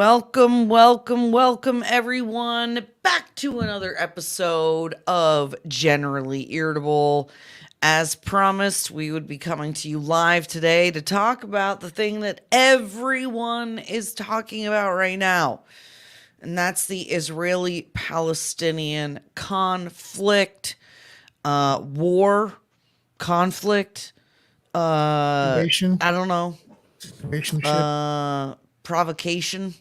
Welcome, everyone, back to another episode of Generally Irritable. As promised, we would be coming to you live today to talk about the thing that everyone is talking about right now, and that's the Israeli Palestinian conflict, war, conflict, Situation, I don't know, situationship. provocation,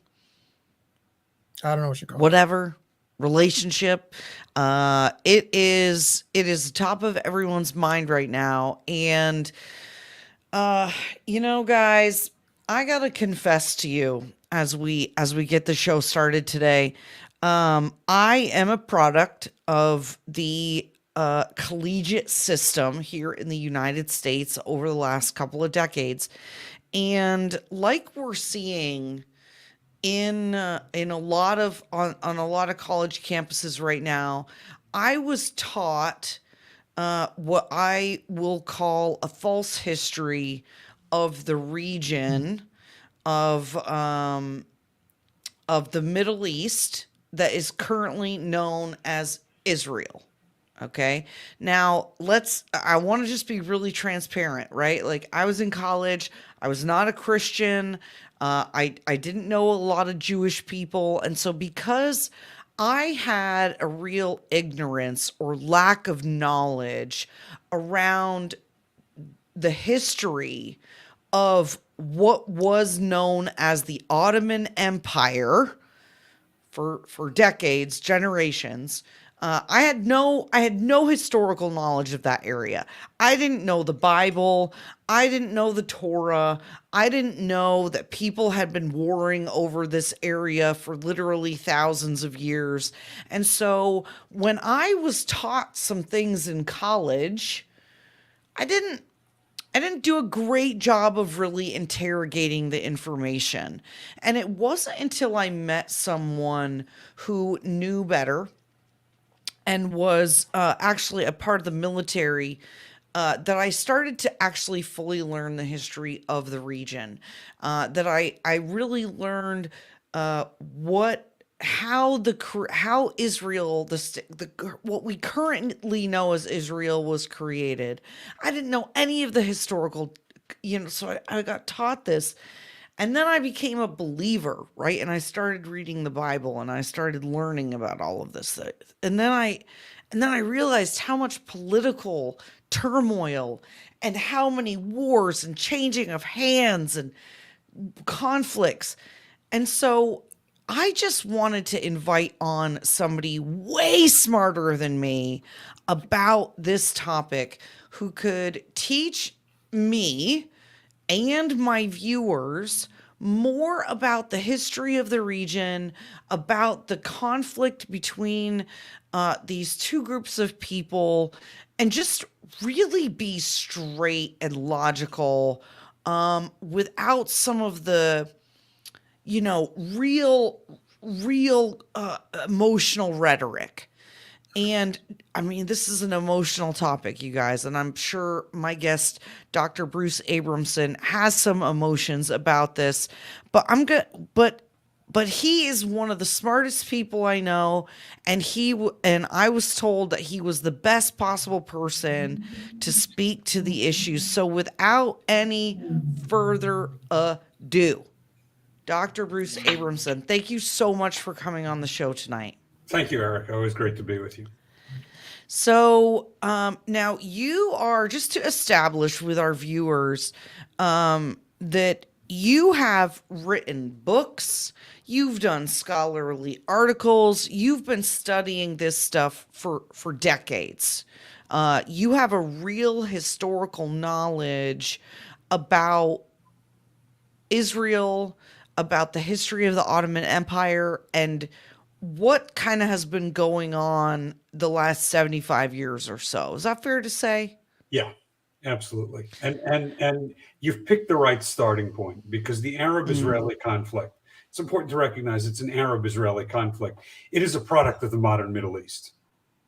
I don't know what you call it. whatever, relationship. It is the top of everyone's mind right now. And uh guys, I gotta confess to you as we get the show started today. I am a product of the collegiate system here in the United States over the last couple of decades. And like we're seeing in a lot of on a lot of college campuses right now, I was taught what I will call a false history of the region of the Middle East that is currently known as Israel. Okay. Now, I want to just be really transparent, right? Like, I was in college, I was not a Christian. I didn't know a lot of Jewish people. And so, because I had a real ignorance or lack of knowledge around the history of what was known as the Ottoman Empire for decades, generations. I had no historical knowledge of that area. I didn't know the Bible. I didn't know the Torah. I didn't know that people had been warring over this area for literally thousands of years. And so when I was taught some things in college, I didn't I didn't do a great job of really interrogating the information. And it wasn't until I met someone who knew better and was actually a part of the military that I started to actually fully learn the history of the region. That I really learned what how Israel what we currently know as Israel was created. I didn't know any of the historical, so I got taught this. And then I became a believer, right? And I started reading the Bible and I started learning about all of this. And then I realized how much political turmoil and how many wars and changing of hands and conflicts. And so I just wanted to invite on somebody way smarter than me about this topic who could teach me and my viewers more about the history of the region, about the conflict between these two groups of people, and just really be straight and logical without some of the, real emotional rhetoric. And I mean, this is an emotional topic, you guys, and I'm sure my guest, Dr. Bruce Abramson, has some emotions about this. But I'm good. But he is one of the smartest people I know, and and I was told that he was the best possible person to speak to the issues. So without any further ado, Dr. Bruce Abramson, thank you so much for coming on the show tonight. Thank you, Eric. Always great to be with you. So now you are, just to establish with our viewers, that you have written books, you've done scholarly articles, you've been studying this stuff for decades. You have a real historical knowledge about Israel, about the history of the Ottoman Empire, and what kind of has been going on the last 75 years or so. Is that fair to say? Yeah, absolutely. And you've picked the right starting point because the Mm, Arab-Israeli conflict, it's important to recognize it's an Arab-Israeli conflict. It is a product of the modern Middle East.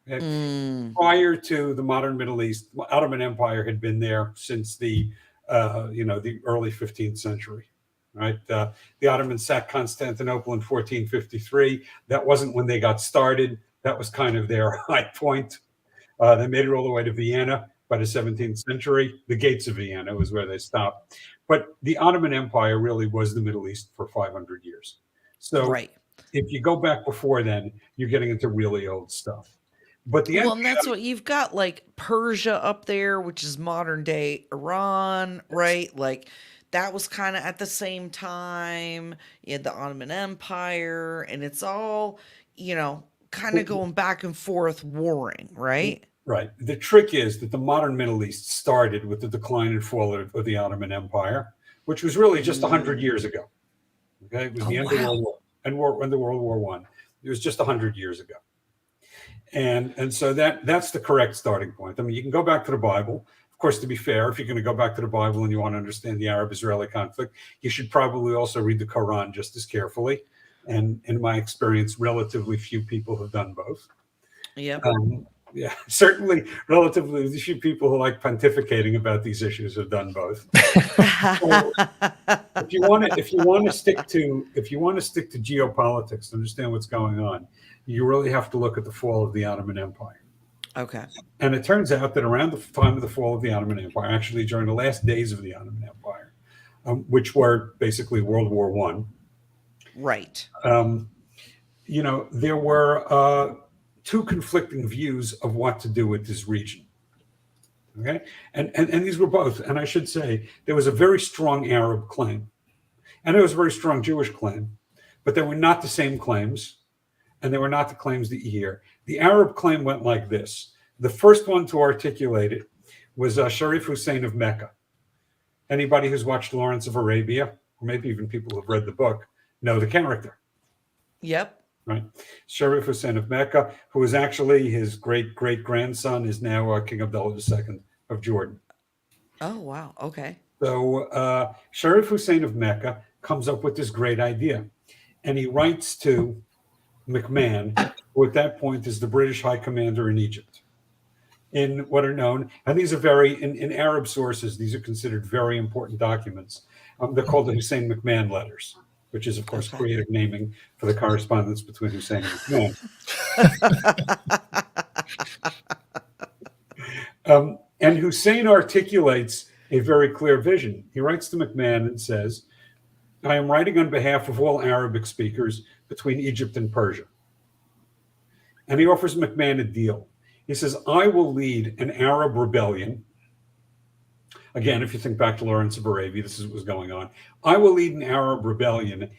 Okay? mm, Prior to the modern Middle East, Ottoman Empire had been there since the early 15th century. right? The Ottomans sacked Constantinople in 1453. That wasn't when they got started. That was kind of their high point. They made it all the way to Vienna by the 17th century. The gates of Vienna was where they stopped. But the Ottoman Empire really was the Middle East for 500 years. So Right. if you go back before then, you're getting into really old stuff. But the Well, and that's what you've got, like Persia up there, which is modern day Iran, right? Like that was kind of at the same time. You had the Ottoman Empire, and it's all, kind of going back and forth warring, right? Right. The trick is that the modern Middle East started with the decline and fall of the Ottoman Empire, which was really just 100 years ago. Okay, it was the end of World War and end of World War One. It was just 100 years ago, and so that's the correct starting point. I mean, you can go back to the Bible. Of course, to be fair, if you're going to go back to the Bible and you want to understand the Arab-Israeli conflict, you should probably also read the Quran just as carefully. And in my experience, relatively few people have done both. Yep. Yeah, certainly relatively few people who like pontificating about these issues have done both. So if you want to stick to geopolitics to understand what's going on, you really have to look at the fall of the Ottoman Empire. Okay. And it turns out that around the time of the fall of the Ottoman Empire, actually during the last days of the Ottoman Empire, which were basically World War One, right? There were two conflicting views of what to do with this region. Okay, and these were both, and I should say there was a very strong Arab claim, and there was a very strong Jewish claim, but they were not the same claims, and they were not the claims that you hear. The Arab claim went like this. The first one to articulate it was Sharif Hussein of Mecca. Anybody who's watched Lawrence of Arabia, or maybe even people who've read the book, know the character. Yep. Right. Sharif Hussein of Mecca, who is actually his great-great-grandson, is now King Abdullah II of Jordan. Oh, wow. Okay. So Sharif Hussein of Mecca comes up with this great idea. And he writes to McMahon, who at that point is the British High Commander in Egypt, in what are known, and these are in Arab sources, these are considered very important documents. They're called the Hussein McMahon letters, which is, of course, creative naming for the correspondence between Hussein and McMahon. And Hussein articulates a very clear vision. He writes to McMahon and says, I am writing on behalf of all Arabic speakers between Egypt and Persia. And he offers McMahon a deal. He says, I will lead an Arab rebellion. Again, if you think back to Lawrence of Arabia, this is what was going on. I will lead an Arab rebellion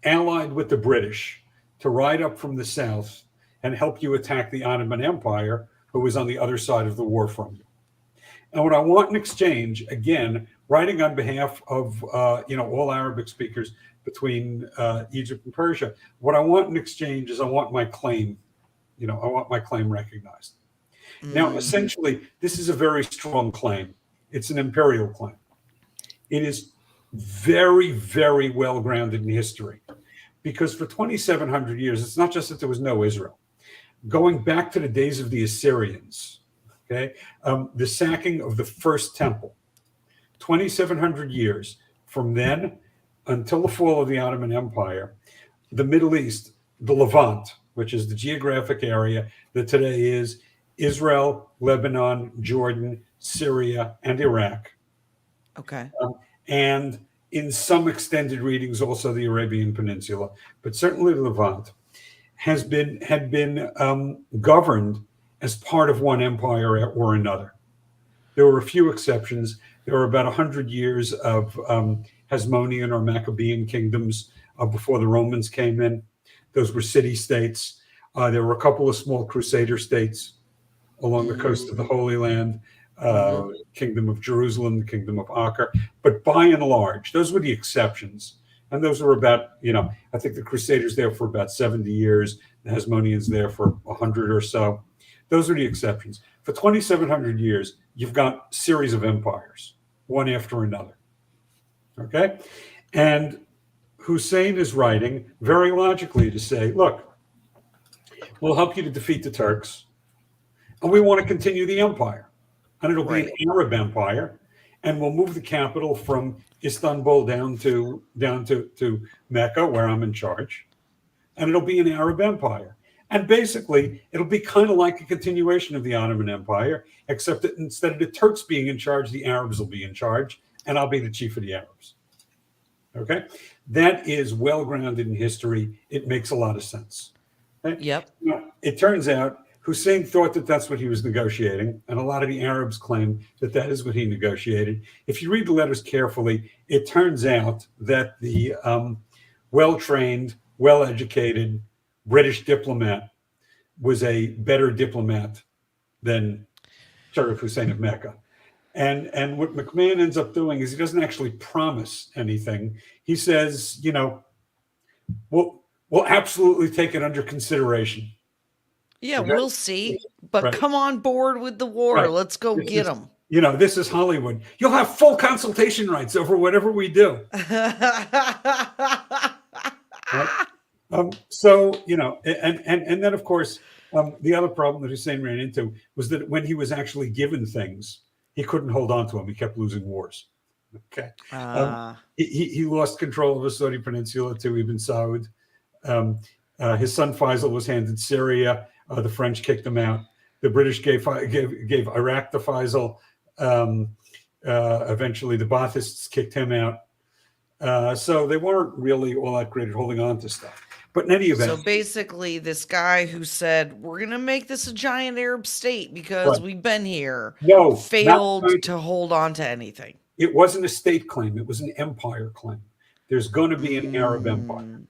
allied with the British to ride up from the south and help you attack the Ottoman Empire, who was on the other side of the war from you. And what I want in exchange, again, writing on behalf of all Arabic speakers between Egypt and Persia, what I want in exchange is I want my claim, I want my claim recognized. Now, essentially, this is a very strong claim. It's an imperial claim. It is very, very well grounded in history, because for 2,700 years, it's not just that there was no Israel. Going back to the days of the Assyrians, okay, the sacking of the first temple, 2,700 years from then until the fall of the Ottoman Empire, the Middle East, the Levant, which is the geographic area that today is Israel, Lebanon, Jordan, Syria, and Iraq. Okay. And in some extended readings, also the Arabian Peninsula, but certainly the Levant, had been governed as part of one empire or another. There were a few exceptions. There were about 100 years of Hasmonean or Maccabean kingdoms before the Romans came in. Those were city-states. There were a couple of small Crusader states along the coast of the Holy Land, Kingdom of Jerusalem, the Kingdom of Acre. But by and large, those were the exceptions. And those were about, I think the Crusaders there for about 70 years, the Hasmoneans there for 100 or so. Those are the exceptions. For 2,700 years, you've got a series of empires, one after another. Okay? And Hussein is writing very logically to say, look, we'll help you to defeat the Turks, and we want to continue the empire. And it'll be an Arab empire, and we'll move the capital from Istanbul down to Mecca, where I'm in charge, and it'll be an Arab empire. And basically, it'll be kind of like a continuation of the Ottoman Empire, except that instead of the Turks being in charge, the Arabs will be in charge, and I'll be the chief of the Arabs. Okay? That is well grounded in history. It makes a lot of sense. Okay? Yep. Now, it turns out Hussein thought that that's what he was negotiating, and a lot of the Arabs claim that that is what he negotiated. If you read the letters carefully, it turns out that the well-trained, well-educated British diplomat was a better diplomat than Sharif Hussein of Mecca. And what McMahon ends up doing is he doesn't actually promise anything. He says, you know, we'll absolutely take it under consideration. Yeah, we'll see. But Right. come on board with the war. Right. Let's go This get is- them. You know, this is Hollywood. You'll have full consultation rights over whatever we do. Right? So, you know, and then, of course, the other problem that Hussein ran into was that when he was actually given things, he couldn't hold on to them. He kept losing wars. Okay. He lost control of the Saudi peninsula to Ibn Saud. His son Faisal was handed Syria. The French kicked him out. The British gave Iraq to Faisal. Eventually, the Baathists kicked him out. So they weren't really all that great at holding on to stuff. But in any event, So basically, this guy who said, we're going to make this a giant Arab state because Right. we've been here, no, failed not- to hold on to anything. it wasn't a state claim. It was an empire claim. There's going to be an Arab empire.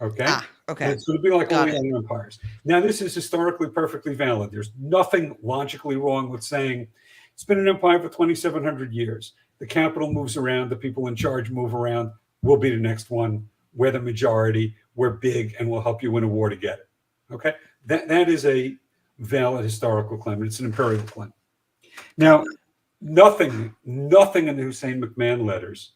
Okay. And Okay. it's going to be like Got all the other empires. Now, this is historically perfectly valid. There's nothing logically wrong with saying it's been an empire for 2,700 years. The capital moves around. The people in charge move around. We'll be the next one. We're the majority. We're big, and we'll help you win a war to get it. Okay? That is a valid historical claim. It's an imperial claim. Now, nothing in the Hussein McMahon letters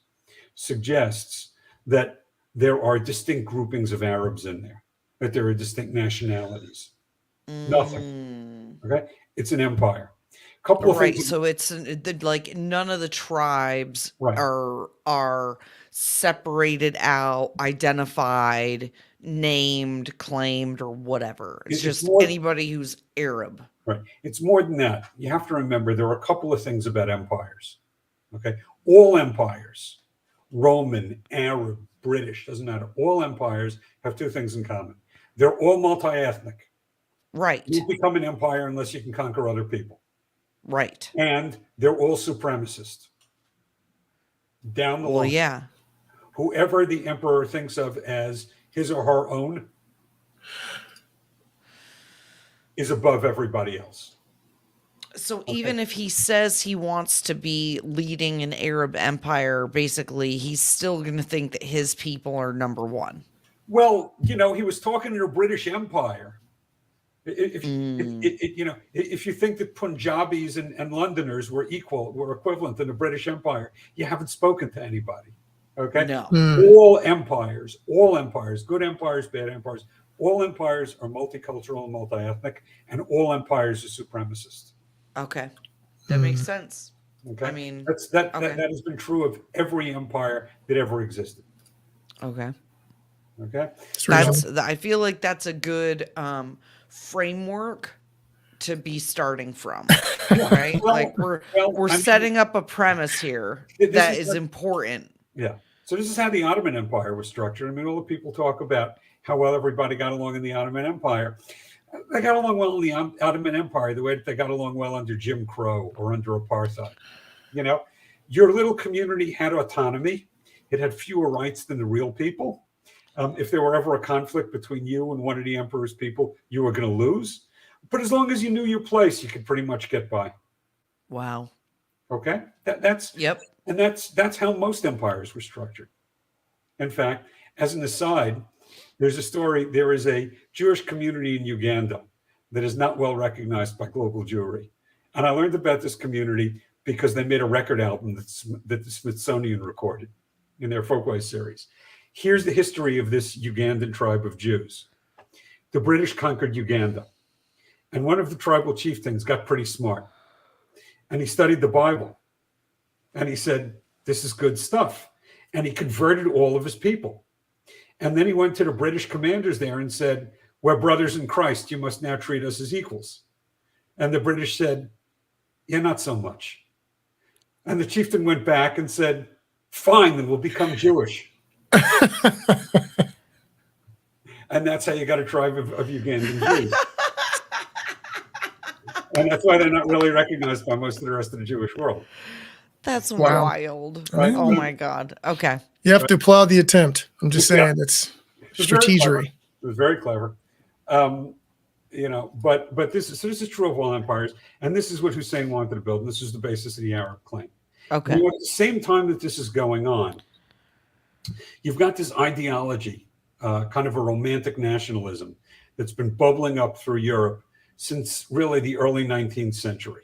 suggests that there are distinct groupings of Arabs in there, that there are distinct nationalities. Nothing. Okay? It's an empire. Couple of Right. things. So it's like none of the tribes Right. are separated out, identified, named, claimed, or whatever. It's It's just more- anybody who's Arab. Right. It's more than that. You have to remember there are a couple of things about empires. Okay. All empires, Roman, Arab, British, doesn't matter. All empires have two things in common. They're all multi-ethnic. Right. You become an empire unless you can conquer other people. Right. And they're all supremacist. Down the Well, line. yeah. Whoever the emperor thinks of as his or her own is above everybody else. So even if he says he wants to be leading an Arab empire, basically he's still going to think that his people are number one. Well, you know, he was talking to the British Empire. If you think that Punjabis and Londoners were equivalent in the British Empire, you haven't spoken to anybody. Okay. No. All empires, good empires, bad empires, all empires are multicultural and multi-ethnic, and all empires are supremacist. Okay. That makes sense. Okay. I mean, that okay. has been true of every empire that ever existed. Okay. Okay. I feel like that's a good framework to be starting from, right? Like we're setting up a premise here that is important. Yeah. So this is how the Ottoman Empire was structured. I mean, all the people talk about how well everybody got along in the Ottoman Empire. They got along well in the Ottoman Empire the way that they got along well under Jim Crow or under apartheid. You know, your little community had autonomy. It had fewer rights than the real people. If there were ever a conflict between you and one of the emperor's people, you were going to lose. But as long as you knew your place, you could pretty much get by. Wow. Okay, that's Yep. And that's how most empires were structured. In fact, as an aside, there's a story. There is a Jewish community in Uganda that is not well recognized by global Jewry, and I learned about this community because they made a record album that the Smithsonian recorded in their Folkways series. Here's the history of this Ugandan tribe of Jews. The British conquered Uganda, and one of the tribal chieftains got pretty smart, and he studied the Bible. And he said, this is good stuff. And he converted all of his people. And then he went to the British commanders there and said, we're brothers in Christ. You must now treat us as equals. And the British said, yeah, not so much. And the chieftain went back and said, fine, then we'll become Jewish. And that's how you got a tribe of Ugandan Jews. And that's why they're not really recognized by most of the rest of the Jewish world. That's wild. Right? Oh my God. Okay. You have to applaud the attempt. I'm just saying it's strategery. It was very clever. But this is true of all empires, and this is what Hussein wanted to build, and this is the basis of the Arab claim. Okay. At the same time that this is going on, you've got this ideology, kind of a romantic nationalism that's been bubbling up through Europe since really the early 19th century.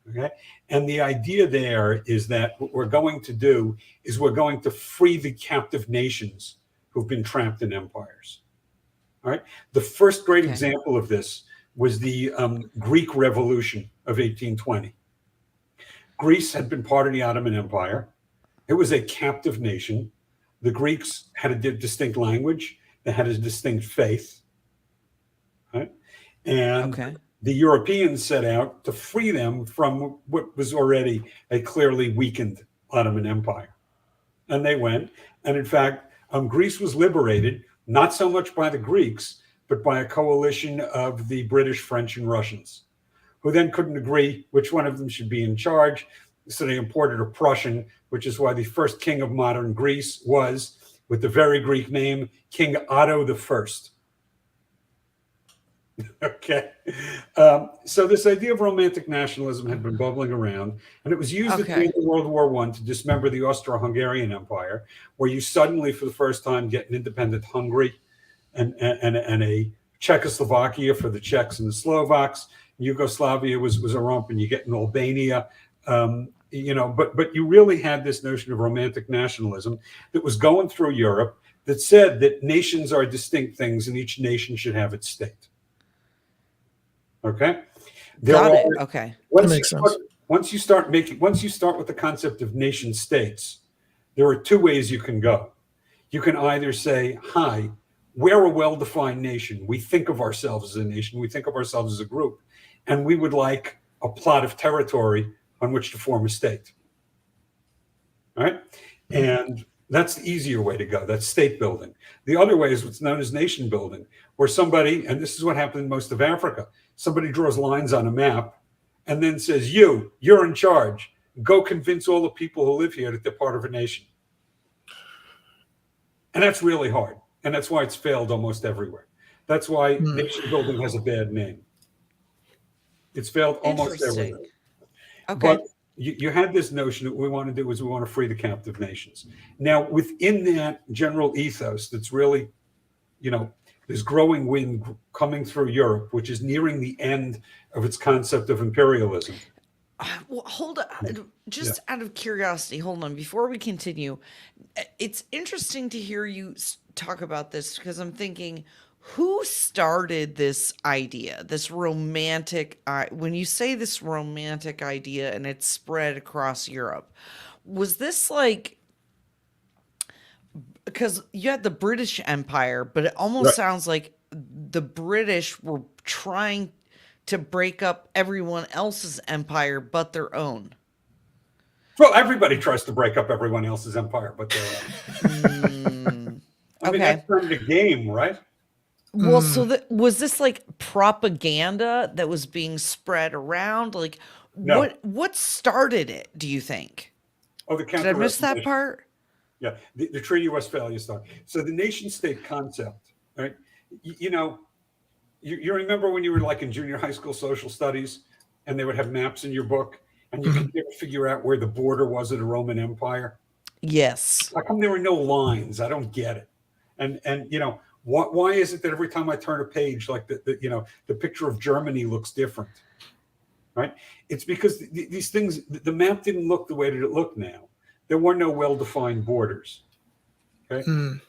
Okay. And the idea there is that what we're going to do is we're going to free the captive nations who've been trapped in empires. All right. The first great example of this was the Greek Revolution of 1820. Greece had been part of the Ottoman Empire. It was a captive nation. The Greeks had a distinct language. They had a distinct faith. Right? And the Europeans set out to free them from what was already a clearly weakened Ottoman Empire. And they went. And in fact, Greece was liberated, not so much by the Greeks, but by a coalition of the British, French, and Russians, who then couldn't agree which one of them should be in charge. So they imported a Prussian, which is why the first king of modern Greece was, with the very Greek name, King Otto I. Okay. So this idea of romantic nationalism had been bubbling around, and it was used at the end of World War I to dismember the Austro-Hungarian Empire, where you suddenly, for the first time, get an independent Hungary and a Czechoslovakia for the Czechs and the Slovaks. Yugoslavia was a rump, and you get an Albania. But you really had this notion of romantic nationalism that was going through Europe that said that nations are distinct things and each nation should have its state. Okay. Got it. Okay. That makes sense. Once you start with the concept of nation states, there are two ways you can go. You can either say, hi, we're a well-defined nation. We think of ourselves as a nation. We think of ourselves as a group. And we would like a plot of territory on which to form a state. All right. And that's the easier way to go. That's state building. The other way is what's known as nation building, where somebody, and this is what happened in most of Africa, somebody draws lines on a map and then says, you're in charge. Go convince all the people who live here that they're part of a nation. And that's really hard. And that's why it's failed almost everywhere. That's why nation building has a bad name. It's failed almost everywhere. Okay. But you had this notion that what we want to do is we want to free the captive nations. Now, within that general ethos that's really, there's growing wind coming through Europe, which is nearing the end of its concept of imperialism. Well, hold on. Just out of curiosity, hold on. Before we continue, it's interesting to hear you talk about this because I'm thinking, who started this idea, this romantic, when you say this romantic idea and it's spread across Europe, was this like, because you had the British Empire, but it almost sounds like the British were trying to break up everyone else's empire but their own. Well, everybody tries to break up everyone else's empire but their own. I mean, that's kind of the game, right? Well, so was this like propaganda that was being spread around? Like, No. what started it, do you think? Oh, the Did I miss that part? Yeah, the Treaty of Westphalia started. So the nation-state concept, right? You remember when you were like in junior high school social studies and they would have maps in your book and you could never figure out where the border was of the Roman Empire? Yes. How come there were no lines? I don't get it. And why is it that every time I turn a page, like the picture of Germany looks different, right? It's because these things, the map didn't look the way that it looked now. There were no well-defined borders. Okay,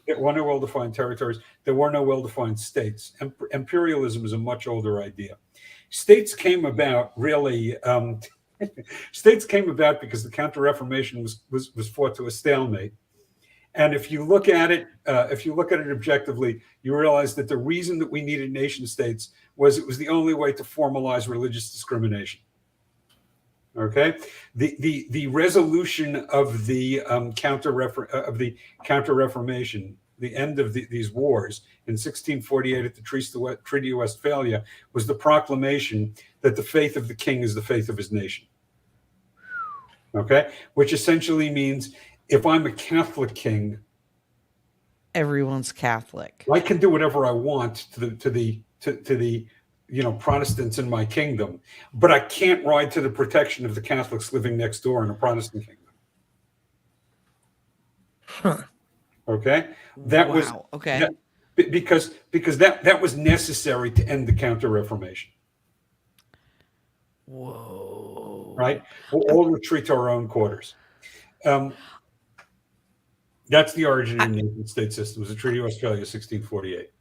there were no well-defined territories. There were no well-defined states. Imperialism is a much older idea. States came about really States came about because the Counter-Reformation was fought to a stalemate. And if you look at it, objectively, you realize that the reason that we needed nation states was it was the only way to formalize religious discrimination. Okay, the resolution of the Counter-Reformation, the end of these wars in 1648 at the Treaty of Westphalia, was the proclamation that the faith of the king is the faith of his nation. Okay, which essentially means if I'm a Catholic king, everyone's Catholic. I can do whatever I want to the Protestants in my kingdom, but I can't ride to the protection of the Catholics living next door in a Protestant kingdom. Huh. Okay, that wow. was okay because that was necessary to end the Counter-Reformation. Whoa! Right, we'll all retreat to our own quarters. That's the origin of the nation state system. It was the Treaty of Westphalia, 1648.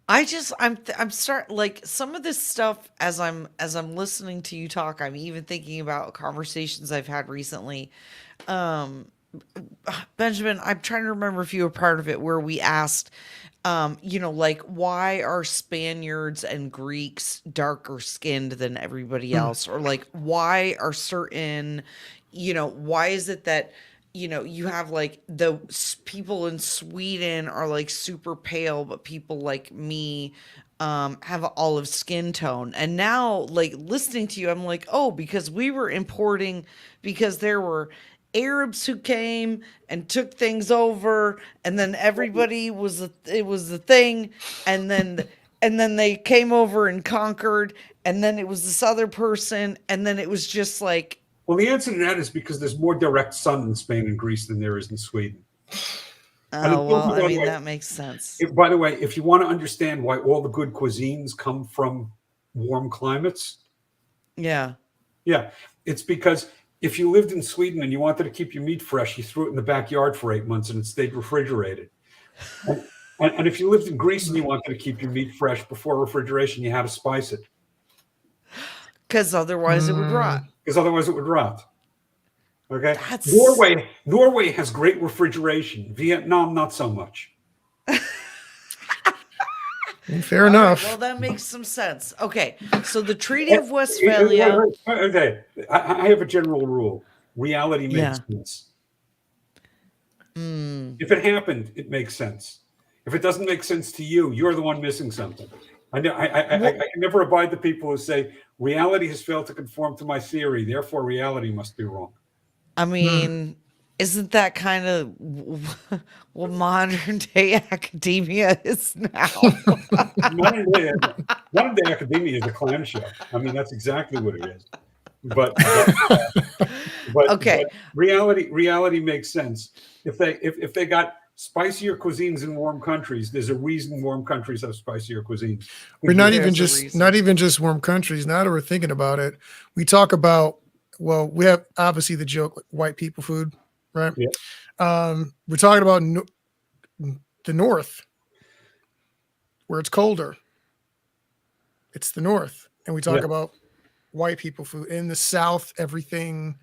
I'm starting like some of this stuff as I'm listening to you talk. I'm even thinking about conversations I've had recently. Benjamin, I'm trying to remember if you were part of it, where we asked, like, why are Spaniards and Greeks darker skinned than everybody else, or like why are certain, why is it that you have like the people in Sweden are like super pale, but people like me have an olive skin tone. And now, like, listening to you, I'm like, oh, because we were importing, because there were Arabs who came and took things over, and then everybody it was the thing, and then they came over and conquered, and then it was this other person, and then it was just like. Well, the answer to that is because there's more direct sun in Spain and Greece than there is in Sweden. Oh, well, I mean, that makes sense. By the way, if you want to understand why all the good cuisines come from warm climates. Yeah. Yeah. It's because if you lived in Sweden and you wanted to keep your meat fresh, you threw it in the backyard for 8 months and it stayed refrigerated. And if you lived in Greece and you wanted to keep your meat fresh before refrigeration, you had to spice it. Because otherwise it would rot. Okay. That's... Norway has great refrigeration. Vietnam, not so much. Fair enough. Right, well, that makes some sense. Okay. So the Treaty of Westphalia. Okay. I have a general rule. Reality makes sense. If it happened, it makes sense. If it doesn't make sense to you, you're the one missing something. I can never abide the people who say reality has failed to conform to my theory, therefore reality must be wrong. I mean, isn't that kind of what modern day academia is now? modern day academia is a clown show. I mean, that's exactly what it is. But okay, but reality makes sense. If they got spicier cuisines in warm countries, there's a reason warm countries have spicier cuisines. We're not even just warm countries. Now that we're thinking about it, we talk about, well, we have obviously the joke like white people food, right? Yeah. We're talking about the North, where it's colder. It's the North, and we talk about white people food. In the South, everything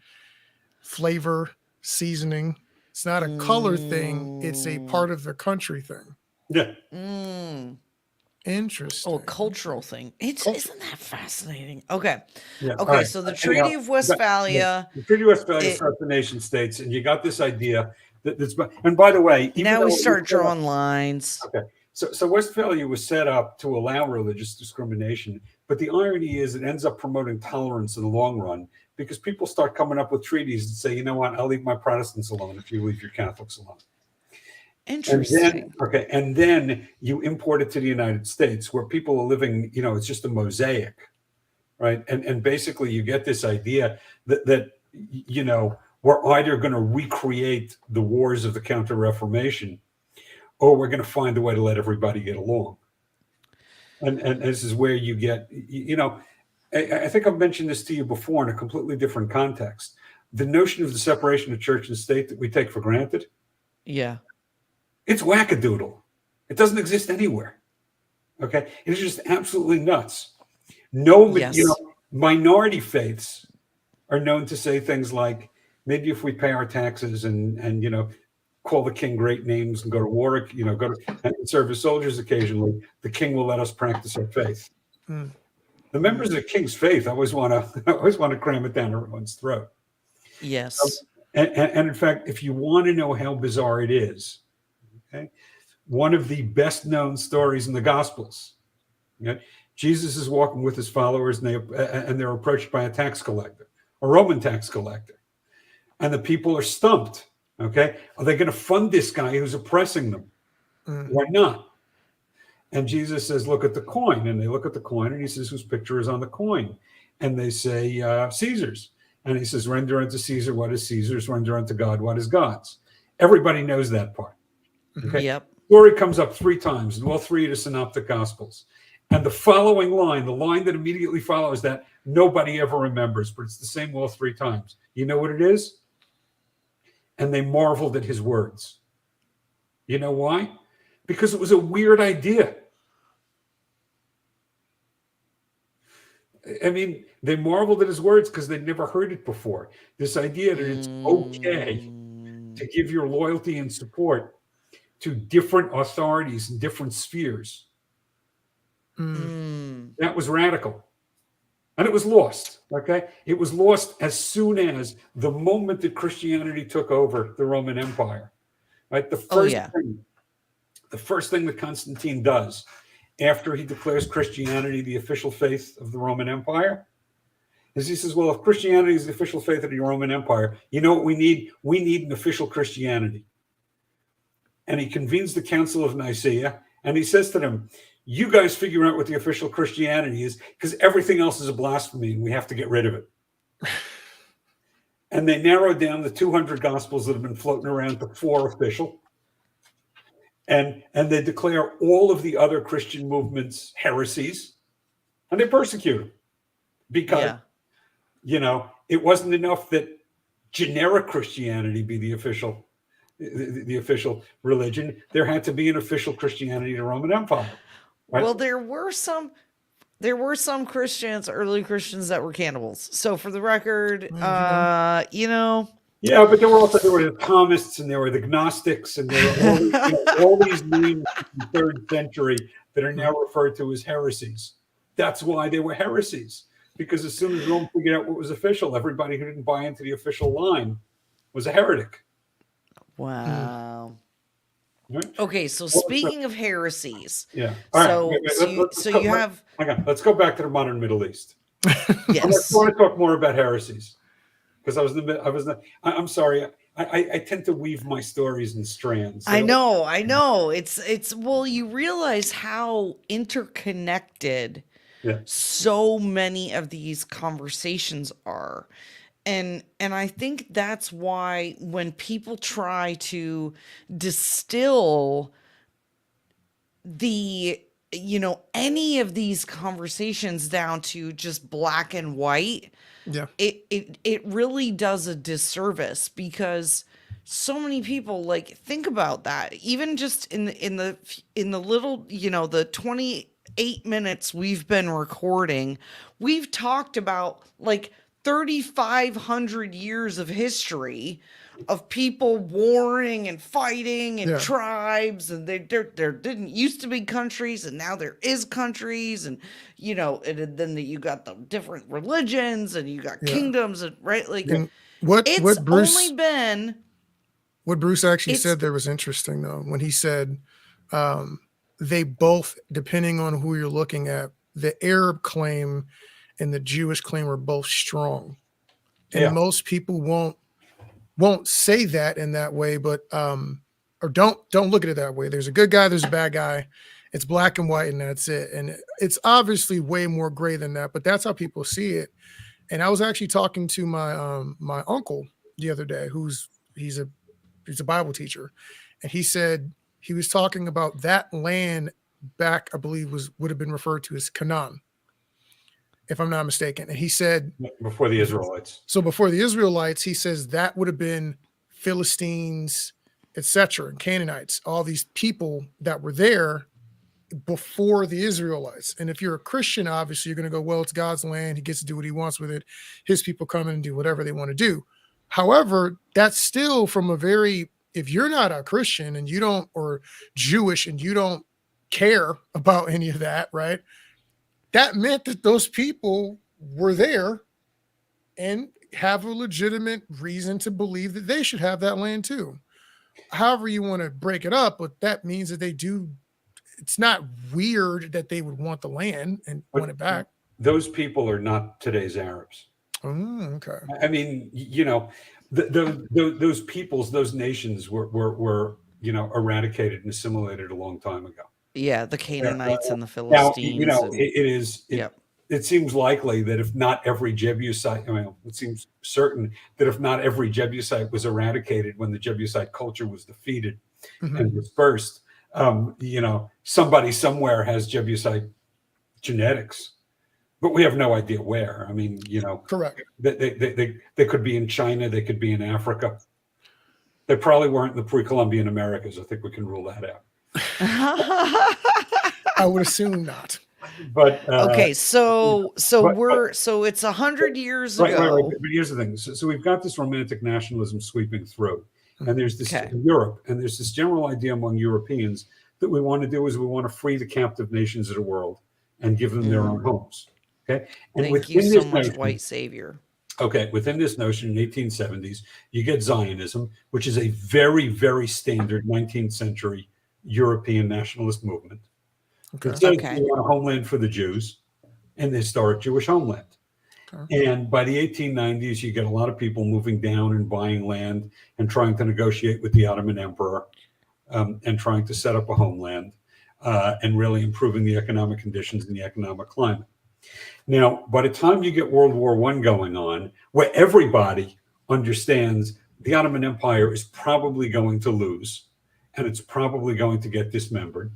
flavor, seasoning. It's not a color thing. It's a part of the country thing. Yeah. Interesting. Oh, cultural thing. Isn't that fascinating? Okay. Yeah. Okay. Right. So the Treaty of Westphalia. The Treaty of Westphalia starts the nation states, and you got this idea that's. And by the way, now we start drawing lines. Okay. So Westphalia was set up to allow religious discrimination, but the irony is it ends up promoting tolerance in the long run, because people start coming up with treaties and say, you know what, I'll leave my Protestants alone if you leave your Catholics alone. Interesting. And then you import it to the United States, where people are living, it's just a mosaic, right? And basically you get this idea that we're either going to recreate the wars of the Counter-Reformation, or we're going to find a way to let everybody get along. And this is where you get, I think I've mentioned this to you before in a completely different context. The notion of the separation of church and state that we take for granted. Yeah. It's wackadoodle. It doesn't exist anywhere. Okay. It's just absolutely nuts. Minority faiths are known to say things like, maybe if we pay our taxes and call the king great names and go to war, go to and serve as soldiers occasionally, the king will let us practice our faith. Mm. The members of the king's faith always want to cram it down everyone's throat. Yes. And in fact, if you want to know how bizarre it is, okay, one of the best known stories in the Gospels, okay, Jesus is walking with his followers, and they're approached by a tax collector, a Roman tax collector. And the people are stumped. Okay. Are they going to fund this guy who's oppressing them or not? And Jesus says, look at the coin. And they look at the coin and he says, whose picture is on the coin? And they say, Caesar's. And he says, render unto Caesar what is Caesar's, render unto God what is God's. Everybody knows that part. Okay. Yep. The story comes up 3 times in all 3 of the synoptic gospels. And the following line, the line that immediately follows that, nobody ever remembers, but it's the same all 3 times. You know what it is? And they marveled at his words. You know why? Because it was a weird idea. I mean, they marveled at his words because they'd never heard it before. This idea that it's okay to give your loyalty and support to different authorities in different spheres. That was radical. And it was lost, okay? It was lost as soon as the moment that Christianity took over the Roman Empire, right? The first thing that Constantine does after he declares Christianity the official faith of the Roman Empire is he says, well, if Christianity is the official faith of the Roman Empire, you know what we need? We need an official Christianity. And he convenes the Council of Nicaea, and he says to them, you guys figure out what the official Christianity is, because everything else is a blasphemy and we have to get rid of it. And they narrowed down the 200 gospels that have been floating around to 4 official. And they declare all of the other Christian movements heresies, and they persecute them because, it wasn't enough that generic Christianity be the official religion. There had to be an official Christianity in the Roman Empire. Right? Well, there were some Christians, early Christians, that were cannibals. So for the record, Yeah, but there were the Thomists, and there were the Gnostics, and there were all these names in the 3rd century that are now referred to as heresies. That's why they were heresies, because as soon as Rome figured out what was official, everybody who didn't buy into the official line was a heretic. Wow. Right? Okay, so speaking of heresies, All right. You have. Hang on. Let's go back to the modern Middle East. Yes. I want to talk more about heresies because I'm sorry. I tend to weave my stories in strands. So. I know. It's well, you realize how interconnected so many of these conversations are. And I think that's why when people try to distill any of these conversations down to just black and white, it really does a disservice, because so many people, like, think about that. Even just in the little, the 28 minutes we've been recording, we've talked about like 3,500 years of history of people warring and fighting and tribes, and there didn't used to be countries, and now there is countries, and and then you got the different religions, and you got kingdoms, and what Bruce actually said there was interesting, though, when he said they both, depending on who you're looking at, the Arab claim and the Jewish claim are both strong, and most people won't say that in that way, but or don't look at it that way. There's a good guy, there's a bad guy. It's black and white, and that's it. And it's obviously way more gray than that, but that's how people see it. And I was actually talking to my my uncle the other day, he's a Bible teacher, and he said he was talking about that land back, I believe would have been referred to as Canaan, if I'm not mistaken. And he said before the Israelites. So before the Israelites, he says that would have been Philistines, etc., and Canaanites, all these people that were there before the Israelites. And if you're a Christian, obviously you're going to go, well, it's God's land. He gets to do what he wants with it. His people come in and do whatever they want to do. However, that's still from a very, if you're not a Christian and you don't, or Jewish and you don't care about any of that, right? That meant that those people were there and have a legitimate reason to believe that they should have that land too. However you want to break it up, but that means that they do. It's not weird that they would want the land and want it back. Those people are not today's Arabs. Oh, okay. I mean, those peoples, those nations were eradicated and assimilated a long time ago. Yeah, the Canaanites and the Philistines. Now, it seems likely that if not every Jebusite, it seems certain that if not every Jebusite was eradicated when the Jebusite culture was defeated and dispersed, somebody somewhere has Jebusite genetics, but we have no idea where. I mean, correct. They could be in China, they could be in Africa. They probably weren't in the pre-Columbian Americas. I think we can rule that out. I would assume not. But okay, so it's 100 years ago. Right. But here's the thing. So we've got this romantic nationalism sweeping through, and there's this in Europe, and there's this general idea among Europeans that we want to do is we want to free the captive nations of the world and give them their own homes. Okay. And thank you so much, white savior. Okay, within this notion in the 1870s, you get Zionism, which is a very, very standard 19th century European nationalist movement. Okay. It says you want a homeland for the Jews and the historic Jewish homeland. Okay. And by the 1890s, you get a lot of people moving down and buying land and trying to negotiate with the Ottoman emperor and trying to set up a homeland and really improving the economic conditions and the economic climate. Now, by the time you get World War I going on, where everybody understands the Ottoman Empire is probably going to lose and it's probably going to get dismembered,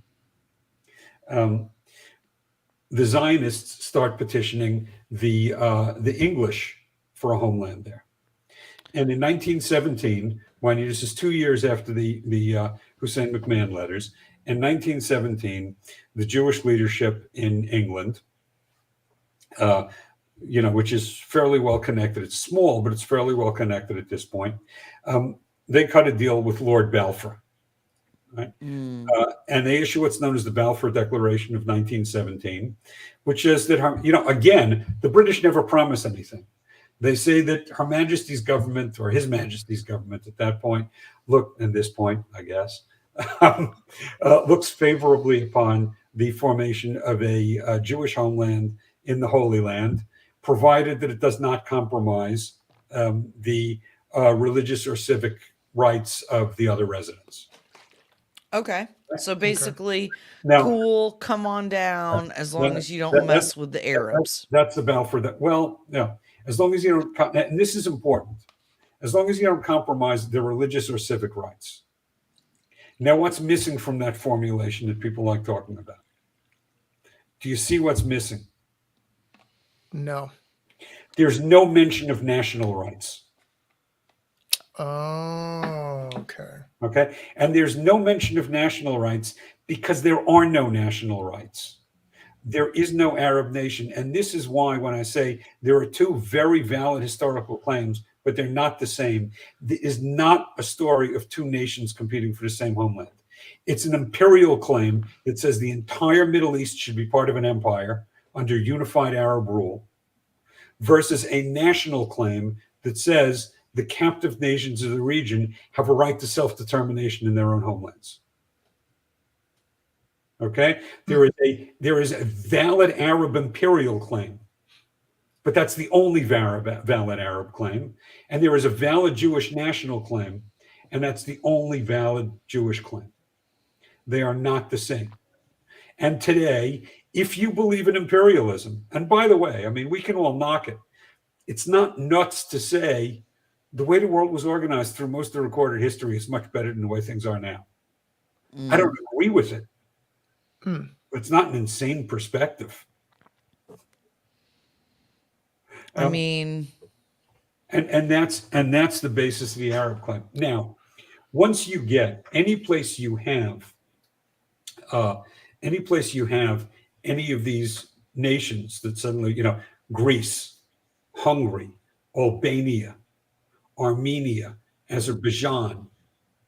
the Zionists start petitioning the English for a homeland there. And in 1917, this is 2 years after the Hussein McMahon letters, in 1917, the Jewish leadership in England, which is fairly well connected. It's small, but it's fairly well connected at this point. They cut a deal with Lord Balfour, right? And they issue what's known as the Balfour Declaration of 1917, which says that, again, the British never promise anything. They say that Her Majesty's government, or His Majesty's government at that point, looks favorably upon the formation of a Jewish homeland in the Holy Land, provided that it does not compromise the religious or civic rights of the other residents. Okay. So basically, cool, come on down, as long as you don't mess with the Arabs. That's the Balfour. As long as you don't, and this is important, as long as you don't compromise their religious or civic rights. Now, what's missing from that formulation that people like talking about? Do you see what's missing? No. There's no mention of national rights. Oh, okay. Okay. And there's no mention of national rights because there are no national rights. There is no Arab nation. And this is why when I say there are two very valid historical claims, but they're not the same, it is not a story of two nations competing for the same homeland. It's an imperial claim that says the entire Middle East should be part of an empire under unified Arab rule, versus a national claim that says the captive nations of the region have a right to self-determination in their own homelands. Okay? There is a valid Arab imperial claim, but that's the only valid Arab claim. And there is a valid Jewish national claim, and that's the only valid Jewish claim. They are not the same. And today, if you believe in imperialism, and by the way, I mean, we can all knock it. It's not nuts to say the way the world was organized through most of the recorded history is much better than the way things are now. I don't agree with it, but it's not an insane perspective. I mean, and that's the basis of the Arab claim. Now, once you get any place you have any place you have any of these nations that suddenly, Greece, Hungary, Albania, Armenia, Azerbaijan,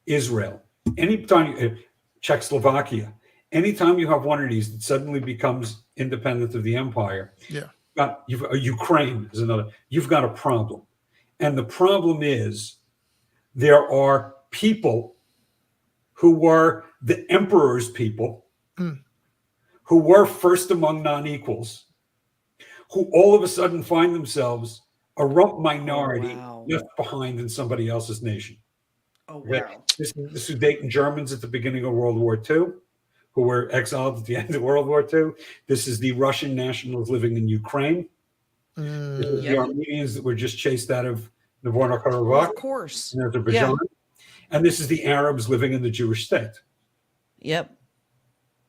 Israel, anytime, Czechoslovakia, anytime you have one of these that suddenly becomes independent of the empire, Yeah. Ukraine is another. You've got a problem, and the problem is there are people who were the emperor's people, Mm. who were first among non-equals, who all of a sudden find themselves a rump minority wow. left behind in somebody else's nation. Oh, Okay? wow. This is Dayton Germans at the beginning of World War II, who were exiled at the end of World War II. This is the Russian nationals living in Ukraine. This is the Yep. Armenians that were just chased out of Nagorno Well, Karabakh of course. in Azerbaijan. Yeah. And this is the Arabs living in the Jewish state. Yep.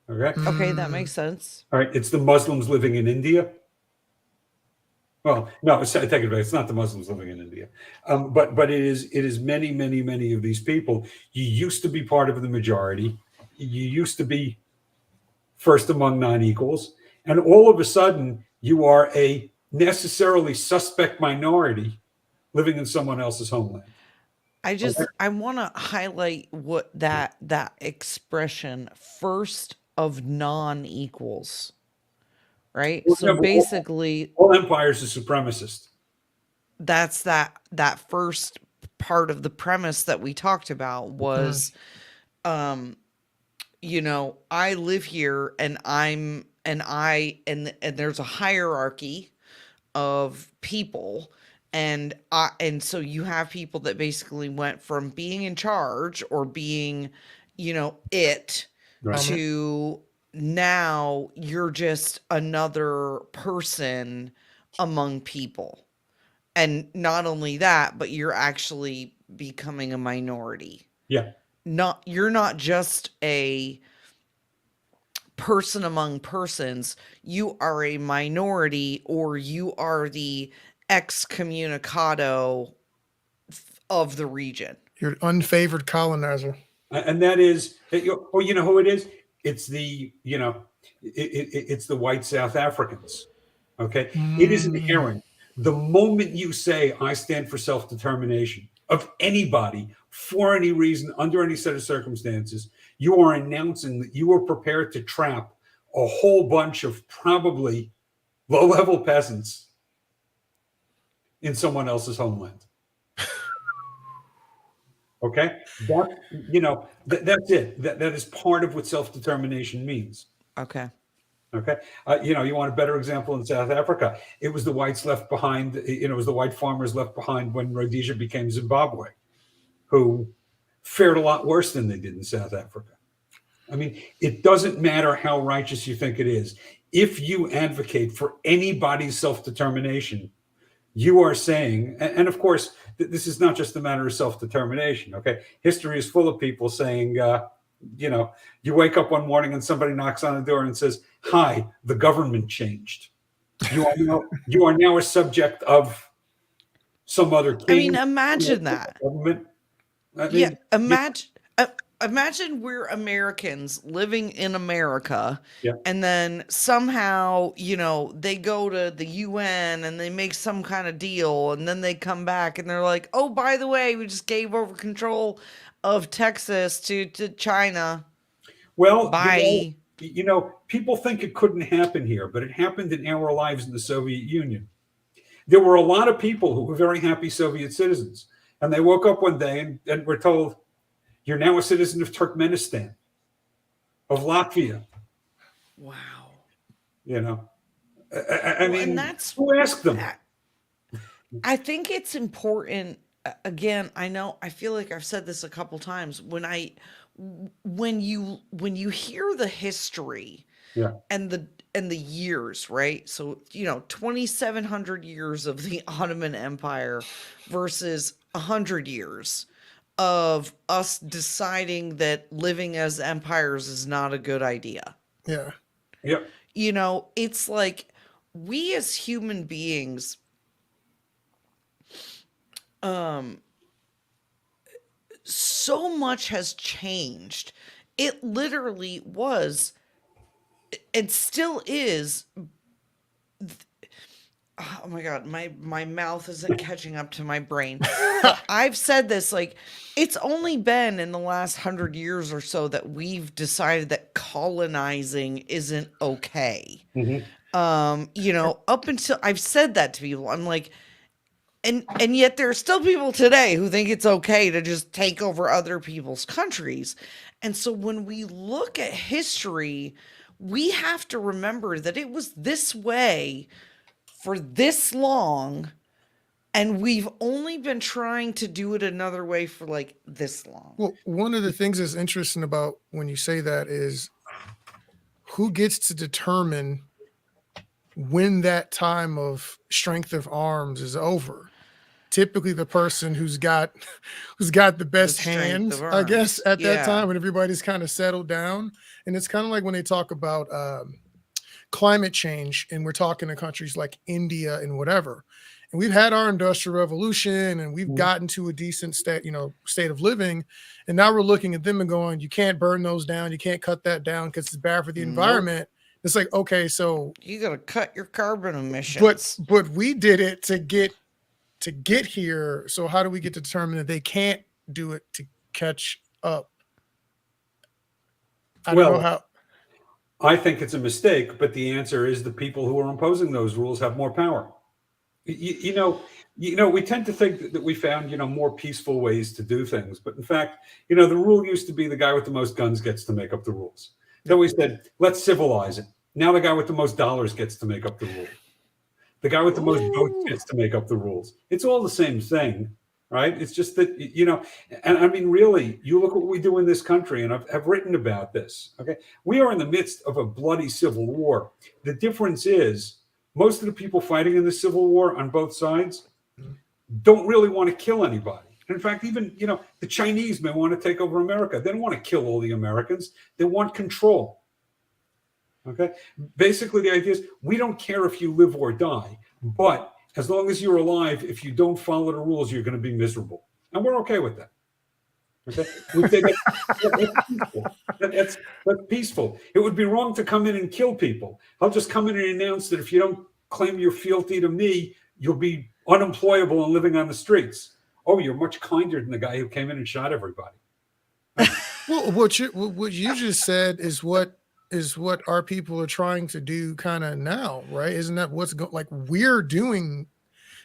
Okay. Okay, that makes sense. All right. It's the Muslims living in India. Well, no, I take it back. It's not the Muslims living in India, but it is many, many, many of these people. You used to be part of the majority. You used to be first among non-equals, and all of a sudden you are a necessarily suspect minority living in someone else's homeland. I want to highlight what that expression first of non-equals, right? Well, So yeah, but basically all empires are supremacist. that's that first part of the premise that we talked about was I live here and and there's a hierarchy of people, and so you have people that basically went from being in charge or being it Right. to now you're just another person among people. And not only that, but you're actually becoming a minority. Yeah. You're not just a person among persons, you are a minority, or you are the excommunicado of the region. You're an unfavored colonizer. And that is, oh, you know who it is? It's it's the white South Africans. Okay. It is inherent. The moment you say, I stand for self-determination of anybody for any reason, under any set of circumstances, you are announcing that you are prepared to trap a whole bunch of probably low-level peasants in someone else's homeland. Okay, that's it. That is part of what self-determination means. Okay. Okay, you want a better example in South Africa? It was the whites left behind. It was the white farmers left behind when Rhodesia became Zimbabwe, who fared a lot worse than they did in South Africa. I mean, it doesn't matter how righteous you think it is. If you advocate for anybody's self-determination, you are saying, and of course, this is not just a matter of self-determination. Okay, history is full of people saying, you wake up one morning and somebody knocks on the door and says, "Hi, the government changed. You are now a subject of some other king." I mean, imagine that. Government. Yeah, imagine we're Americans living in America, Yeah. and then somehow, they go to the UN and they make some kind of deal, and then they come back and they're like, "Oh, by the way, we just gave over control of Texas to China." Well, Bye. people think it couldn't happen here, but it happened in our lives in the Soviet Union. There were a lot of people who were very happy Soviet citizens, and they woke up one day and were told, "You're now a citizen of Turkmenistan, of Latvia." Wow. I mean, and that's who asked them? I think it's important. Again, I feel like I've said this a couple times when you hear the history Yeah. and the years, right? So 2,700 years of the Ottoman Empire versus 100 years of us deciding that living as empires is not a good idea. Yeah. Yep. It's like we as human beings, so much has changed. It literally was it still is. Oh my god, my mouth isn't catching up to my brain. But I've said this, like, it's only been in the last 100 years or so that we've decided that colonizing isn't okay. Mhm. Up until I've said that to people, I'm like, and yet there are still people today who think it's okay to just take over other people's countries. And so when we look at history, we have to remember that it was this way for this long, and we've only been trying to do it another way for like this long. Well, one of the things that's interesting about when you say that is who gets to determine when that time of strength of arms is over. Typically the person who's got the best strength hands, of I guess, arms. at that Yeah. time when everybody's kind of settled down. And it's kind of like when they talk about climate change, and we're talking to countries like India and whatever. And we've had our industrial revolution, and we've gotten to a decent state of living. And now we're looking at them and going, you can't burn those down, you can't cut that down because it's bad for the environment. It's like, okay, so You gotta cut your carbon emissions. but we did it to get here. So how do we get to determine that they can't do it to catch up? I don't know how. I think it's a mistake, but the answer is the people who are imposing those rules have more power. We tend to think that we found, more peaceful ways to do things. But in fact, the rule used to be the guy with the most guns gets to make up the rules. Then we said, let's civilize it. Now the guy with the most dollars gets to make up the rule. The guy with the most votes gets to make up the rules. It's all the same thing, right? It's just that, and I mean, really, you look at what we do in this country, and I've written about this, okay? We are in the midst of a bloody civil war. The difference is most of the people fighting in the civil war on both sides don't really want to kill anybody. In fact, even, the Chinese may want to take over America. They don't want to kill all the Americans. They want control. Okay. Basically, the idea is we don't care if you live or die, but as long as you're alive, if you don't follow the rules, you're going to be miserable. And we're okay with that. Okay. We think that's peaceful. That's peaceful. It would be wrong to come in and kill people. I'll just come in and announce that if you don't claim your fealty to me, you'll be unemployable and living on the streets. Oh, you're much kinder than the guy who came in and shot everybody. Well, what you just said is what our people are trying to do kind of now, right? Isn't that what's like we're doing?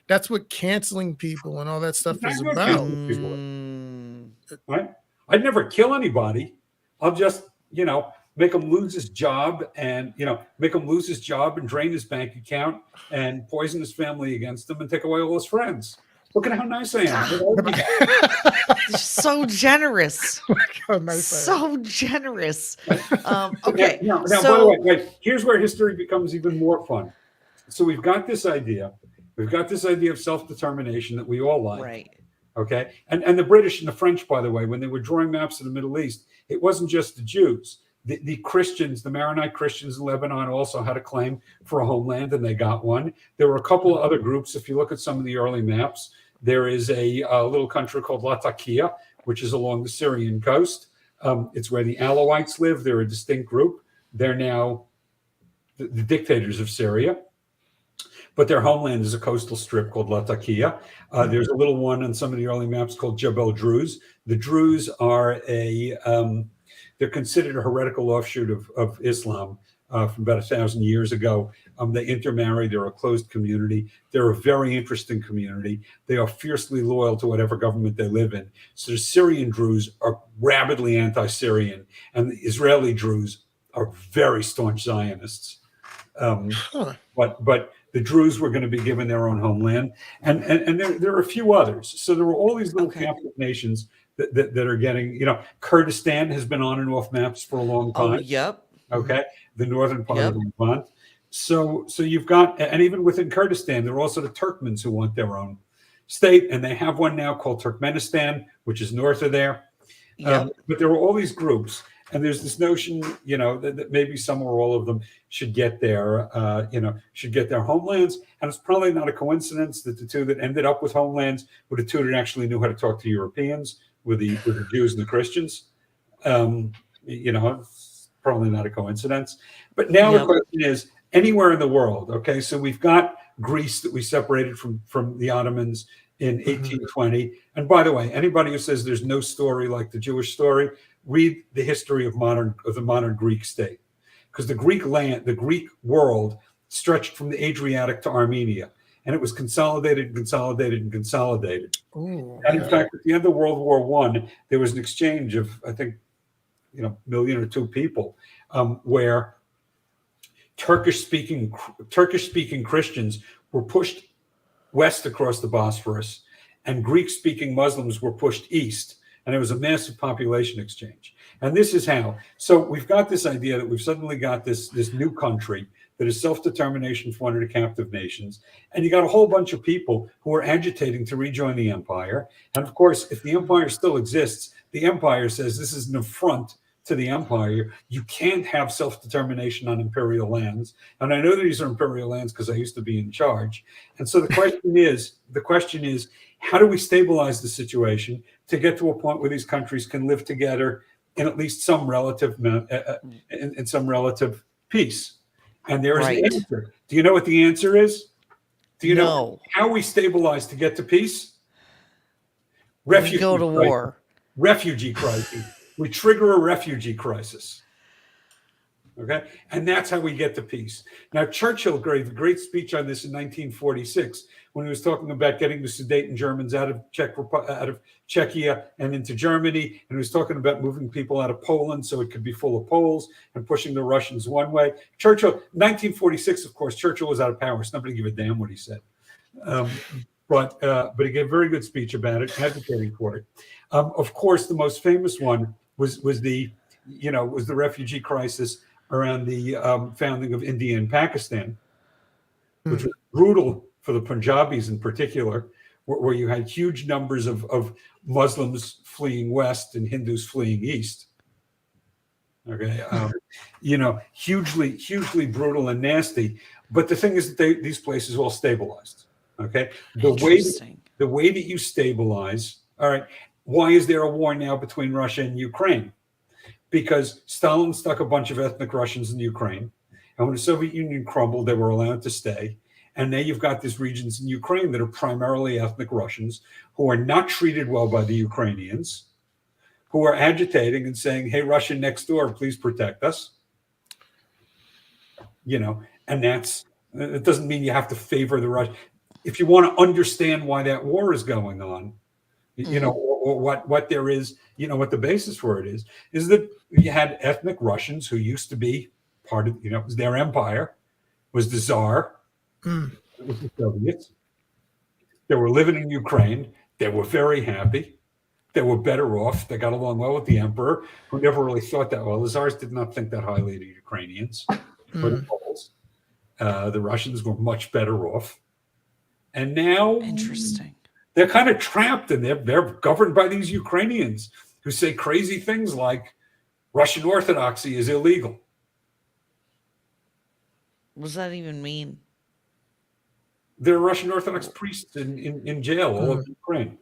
That's what canceling people and all that stuff is about. Right? I'd never kill anybody. I'll just, make him lose his job and, drain his bank account and poison his family against him and take away all his friends. Look at how nice I am. So generous. So generous. Okay. Now, by the way, here's where history becomes even more fun. So we've got this idea. We've got this idea of self-determination that we all like. Right. Okay. And the British and the French, by the way, when they were drawing maps of the Middle East, it wasn't just the Jews. The Christians, the Maronite Christians in Lebanon also had a claim for a homeland, and they got one. There were a couple of other groups. If you look at some of the early maps, there is a little country called Latakia, which is along the Syrian coast. It's where the Alawites live. They're a distinct group. They're now the dictators of Syria. But their homeland is a coastal strip called Latakia. There's a little one on some of the early maps called Jebel Druze. The Druze are they're considered a heretical offshoot of Islam from about 1,000 years ago. They intermarry. They're a closed community. They're a very interesting community. They are fiercely loyal to whatever government they live in. So the Syrian Druze are rabidly anti-Syrian, and the Israeli Druze are very staunch Zionists. But the Druze were going to be given their own homeland, and there are a few others. So there were all these little Catholic nations that are getting, Kurdistan has been on and off maps for a long time. Oh, yep. Okay, the northern part of Levant. So you've got, and even within Kurdistan, there are also the Turkmens who want their own state, and they have one now called Turkmenistan, which is north of there. But there are all these groups, and there's this notion, that maybe some or all of them should get their, homelands. And it's probably not a coincidence that the two that ended up with homelands were the two that actually knew how to talk to Europeans, with the Jews and the Christians. probably not a coincidence. But now the Yep. question is, anywhere in the world, okay, so we've got Greece that we separated from the Ottomans in 1820. And by the way, anybody who says there's no story like the Jewish story, read the history of the modern Greek state, because the Greek world stretched from the Adriatic to Armenia, and it was consolidated and consolidated and consolidated. Ooh, And in yeah. fact, at the end of World War I, there was an exchange of, I think, million or two people, where Turkish-speaking Christians were pushed west across the Bosphorus, and Greek-speaking Muslims were pushed east, and there was a massive population exchange. And this is how. So we've got this idea that we've suddenly got this new country that is self-determination for one of the captive nations, and you got a whole bunch of people who are agitating to rejoin the empire. And of course, if the empire still exists, the empire says this is an affront to the empire. You can't have self-determination on imperial lands. And I know that these are imperial lands because I used to be in charge. And so the question is, how do we stabilize the situation to get to a point where these countries can live together in at least some relative in some relative peace? And there is the answer. Do you know what the answer is? Do you know how we stabilize to get to peace? We go to war. Refugee crisis. We trigger a refugee crisis. Okay? And that's how we get to peace. Now, Churchill gave a great speech on this in 1946 when he was talking about getting the Sudeten Germans out of Czechia and into Germany. And he was talking about moving people out of Poland so it could be full of Poles and pushing the Russians one way. Churchill, 1946, of course, Churchill was out of power, so nobody gave a damn what he said. But he gave a very good speech about it, advocating for it. Of course, the most famous one was the refugee crisis around the founding of India and Pakistan, which was brutal for the Punjabis in particular, where you had huge numbers of Muslims fleeing west and Hindus fleeing east. Okay, hugely brutal and nasty. But the thing is that these places all stabilized. Okay, the way that you stabilize. All right, why is there a war now between Russia and Ukraine? Because Stalin stuck a bunch of ethnic Russians in Ukraine, and when the Soviet Union crumbled, they were allowed to stay. And now you've got these regions in Ukraine that are primarily ethnic Russians who are not treated well by the Ukrainians, who are agitating and saying, "Hey, Russia next door, please protect us." And it doesn't mean you have to favor the Russians. If you want to understand why that war is going on, or what there is, what the basis for it is that you had ethnic Russians who used to be part of, it was their empire, was the Tsar, it was the Soviets. They were living in Ukraine. They were very happy. They were better off. They got along well with the emperor, who never really thought that well. The Tsars did not think that highly of the Ukrainians or the Poles. The Russians were much better off. And now, interesting. They're kind of trapped, and they're governed by these Ukrainians who say crazy things like Russian Orthodoxy is illegal. What does that even mean? There are Russian Orthodox priests in jail all over Ukraine.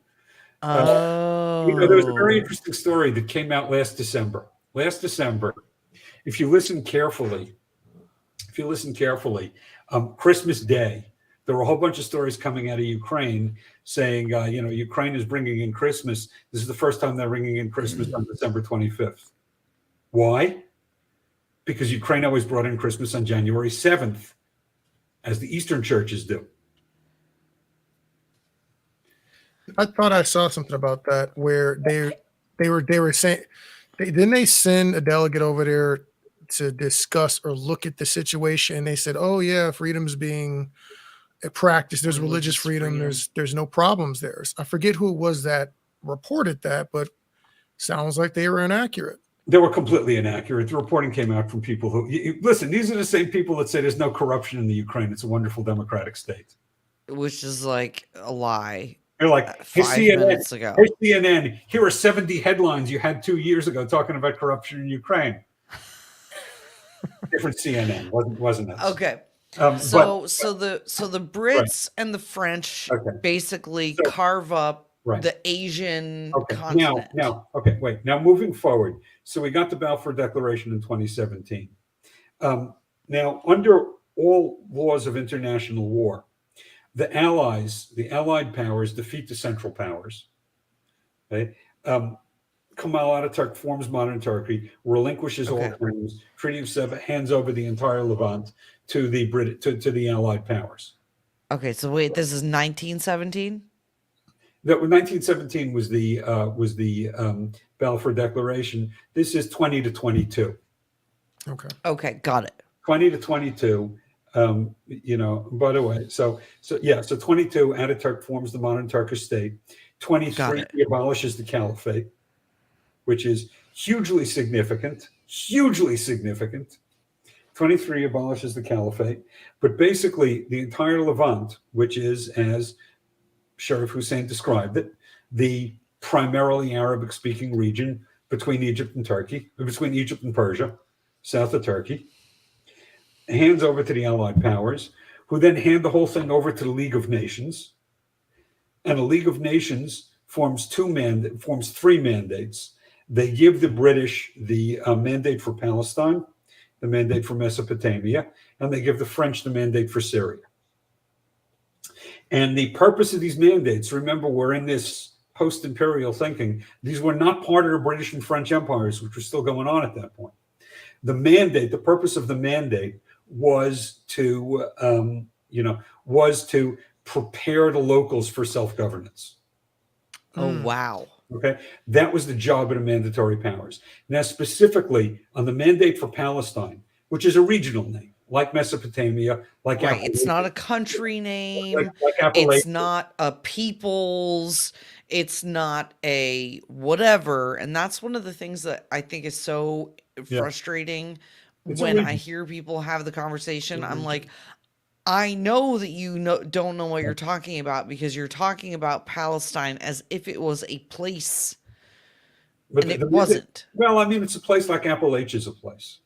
There was a very interesting story that came out last December. If you listen carefully, Christmas Day, there were a whole bunch of stories coming out of Ukraine saying, Ukraine is bringing in Christmas. This is the first time they're bringing in Christmas on December 25th. Why? Because Ukraine always brought in Christmas on January 7th, as the Eastern churches do. I thought I saw something about that where they were saying, didn't they send a delegate over there to discuss or look at the situation? And they said, "Oh yeah, freedom's being practiced. There's religious freedom. There's no problems there." I forget who it was that reported that, but sounds like they were inaccurate. They were completely inaccurate. The reporting came out from people who listen. These are the same people that say there's no corruption in the Ukraine. It's a wonderful democratic state, which is like a lie. They're like, hey, 5 minutes ago. Hey, CNN, here are 70 headlines you had 2 years ago talking about corruption in Ukraine. Different CNN, wasn't it? Okay. So the Brits and the French basically carve up Right. the Asian Okay. continent. Okay. Wait. Now, moving forward. So we got the Balfour Declaration in 2017. Now, under all laws of international war, the Allied powers, defeat the Central Powers. Okay. Kemal Ataturk forms modern Turkey, relinquishes all Okay. claims. Treaty of Sevres hands over the entire Levant to the to the Allied powers. Okay, so wait, this is 1917? That 1917 was the Balfour Declaration. This is 20 to 22. Okay, got it. 20 to 22. By the way, so 22, Ataturk forms the modern Turkish state. 23, he abolishes the caliphate, which is hugely significant. 23 abolishes the caliphate, but basically the entire Levant, which is, as Sharif Hussein described it, the primarily Arabic-speaking region between Egypt and Persia, south of Turkey, hands over to the Allied powers, who then hand the whole thing over to the League of Nations. And the League of Nations forms three mandates. They give the British the mandate for Palestine, the mandate for Mesopotamia, and they give the French the mandate for Syria. And the purpose of these mandates, remember, we're in this post-imperial thinking. These were not part of the British and French empires, which were still going on at that point. The purpose of the mandate was to prepare the locals for self-governance. Oh, wow. Okay, that was the job of the mandatory powers. Now, specifically on the mandate for Palestine, which is a regional name, like Mesopotamia, like right. It's not a country name. Like it's not a people's. It's not a whatever. And that's one of the things that I think is so frustrating when I hear people have the conversation. I'm like, I know that you don't know what you're talking about because you're talking about Palestine as if it was a place, and it wasn't. Well, I mean, it's a place like Appalachia is a place.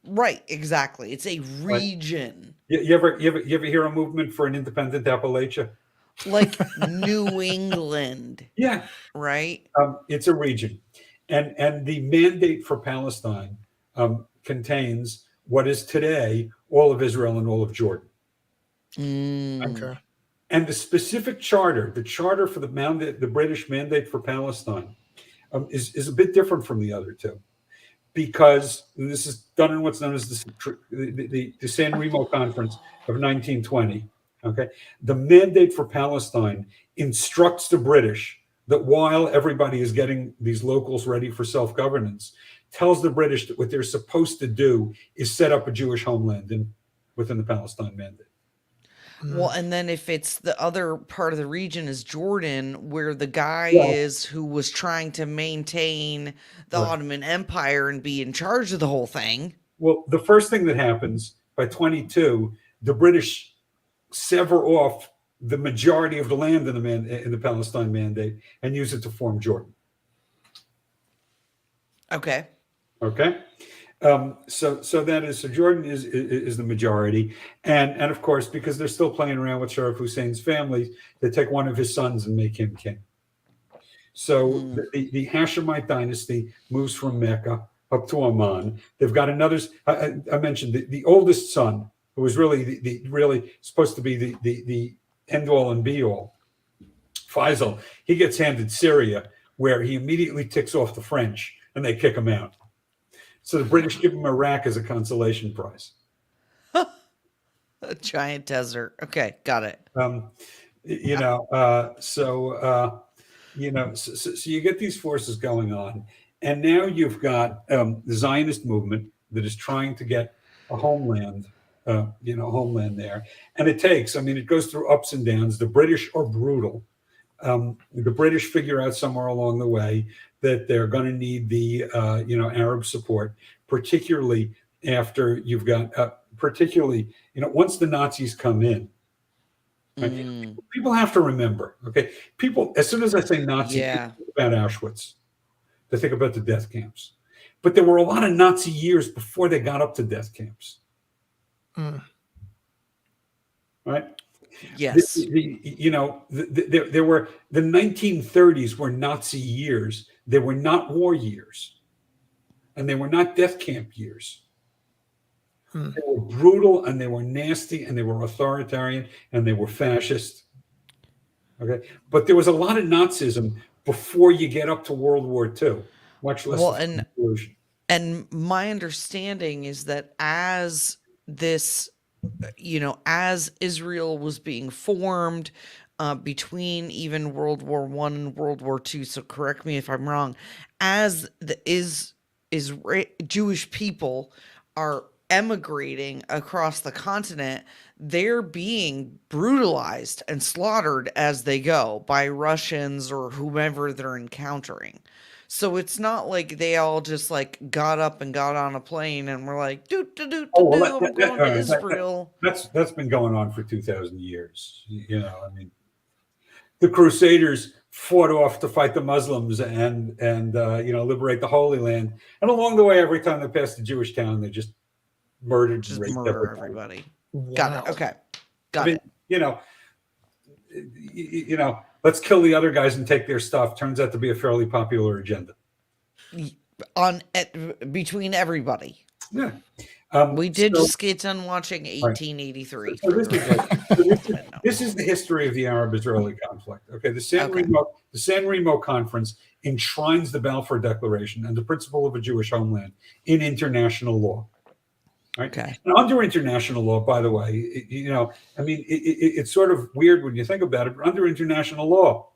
Right, exactly. It's a region. Right. You ever hear a movement for an independent Appalachia? Like New England. Yeah. Right? It's a region. And the mandate for Palestine contains what is today all of Israel and all of Jordan. Okay. And the specific charter, the charter for the British mandate for Palestine, is a bit different from the other two, because this is done in what's known as the San Remo Conference of 1920. Okay, the mandate for Palestine instructs the British that while everybody is getting these locals ready for self-governance, tells the British that what they're supposed to do is set up a Jewish homeland within the Palestine mandate. Well, and then if it's the other part of the region is Jordan, where the guy is who was trying to maintain the Ottoman Empire and be in charge of the whole thing. Well, the first thing that happens by 22, the British sever off the majority of the land in the Palestine mandate and use it to form Jordan. Okay. So Jordan is the majority, and of course, because they're still playing around with Sharif Hussein's family, they take one of his sons and make him king. So the Hashemite dynasty moves from Mecca up to Oman. They've got another. I mentioned the oldest son, who was really really supposed to be the end all and be all. Faisal, he gets handed Syria, where he immediately ticks off the French, and they kick him out. So the British give him Iraq as a consolation prize. A giant desert. Okay, got it. So you get these forces going on, and now you've got the Zionist movement that is trying to get a homeland, homeland there, and it goes through ups and downs. The British are brutal. The British figure out somewhere along the way that they're going to need the Arab support, particularly after you've got once the Nazis come in. Right? People have to remember, okay? People, as soon as I say Nazi, people think about Auschwitz. They think about the death camps. But there were a lot of Nazi years before they got up to death camps. Right? Yes. There were the 1930s were Nazi years. They were not war years, and they were not death camp years. They were brutal, and they were nasty, and they were authoritarian, and they were fascist. Okay, but there was a lot of Nazism before you get up to World War II, much less Well, the conclusion. and my understanding is that as this, as Israel was being formed, between even World War One and World War Two, so correct me if I'm wrong, as the Jewish people are emigrating across the continent, they're being brutalized and slaughtered as they go by Russians or whomever they're encountering. So it's not like they all just like got up and got on a plane and were like, do do do Oh, do well, do, I'm going to Israel. that's been going on for 2,000 years. I mean, the Crusaders fought off to fight the Muslims and liberate the Holy Land. And along the way, every time they passed a Jewish town, they just murdered and Just raped murder everybody. everybody. Got it. Okay. Got I mean, let's kill the other guys and take their stuff. Turns out to be a fairly popular agenda. Between everybody. Yeah. We did just get done watching 1883. So this is the history of the Arab-Israeli conflict. Okay, the San Remo Conference enshrines the Balfour Declaration and the principle of a Jewish homeland in international law. Right? Okay. And under international law, by the way, it's sort of weird when you think about it. But under international law,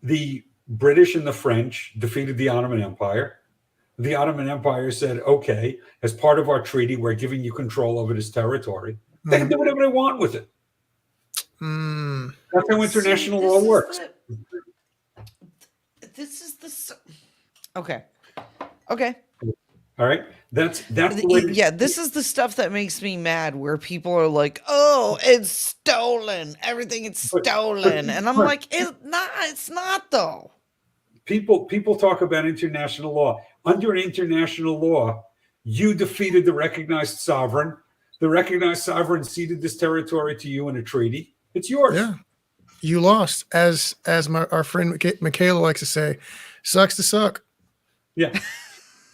the British and the French defeated the Ottoman Empire. The Ottoman Empire said, okay, as part of our treaty, we're giving you control over this territory. They can do whatever they want with it. That's how international law works. Okay. Okay. All right. That's the way this is the stuff that makes me mad, where people are like, oh, it's stolen. Everything is stolen. And I'm like, it's not though. People talk about international law. Under international law, you defeated the recognized sovereign. The recognized sovereign ceded this territory to you in a treaty. It's yours. Yeah, you lost. As our friend Michaela likes to say, sucks to suck. Yeah.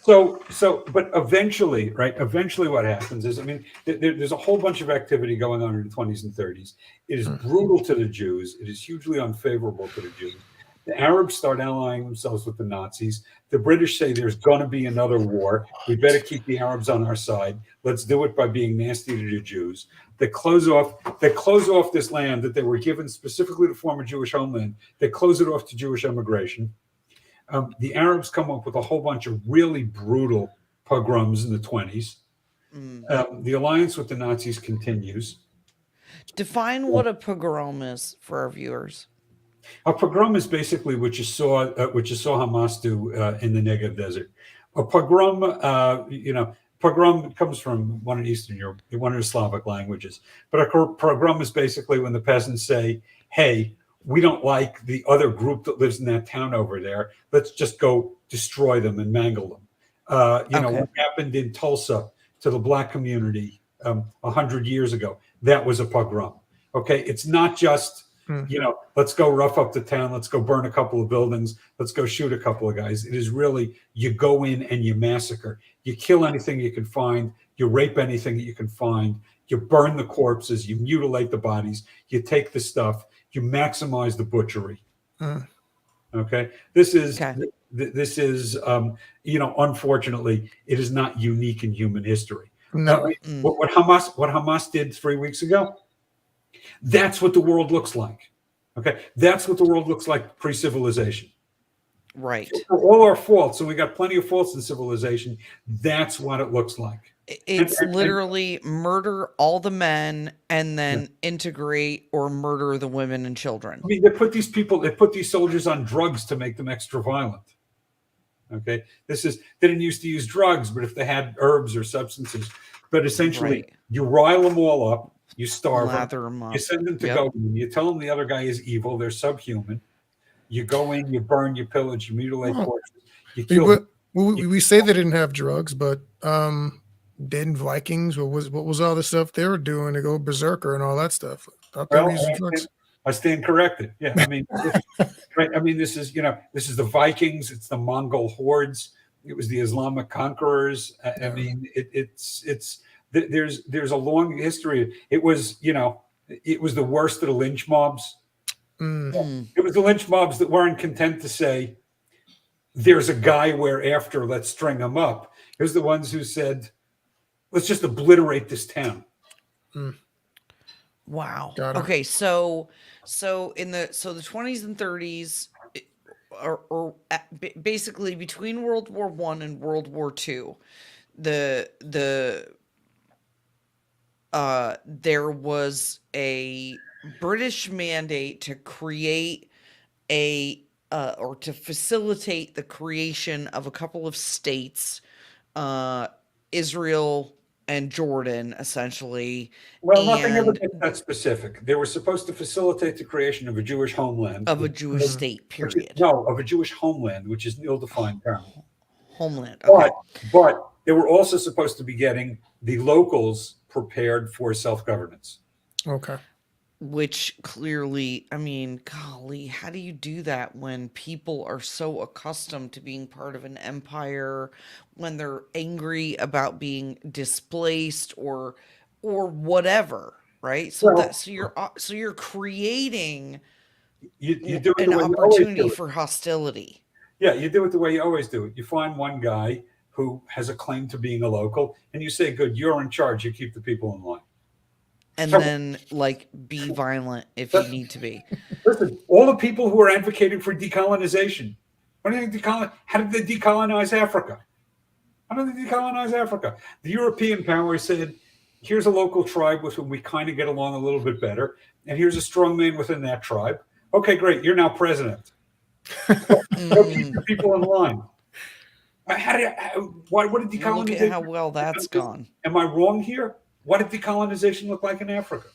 But eventually, right? Eventually, what happens is, there's a whole bunch of activity going on in the 20s and 30s. It is brutal to the Jews. It is hugely unfavorable to the Jews. The Arabs start allying themselves with the Nazis. The British say there's going to be another war. We better keep the Arabs on our side. Let's do it by being nasty to the Jews. They close off this land that they were given specifically to form a Jewish homeland. They close it off to Jewish immigration. The Arabs come up with a whole bunch of really brutal pogroms in the 20s. The alliance with the Nazis continues. Define what a pogrom is for our viewers. A pogrom is basically what you saw Hamas do in the Negev desert. A pogrom, pogrom comes from one of Eastern Europe, one of the Slavic languages. But a pogrom is basically when the peasants say, "Hey, we don't like the other group that lives in that town over there. Let's just go destroy them and mangle them." What happened in Tulsa to the black community 100 years ago, that was a pogrom. Okay, it's not just let's go rough up the town, let's go burn a couple of buildings, let's go shoot a couple of guys. It is really, you go in and you massacre. You kill anything you can find, you rape anything that you can find, you burn the corpses, you mutilate the bodies, you take the stuff, you maximize the butchery. Okay, this is unfortunately, it is not unique in human history. No. What Hamas did 3 weeks ago, that's what the world looks like. Okay, that's what the world looks like pre-civilization. Right. For all our faults, and we got plenty of faults in civilization, that's what it looks like. It's literally murder all the men and then integrate or murder the women and children. They put these soldiers on drugs to make them extra violent. Okay, they didn't used to use drugs, but if they had herbs or substances, but essentially you rile them all up, you starve them up. You send them to go in, you tell them the other guy is evil, they're subhuman. You go in, you burn, you pillage, you mutilate corpses, you kill. We say they didn't have drugs, but Dead Vikings. What was all the stuff they were doing to go berserker and all that stuff? I thought they were Well, using drugs. I stand corrected. Yeah, I mean, right. I mean, this is the Vikings. It's the Mongol hordes. It was the Islamic conquerors. I mean, there's a long history. It was the worst of the lynch mobs. It was the lynch mobs that weren't content to say, "There's a guy we're after. Let's string him up." It was the ones who said, "Let's just obliterate this town." Wow. Got it. Okay, so the 20s and 30s, basically between World War I and World War II, there was a British mandate to create or to facilitate the creation of a couple of states, Israel and Jordan, essentially. Well, nothing ever And gets that specific. They were supposed to facilitate the creation of a Jewish homeland. of a Jewish state, period. No, of a Jewish homeland, which is an ill-defined term. Homeland. Okay. But they were also supposed to be getting the locals prepared for self-governance. Okay. Which clearly, I mean, golly, how do you do that when people are so accustomed to being part of an empire, when they're angry about being displaced or whatever, right? So Well, so you're creating you do it an the way you always opportunity do it. for hostility. Yeah, you do it the way you always do it. You find one guy who has a claim to being a local, and you say, "Good, you're in charge. You keep the people in line." And So- then, like, be violent if you need to be. Listen, all the people who are advocating for decolonization, what do you think how did they decolonize Africa? How did they decolonize Africa? The European powers said, "Here's a local tribe with whom we kind of get along a little bit better, and here's a strong man within that tribe. Okay, great. You're now president. Go keep the people in line." What did Look decolonization? at how well that's gone. Am I wrong here? What did decolonization look like in Africa?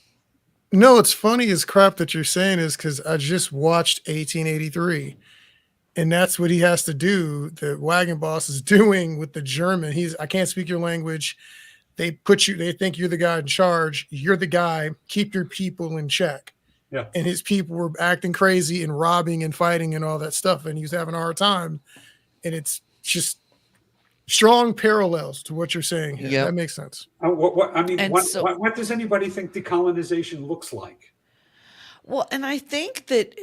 No, it's funny as crap that you're saying is because I just watched 1883, and that's what he has to do. The wagon boss is doing with the German. I can't speak your language. They think you're the guy in charge. You're the guy. Keep your people in check. Yeah. And his people were acting crazy and robbing and fighting and all that stuff, and he was having a hard time. And it's just strong parallels to what you're saying here. Yep. That makes sense. What does anybody think decolonization looks like? Well, and I think that,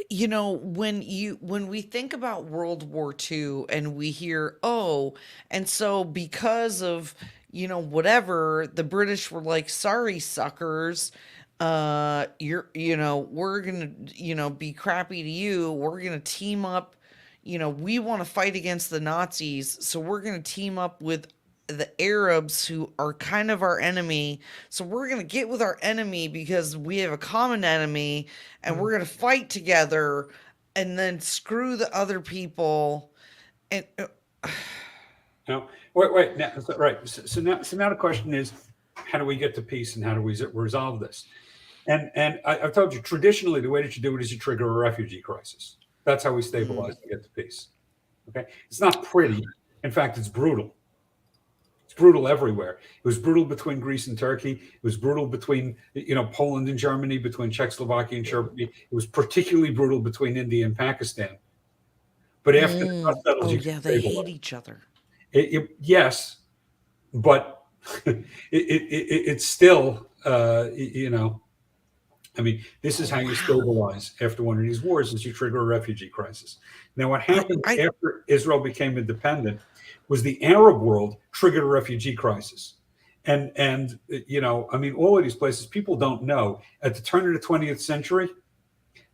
when we think about World War II and we hear, and so because of, whatever, the British were like, "Sorry, suckers, we're gonna, be crappy to you. We're gonna team up. We want to fight against the Nazis, so we're going to team up with the Arabs, who are kind of our enemy. So we're going to get with our enemy because we have a common enemy, and we're going to fight together, and then screw the other people." And No, wait. Now, right. So now the question is, how do we get to peace, and how do we resolve this? And I've told you, traditionally, the way that you do it is you trigger a refugee crisis. That's how we stabilize and get to peace. Okay, it's not pretty. In fact, it's brutal. It's brutal everywhere. It was brutal between Greece and Turkey. It was brutal between Poland and Germany, between Czechoslovakia and Germany. It was particularly brutal between India and Pakistan. But after the dust settles, you can they stabilize. hate each other. Yes, but it's still I mean, this is how you stabilize after one of these wars, is you trigger a refugee crisis. Now, what happened after Israel became independent was the Arab world triggered a refugee crisis. And I mean, all of these places, people don't know. At the turn of the 20th century,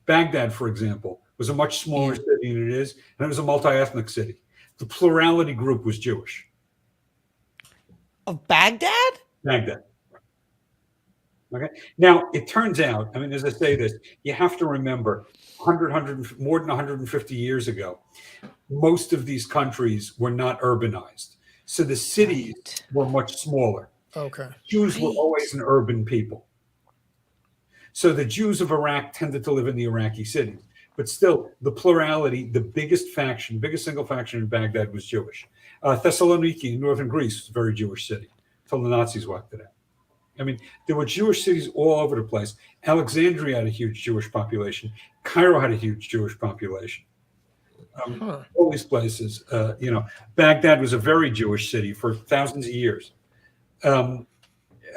Baghdad, for example, was a much smaller city than it is, and it was a multi-ethnic city. The plurality group was Jewish. Of Baghdad? Baghdad. Okay. Now, it turns out, I mean, as I say this, you have to remember, more than 150 years ago, most of these countries were not urbanized. So the cities were much smaller. Okay. Jews were always an urban people. So the Jews of Iraq tended to live in the Iraqi cities. But still, the plurality, the biggest single faction in Baghdad was Jewish. Thessaloniki in northern Greece was a very Jewish city. until the Nazis wiped it out. I mean, there were Jewish cities all over the place. Alexandria had a huge Jewish population. Cairo had a huge Jewish population. All these places, Baghdad was a very Jewish city for thousands of years. Um,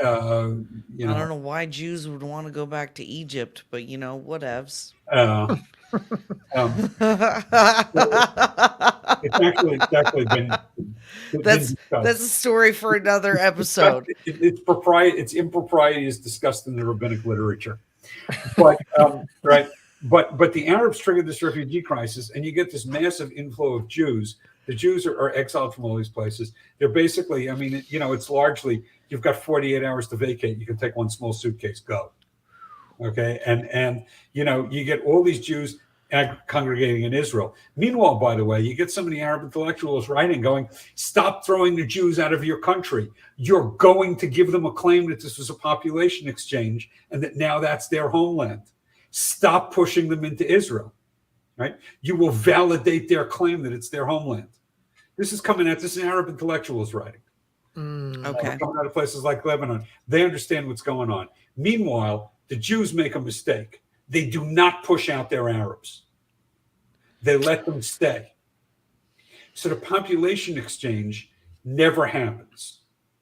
I don't know why Jews would want to go back to Egypt, but whatevs. uh, um, it's actually been That's discussed. a story for another episode. Its impropriety is discussed in the rabbinic literature, but right. But the Arabs triggered this refugee crisis, and you get this massive inflow of Jews. The Jews are exiled from all these places. They're basically, I mean, it's largely, you've got 48 hours to vacate. You can take one small suitcase, go. Okay, and you get all these Jews congregating in Israel. Meanwhile, by the way, you get some of the Arab intellectuals writing, going, "Stop throwing the Jews out of your country. You're going to give them a claim that this was a population exchange and that now that's their homeland. Stop pushing them into Israel, right? You will validate their claim that it's their homeland." This is coming out. This is Arab intellectuals writing. Okay. Coming out of places like Lebanon. They understand what's going on. Meanwhile, the Jews make a mistake. They do not push out their Arabs. They let them stay. So the population exchange never happens.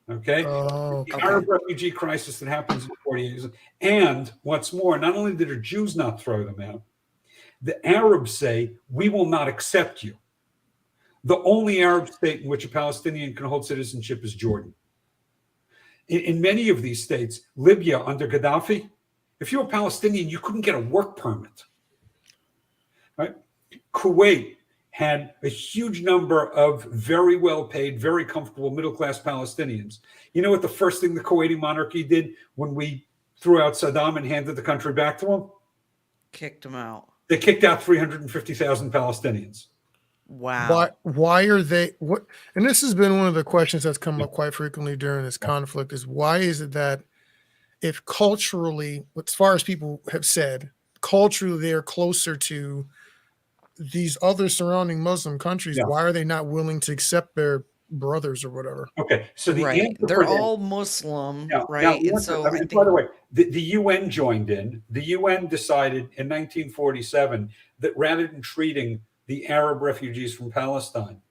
Okay? The Arab refugee crisis that happens in 40 years. And what's more, not only did the Jews not throw them out, the Arabs say, "We will not accept you." The only Arab state in which a Palestinian can hold citizenship is Jordan. In many of these states, Libya under Gaddafi, if you're a Palestinian, you couldn't get a work permit. Right? Kuwait had a huge number of very well-paid, very comfortable middle-class Palestinians. You know what the first thing the Kuwaiti monarchy did when we threw out Saddam and handed the country back to him? Kicked them out. They kicked out 350,000 Palestinians. Wow. Why are they what? And this has been one of the questions that's come up quite frequently during this conflict is why is it that if culturally, as far as people have said, culturally they're closer to these other surrounding Muslim countries, why are they not willing to accept their brothers or whatever? Okay, so the right, they're all Muslim, right? Now, and so I think, by the way, the UN joined in. The UN decided in 1947 that rather than treating the Arab refugees from Palestine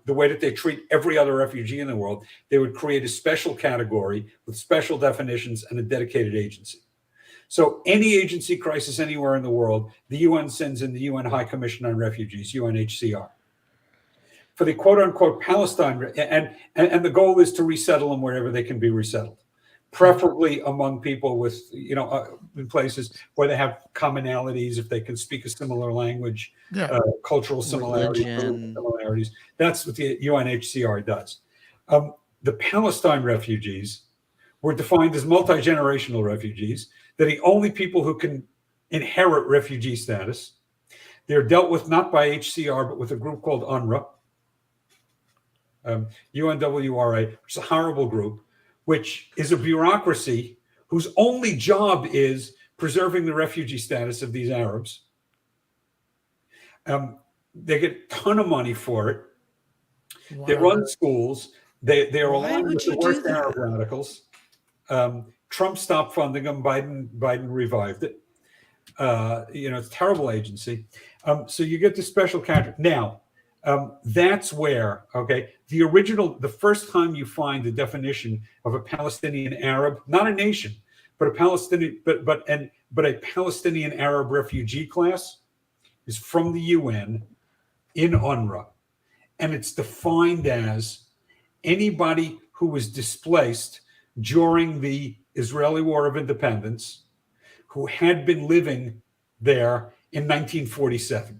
the way that they treat every other refugee in the world, they would create a special category with special definitions and a dedicated agency. So any agency crisis anywhere in the world, the UN sends in the UN High Commission on Refugees, UNHCR. For the quote unquote Palestine, and the goal is to resettle them wherever they can be resettled, preferably among people with, in places where they have commonalities, if they can speak a similar language, cultural similarities. That's what the UNHCR does. The Palestine refugees were defined as multi-generational refugees. They're the only people who can inherit refugee status. They're dealt with not by HCR, but with a group called UNRWA, UNWRA, which is a horrible group, which is a bureaucracy whose only job is preserving the refugee status of these Arabs. They get a ton of money for it. Wow. They run schools. They're aligned with the worst Arab radicals. Trump stopped funding them. Biden revived it. It's a terrible agency. So you get the special category. Now, that's where, the first time you find the definition of a Palestinian Arab, not a nation, but a Palestinian, but a Palestinian Arab refugee class is from the UN in UNRWA. And it's defined as anybody who was displaced during the Israeli War of Independence who had been living there in 1947.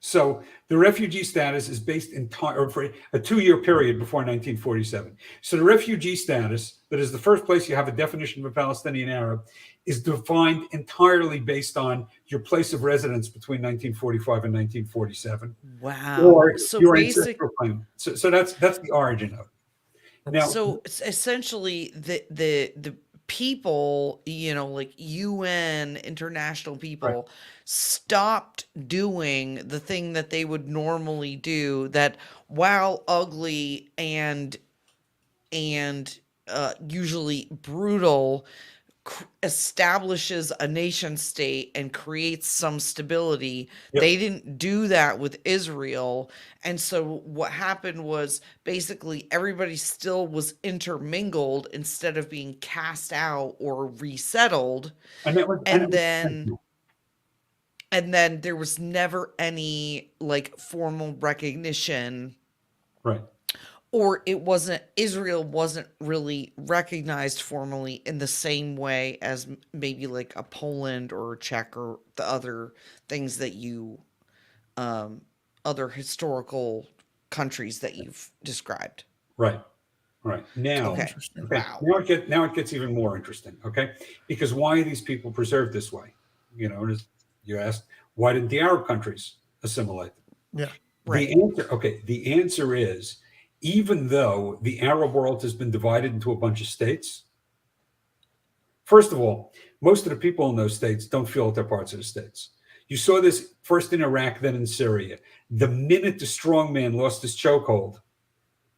So the refugee status is based for a 2-year period before 1947. So the refugee status, that is the first place you have a definition of a Palestinian Arab, is defined entirely based on your place of residence between 1945 and 1947. Wow. Or your ancestral claim. So that's the origin of it. Now, so it's essentially the people, like UN, international people, stopped doing the thing that they would normally do, that while ugly and and usually brutal, establishes a nation state and creates some stability. Yep. They didn't do that with Israel. And so what happened was basically everybody still was intermingled instead of being cast out or resettled. And then there was never any like formal recognition, right. or Israel wasn't really recognized formally in the same way as maybe like a Poland or a Czech or the other things that other historical countries that you've described. Right. Now, Okay. Wow. Now it gets even more interesting. Okay, because why are these people preserved this way? You know, you asked, why didn't the Arab countries assimilate them? Yeah. Right. The answer is, even though the Arab world has been divided into a bunch of states, first of all, most of the people in those states don't feel that they're parts of the states. You saw this first in Iraq, then in Syria. The minute the strongman lost his chokehold,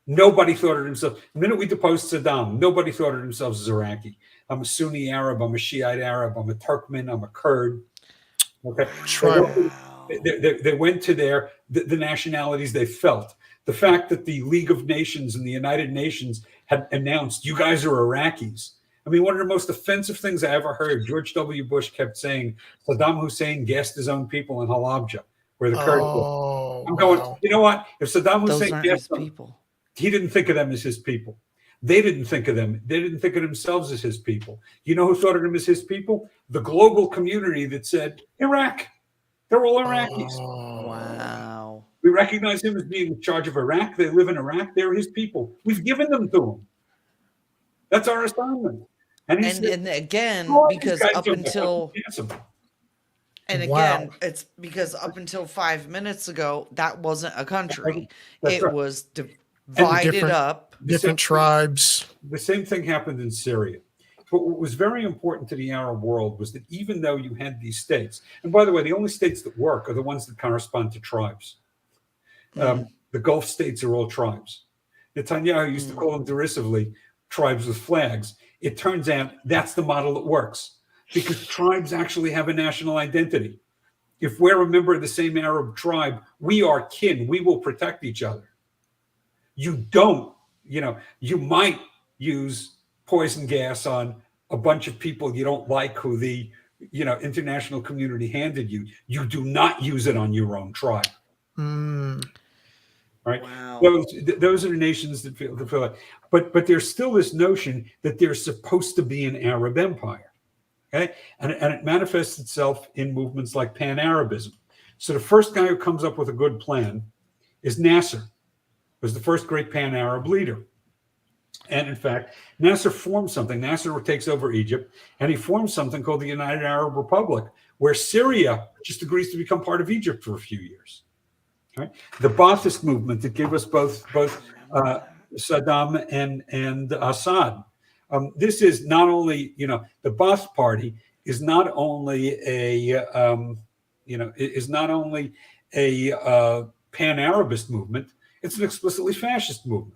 nobody thought of themselves. The minute we deposed Saddam, nobody thought of themselves as Iraqi. I'm a Sunni Arab. I'm a Shiite Arab. I'm a Turkmen. I'm a Kurd. Okay. Wow. They went to the nationalities they felt. The fact that the League of Nations and the United Nations had announced, you guys are Iraqis. I mean, one of the most offensive things I ever heard, George W. Bush kept saying, Saddam Hussein gassed his own people in Halabja, where the Kurds were. I'm going, you know what? If Saddam Hussein gassed them, people, he didn't think of them as his people. They didn't think of them. They didn't think of themselves as his people. You know who thought of them as his people? The global community that said, Iraq. They're all Iraqis. Wow. We recognize him as being in charge of Iraq. They live in Iraq. They're his people. We've given them to him. That's our assignment. And again, because up until it's because up until 5 minutes ago, that wasn't a country. It was divided up. Different tribes. The same thing happened in Syria. But what was very important to the Arab world was that even though you had these states, and by the way, the only states that work are the ones that correspond to tribes. The Gulf states are all tribes. Netanyahu used to call them derisively tribes with flags. It turns out that's the model that works because tribes actually have a national identity. If we're a member of the same Arab tribe, we are kin. We will protect each other. You don't, you might use poison gas on a bunch of people you don't like who the international community handed you. You do not use it on your own tribe. Right? Wow. Those are the nations that feel like, but there's still this notion that there's supposed to be an Arab empire. Okay, and it manifests itself in movements like Pan-Arabism. So the first guy who comes up with a good plan is Nasser, was the first great Pan-Arab leader. And in fact, Nasser forms something. Nasser takes over Egypt, and he forms something called the United Arab Republic, where Syria just agrees to become part of Egypt for a few years. Right? The Ba'athist movement that gave us both Saddam and Assad. This is not only, the Ba'ath Party is not only a Pan-Arabist movement. It's an explicitly fascist movement.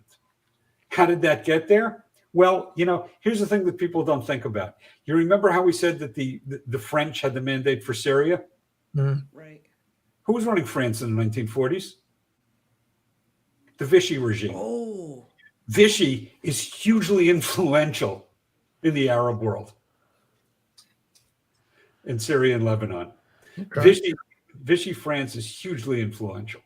How did that get there? Well, here's the thing that people don't think about. You remember how we said that the French had the mandate for Syria? Right. Who was running France in the 1940s? The Vichy regime. Oh. Vichy is hugely influential in the Arab world, in Syria and Lebanon. Okay. Vichy France is hugely influential.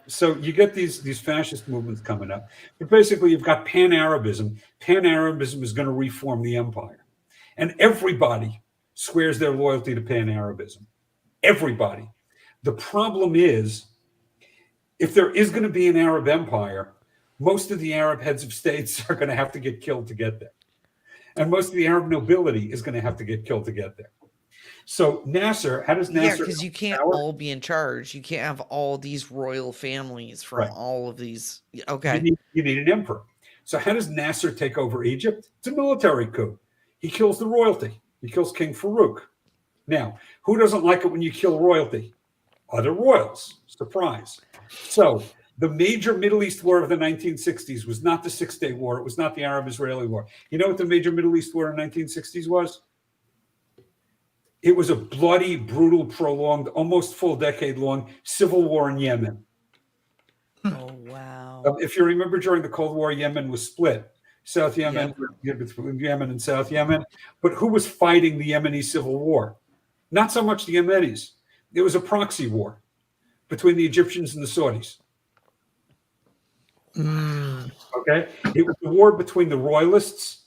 So you get these fascist movements coming up. But basically, you've got Pan-Arabism. Pan-Arabism is going to reform the empire. And everybody swears their loyalty to Pan-Arabism. Everybody. The problem is, if there is going to be an Arab empire, most of the Arab heads of states are going to have to get killed to get there. And most of the Arab nobility is going to have to get killed to get there. So Nasser, how does Nasser? Yeah, because you can't all be in charge. You can't have all these royal families from all of these. Okay. You need an emperor. So how does Nasser take over Egypt? It's a military coup. He kills the royalty. He kills King Farouk. Now, who doesn't like it when you kill royalty? Other royals. Surprise. So The major Middle East war of the 1960s was not the Six-Day War. It was not the Arab-Israeli War. You know what the major Middle East war in the 1960s was? It was a bloody, brutal, prolonged, almost full decade-long civil war in Yemen. Oh, wow. If you remember, during the Cold War, Yemen was split. South Yemen, between Yemen and South Yemen. But who was fighting the Yemeni civil war? Not so much the Yemenis. It was a proxy war between the Egyptians and the Saudis. Okay? It was a war between the royalists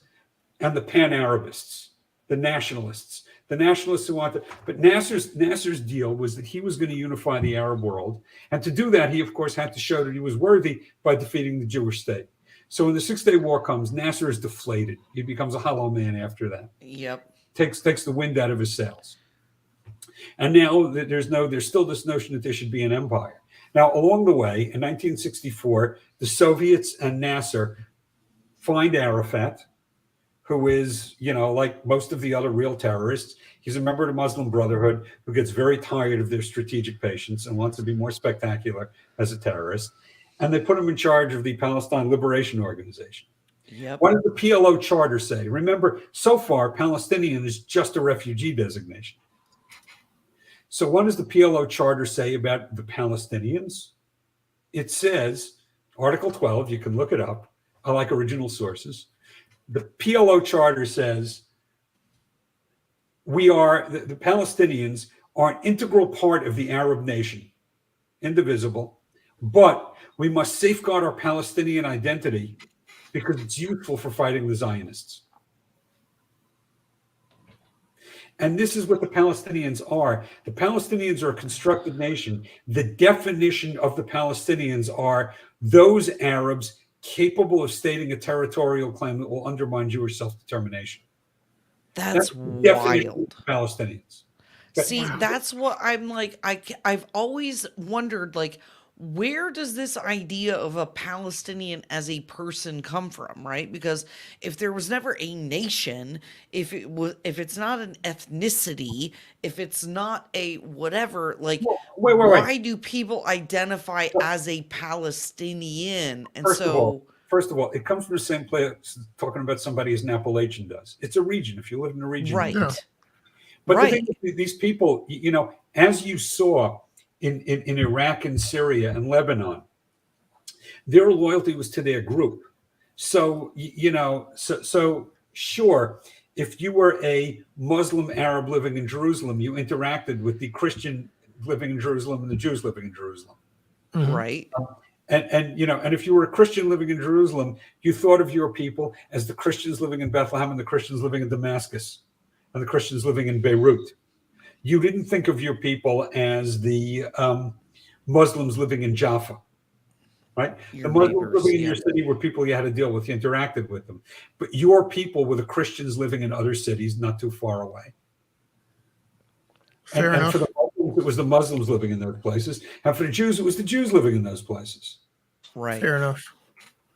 and the pan-Arabists, the nationalists. The nationalists who wanted, but Nasser's deal was that he was going to unify the Arab world. And to do that, he, of course, had to show that he was worthy by defeating the Jewish state. So when the Six-Day War comes, Nasser is deflated. He becomes a hollow man after that. Yep. Takes the wind out of his sails. And now there's still this notion that there should be an empire. Now, along the way, in 1964, the Soviets and Nasser find Arafat, who is, like most of the other real terrorists, he's a member of the Muslim Brotherhood who gets very tired of their strategic patience and wants to be more spectacular as a terrorist. And they put him in charge of the Palestine Liberation Organization. Yep. What does the PLO charter say? Remember, so far, Palestinian is just a refugee designation. So what does the PLO charter say about the Palestinians? It says, Article 12, you can look it up. I like original sources. The PLO charter says the Palestinians are an integral part of the Arab nation, indivisible, but we must safeguard our Palestinian identity because it's useful for fighting the Zionists. And this is what the Palestinians are. The Palestinians are a constructed nation. The definition of the Palestinians are those Arabs capable of stating a territorial claim that will undermine Jewish self-determination. That's the wild. of Palestinians. See, that's what I'm like. I've always wondered, like, where does this idea of a Palestinian as a person come from, right? Because if there was never a nation, if it's not an ethnicity, if it's not a whatever, like, why do people identify as a Palestinian? And First of all, it comes from the same place talking about somebody as an Appalachian does. It's a region. If you live in a region, right? Yeah. But the thing is, these people, as you saw in Iraq and Syria and Lebanon, their loyalty was to their group. So, so sure, if you were a Muslim Arab living in Jerusalem, you interacted with the Christian living in Jerusalem and the Jews living in Jerusalem. Mm-hmm. Right. And if you were a Christian living in Jerusalem, you thought of your people as the Christians living in Bethlehem and the Christians living in Damascus and the Christians living in Beirut. You didn't think of your people as the Muslims living in Jaffa, right? The Muslims living in your city were people you had to deal with. You interacted with them. But your people were the Christians living in other cities not too far away. Fair enough. And for the Muslims, it was the Muslims living in those places. And for the Jews, it was the Jews living in those places. Right. Fair enough.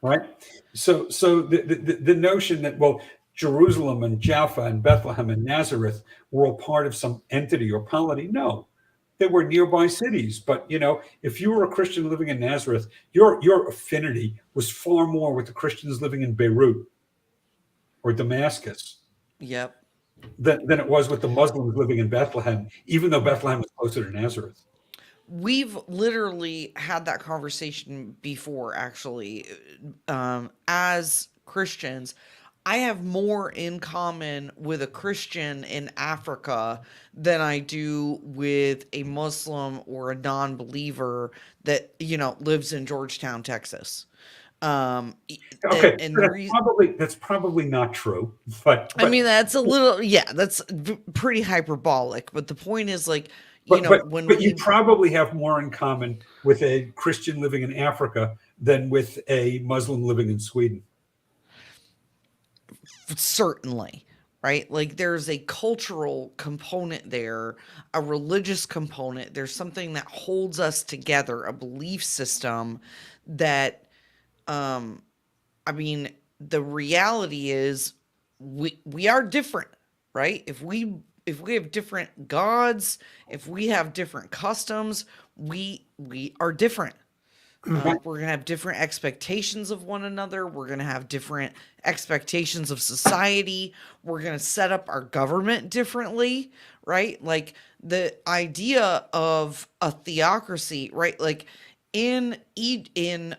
Right? So the notion that, well, Jerusalem and Jaffa and Bethlehem and Nazareth were all part of some entity or polity. No, they were nearby cities. But, if you were a Christian living in Nazareth, your affinity was far more with the Christians living in Beirut or Damascus. Yep. Than it was with the Muslims living in Bethlehem, even though Bethlehem was closer to Nazareth. We've literally had that conversation before, actually. As Christians, I have more in common with a Christian in Africa than I do with a Muslim or a non-believer that, lives in Georgetown, Texas. Okay, that's probably not true. But I mean, that's a little, that's pretty hyperbolic. But the point is, like, you probably have more in common with a Christian living in Africa than with a Muslim living in Sweden. Certainly, right? Like, there's a cultural component there, a religious component. There's something that holds us together, a belief system that, I mean, the reality is we are different, right? If we have different gods, if we have different customs, we are different. We're going to have different expectations of one another. We're going to have different expectations of society. We're going to set up our government differently, right? Like the idea of a theocracy, right? Like in in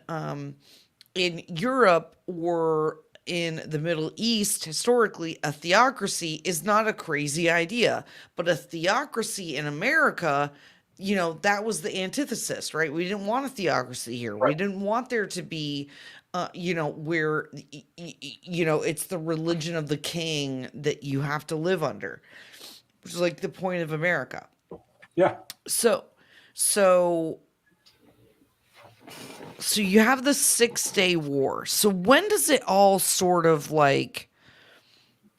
Europe or in the Middle East, historically, a theocracy is not a crazy idea. But a theocracy in America, that was the antithesis, right? We didn't want a theocracy here. We didn't want there to be, where, it's the religion of the king that you have to live under, which is like the point of America. Yeah. So, so so you have the 6 Day War. So when does it all sort of like,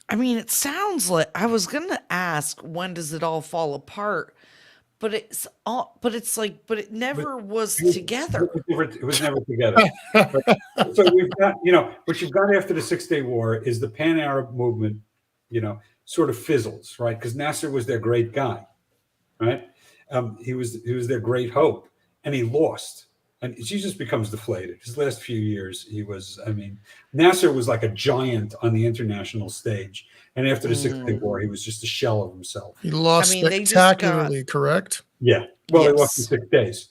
I mean, it sounds like I was going to ask, when does it all fall apart? But but it never was together. It was never together. So we've got, what you've got after the 6 Day War is the Pan-Arab movement, sort of fizzles, right? Because Nasser was their great guy, right? He was their great hope, and he lost. And he just becomes deflated. His last few years, Nasser was like a giant on the international stage. And after the 6 Day War, he was just a shell of himself. He lost spectacularly, correct? Yeah. Well, he lost in 6 days.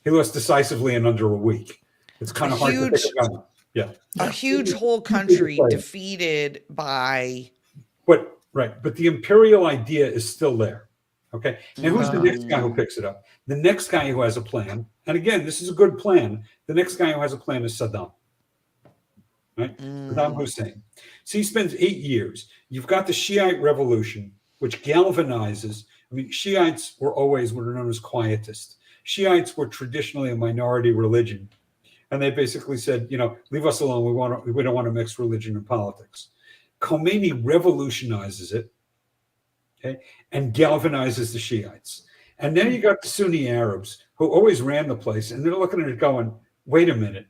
He lost decisively in under a week. It's kind of hard to pick a gun. Yeah. A huge whole country defeated by... But the imperial idea is still there. Okay. Now, who's the next guy who picks it up? The next guy who has a plan, and again, this is a good plan. The next guy who has a plan is Saddam. Right? Saddam Hussein. So he spends 8 years. You've got the Shiite revolution, which galvanizes. Shiites were always what are known as quietists. Shiites were traditionally a minority religion. And they basically said, leave us alone. We don't want to mix religion and politics. Khomeini revolutionizes it. Okay, and galvanizes the Shiites. And then you got the Sunni Arabs who always ran the place, and they're looking at it going, wait a minute.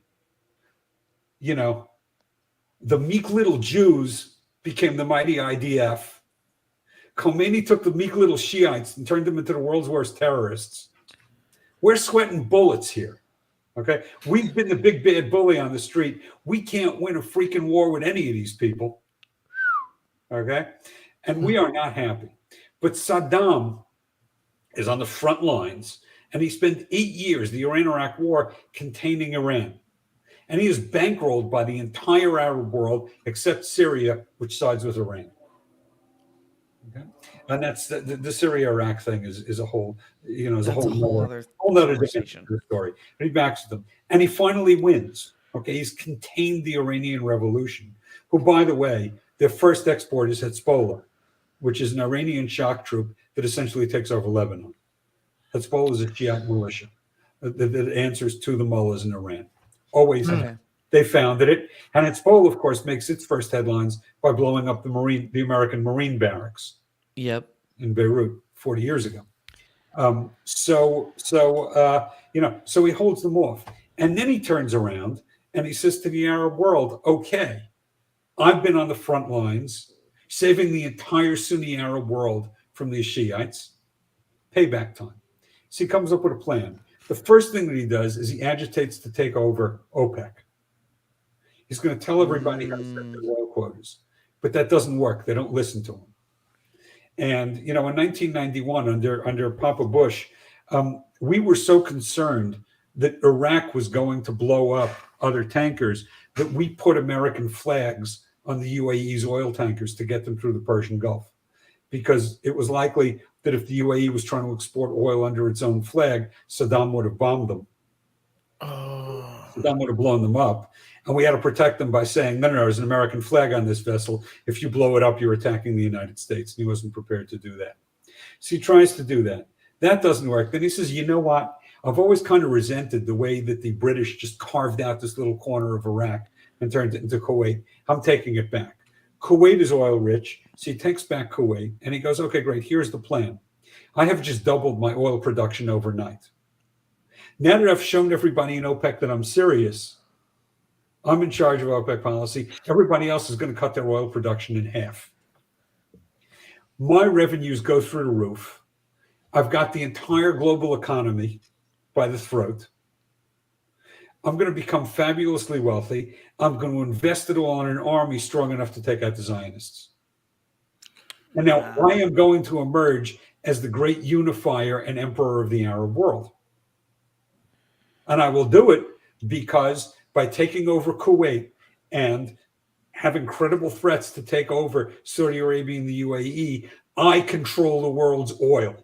The meek little Jews became the mighty IDF. Khomeini took the meek little Shiites and turned them into the world's worst terrorists. We're sweating bullets here. Okay, we've been the big bad bully on the street. We can't win a freaking war with any of these people. Okay, and we are not happy. But Saddam is on the front lines, and he spent 8 years, the Iran-Iraq War, containing Iran. And he is bankrolled by the entire Arab world except Syria, which sides with Iran. Okay? And that's the Syria-Iraq thing is a whole, is a whole other dimension of the story. But he backs them, and he finally wins. Okay, he's contained the Iranian Revolution, who, by the way, their first export is Hezbollah, which is an Iranian shock troop that essentially takes over Lebanon. Hezbollah is a Shiite militia that answers to the mullahs in Iran. Always have. They founded it. And Hezbollah, of course, makes its first headlines by blowing up the American Marine barracks. Yep. In Beirut 40 years ago. So he holds them off. And then he turns around and he says to the Arab world, okay, I've been on the front lines, saving the entire Sunni Arab world from these Shiites. Payback time. So he comes up with a plan. The first thing that he does is he agitates to take over OPEC. He's going to tell everybody how to set their oil quotas. But that doesn't work. They don't listen to him. And, in 1991, under Papa Bush, we were so concerned that Iraq was going to blow up other tankers that we put American flags on the UAE's oil tankers to get them through the Persian Gulf, because it was likely that if the UAE was trying to export oil under its own flag, Saddam would have bombed them. Saddam would have blown them up. And we had to protect them by saying, no, there's an American flag on this vessel. If you blow it up, you're attacking the United States. And he wasn't prepared to do that. So he tries to do that. That doesn't work. Then he says, you know what? I've always kind of resented the way that the British just carved out this little corner of Iraq and turned it into Kuwait. I'm taking it back. Kuwait is oil rich. So he takes back Kuwait and he goes, okay, great. Here's the plan. I have just doubled my oil production overnight. Now that I've shown everybody in OPEC that I'm serious, I'm in charge of OPEC policy. Everybody else is going to cut their oil production in half. My revenues go through the roof. I've got the entire global economy by the throat. I'm going to become fabulously wealthy. I'm going to invest it all in an army strong enough to take out the Zionists. And now I am going to emerge as the great unifier and emperor of the Arab world. And I will do it because by taking over Kuwait and having credible threats to take over Saudi Arabia and the UAE, I control the world's oil.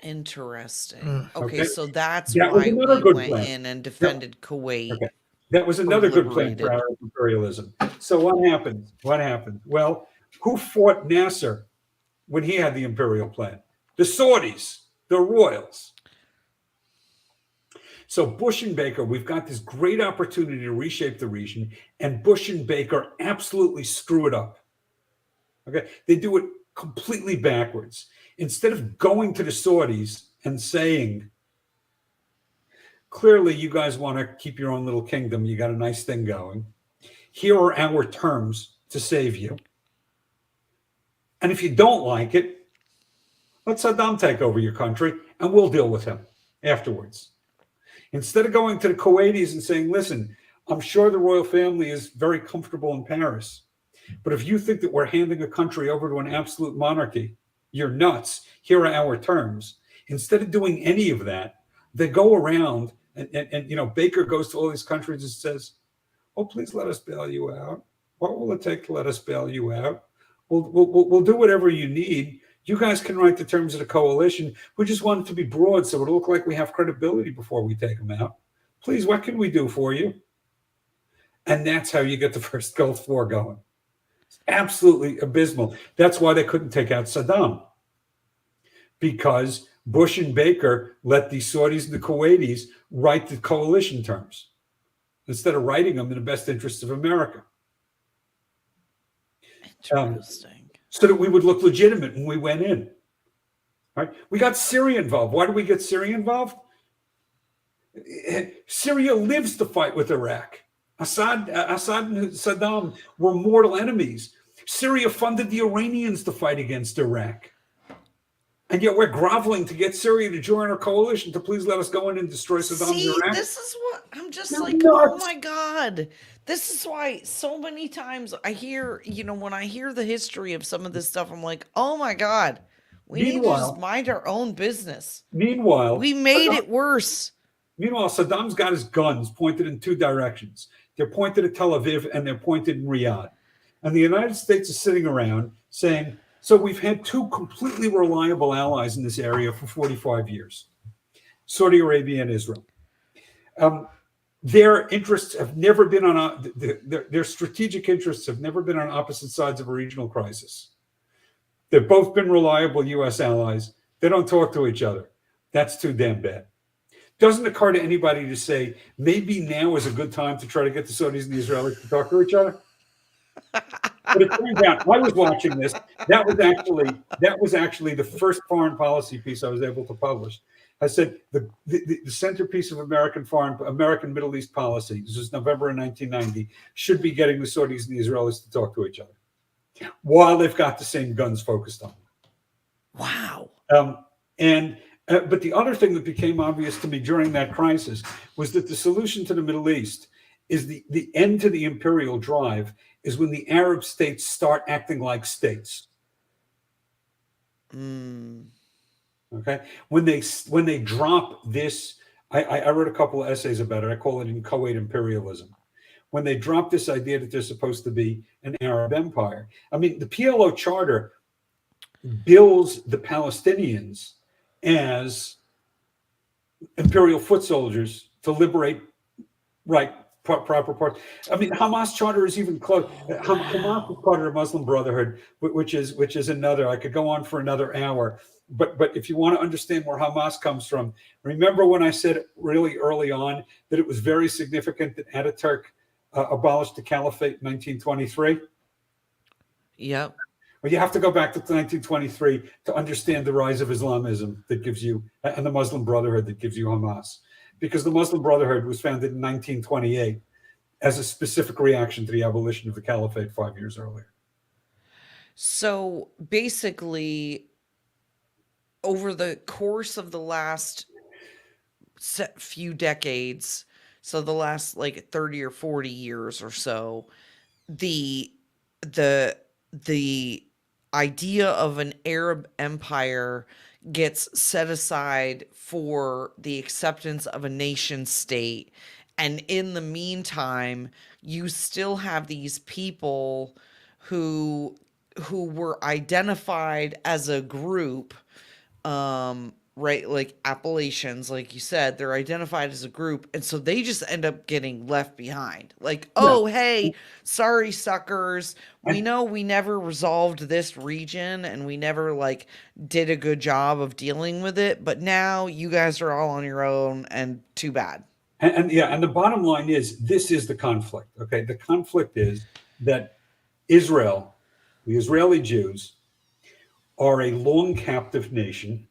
Interesting. Okay. Okay, so that's That was why another we good went plan. in and defended Kuwait. Okay. That was another good plan liberated. for Arab imperialism. So what happened? What happened? Well, who fought Nasser when he had the imperial plan? The Saudis, the royals. So Bush and Baker, we've got this great opportunity to reshape the region, and Bush and Baker absolutely screw it up. Okay, they do it completely backwards. Instead of going to the Saudis and saying, clearly you guys want to keep your own little kingdom, you got a nice thing going. Here are our terms to save you. And if you don't like it, let Saddam take over your country and we'll deal with him afterwards. Instead of going to the Kuwaitis and saying, listen, I'm sure the royal family is very comfortable in Paris, but if you think that we're handing a country over to an absolute monarchy, you're nuts. Here are our terms. Instead of doing any of that, they go around and Baker goes to all these countries and says, oh, please let us bail you out. What will it take to let us bail you out? We'll do whatever you need. You guys can write the terms of the coalition. We just want it to be broad so it'll look like we have credibility before we take them out. Please, what can we do for you? And that's how you get the first Gulf War going. It's absolutely abysmal. That's why they couldn't take out Saddam. Because Bush and Baker let the Saudis and the Kuwaitis write the coalition terms instead of writing them in the best interests of America. Interesting. So that we would look legitimate when we went in. Right? We got Syria involved. Why did we get Syria involved? Syria lives to fight with Iraq. Assad and Saddam were mortal enemies. Syria funded the Iranians to fight against Iraq. And yet we're groveling to get Syria to join our coalition to please let us go in and destroy Saddam's Iraq. This is what I'm just You're like, nuts. oh my God. This is why so many times I hear, when I hear the history of some of this stuff, I'm like, oh my God, we need to just mind our own business. Meanwhile, we made it worse. Meanwhile, Saddam's got his guns pointed in two directions. They're pointed at Tel Aviv and they're pointed in Riyadh. And the United States is sitting around saying, so we've had two completely reliable allies in this area for 45 years, Saudi Arabia and Israel. Their interests have never been on their strategic interests have never been on opposite sides of a regional crisis. They've both been reliable U.S. allies. They don't talk to each other. That's too damn bad. Doesn't occur to anybody to say maybe now is a good time to try to get the Saudis and the Israelis to talk to each other. But it turns out I was watching this. That was actually the first foreign policy piece I was able to publish. I said the centerpiece of American Middle East policy, this was November of 1990, should be getting the Saudis and the Israelis to talk to each other while they've got the same guns focused on them. Wow. But the other thing that became obvious to me during that crisis was that the solution to the Middle East is the end to the imperial drive is when the Arab states start acting like states. Okay, when they drop this, I wrote a couple of essays about it. I call it inchoate imperialism. When they drop this idea that they're supposed to be an Arab empire. I mean, the PLO charter bills the Palestinians as imperial foot soldiers to liberate proper parts. I mean, Hamas charter is even close. Hamas is part of the Muslim Brotherhood, which is another. I could go on for another hour. But if you want to understand where Hamas comes from, remember when I said really early on that it was very significant that Ataturk abolished the caliphate in 1923? Yep. Well, you have to go back to 1923 to understand the rise of Islamism that gives you, and the Muslim Brotherhood that gives you Hamas. Because the Muslim Brotherhood was founded in 1928 as a specific reaction to the abolition of the caliphate 5 years earlier. So basically, over the course of the last few decades, so the last like 30 or 40 years or so, the the the idea of an Arab empire gets set aside for the acceptance of a nation state. And in the meantime, you still have these people who were identified as a group, right, like Appalachians, like you said, they're identified as a group, and so they just end up getting left behind. Like, Yeah. oh, hey, sorry, suckers. We And, know we never resolved this region, and we never like did a good job of dealing with it, but now you guys are all on your own, and too bad. and yeah, and the bottom line is this is the conflict. Okay. The conflict is that Israel, the Israeli Jews, are a long captive nation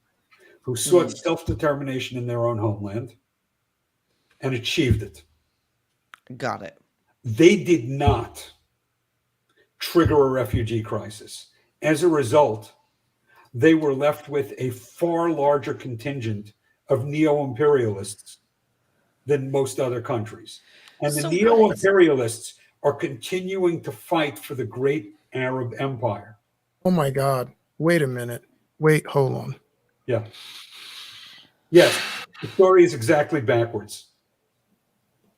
who sought self-determination in their own homeland and achieved it. Got it. They did not trigger a refugee crisis. As a result, they were left with a far larger contingent of neo-imperialists than most other countries. And the So, guys, neo-imperialists are continuing to fight for the great Arab empire. Oh my God. Wait a minute. Wait, hold on. Yeah. Yes, the story is exactly backwards.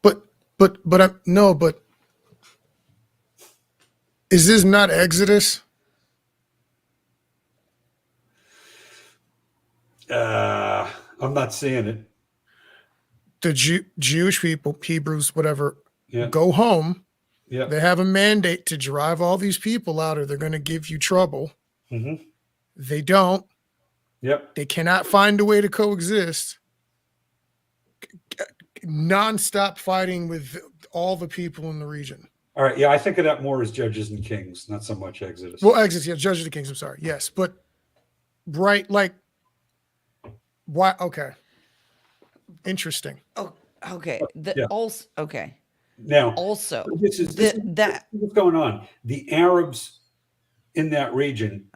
But is this not Exodus? I'm not seeing it. The Jewish people, Hebrews, whatever, Yeah. go home. Yeah. They have a mandate to drive all these people out or they're going to give you trouble. Mm-hmm. They don't. Yep. They cannot find a way to coexist. Non-stop fighting with all the people in the region. All right. Yeah, I think of that more as Judges and Kings, not so much Exodus. Well, Exodus, yeah, Judges of the Kings, I'm sorry. Yes, but right, like, why? Okay. Interesting. oh, okay. Yeah. Also, okay. Now, Also, this is what's going on. The Arabs in that region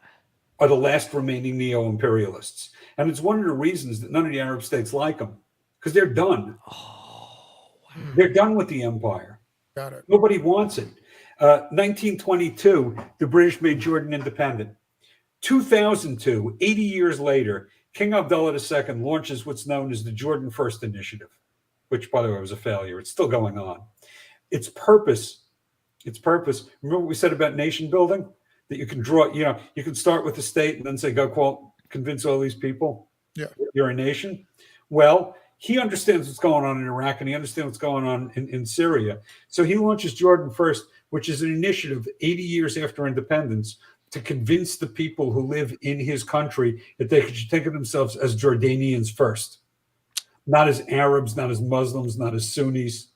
are the last remaining neo-imperialists, and it's one of the reasons that none of the Arab states like them because they're done. oh, They're done with the empire. Got it. Nobody wants it. 1922, the British made Jordan independent. 2002, 80 years later, King Abdullah II launches what's known as the Jordan First Initiative, which, by the way, was a failure. It's still going on. Its purpose. Remember what we said about nation building? That you can draw, you can start with the state and then say, go convince all these people you're a nation. Well, he understands what's going on in Iraq and he understands what's going on in Syria. So he launches Jordan First, which is an initiative 80 years after independence to convince the people who live in his country that they should think of themselves as Jordanians first, not as Arabs, not as Muslims, not as Sunnis,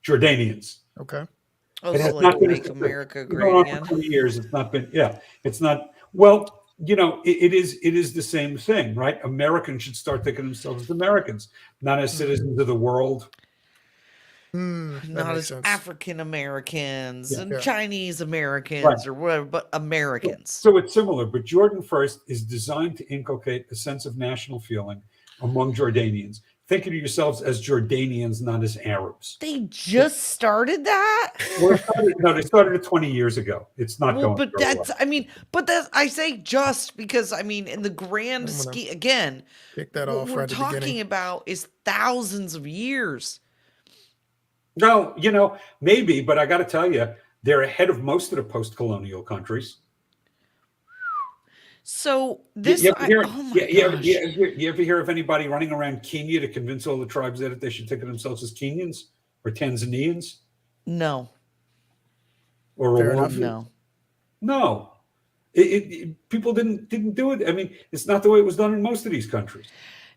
Jordanians. Okay. Oh, It has so not like been make America it's been great going on again. for 20 years. It's not been, it's not, well, it is the same thing, right? Americans should start thinking of themselves as Americans, not as citizens of the world. That Not makes as sense. African Americans and Yeah. Chinese Americans Right. or whatever, but Americans. So it's similar, but Jordan First is designed to inculcate a sense of national feeling among Jordanians. Think of yourselves as Jordanians, not as Arabs. They just started that? Well, they started it 20 years ago. It's not Well, going but very that's, well. I mean, but that's, I say just because, I mean, in the grand I'm gonna scheme, again, Kick that what off we're right at the talking beginning. about is thousands of years. No, maybe, but I got to tell you, they're ahead of most of the post-colonial countries. So this, You ever hear, oh my you ever- gosh. you ever hear of anybody running around Kenya to convince all the tribes there that they should think of themselves as Kenyans or Tanzanians No, or Fair enough. Rwandans? no. No, people didn't do it. I mean, it's not the way it was done in most of these countries.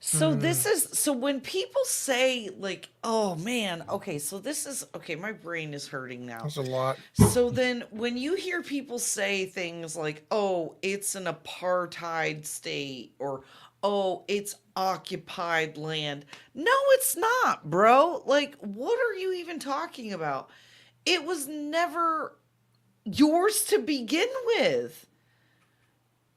So this is, so when people say like, oh man, okay, so this is, okay, my brain is hurting now. That's a lot. So then when you hear people say things like, oh, it's an apartheid state or, oh, it's occupied land. No, it's not, bro. Like, what are you even talking about? It was never yours to begin with.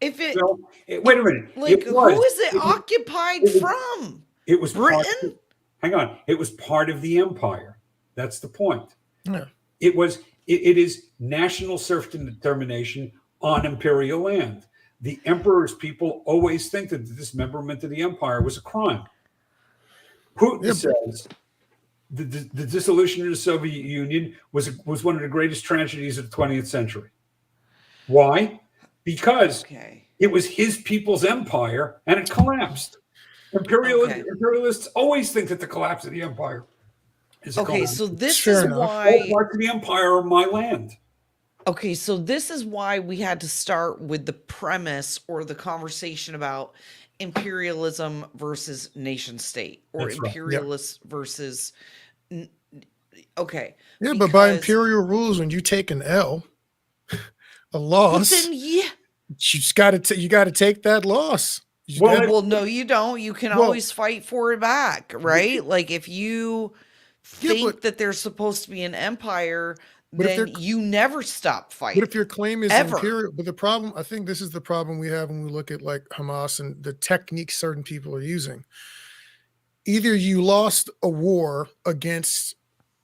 If it, So, wait a minute. like, It was. who is it It was- occupied it was- from? It was Britain? partially, Hang on. It was part of the empire. That's the point. Yeah. It is national self-determination on imperial land. The emperor's people always think that the dismemberment of the empire was a crime. Putin says the dissolution of the Soviet Union was one of the greatest tragedies of the 20th century. Why? Because it was his people's empire and it collapsed. Imperialists always think that the collapse of the empire is a collapse. So this Fair is enough. why. All parts of the empire are my land. Okay, so this is why we had to start with the premise or the conversation about imperialism versus nation state, or That's right. imperialist versus. Okay. Yeah, but by because- imperial rules, when you take an L, a loss, Then, yeah. you just got to you got to take that loss. You Well, gotta- Well, no, you don't. You can always fight for it back, right? Like if you think but- that there's supposed to be an empire, But if then they're- you never stop fighting. But if your claim is Ever. imperial, but the problem, I think this is the problem we have when we look at like Hamas and the techniques certain people are using. Either you lost a war against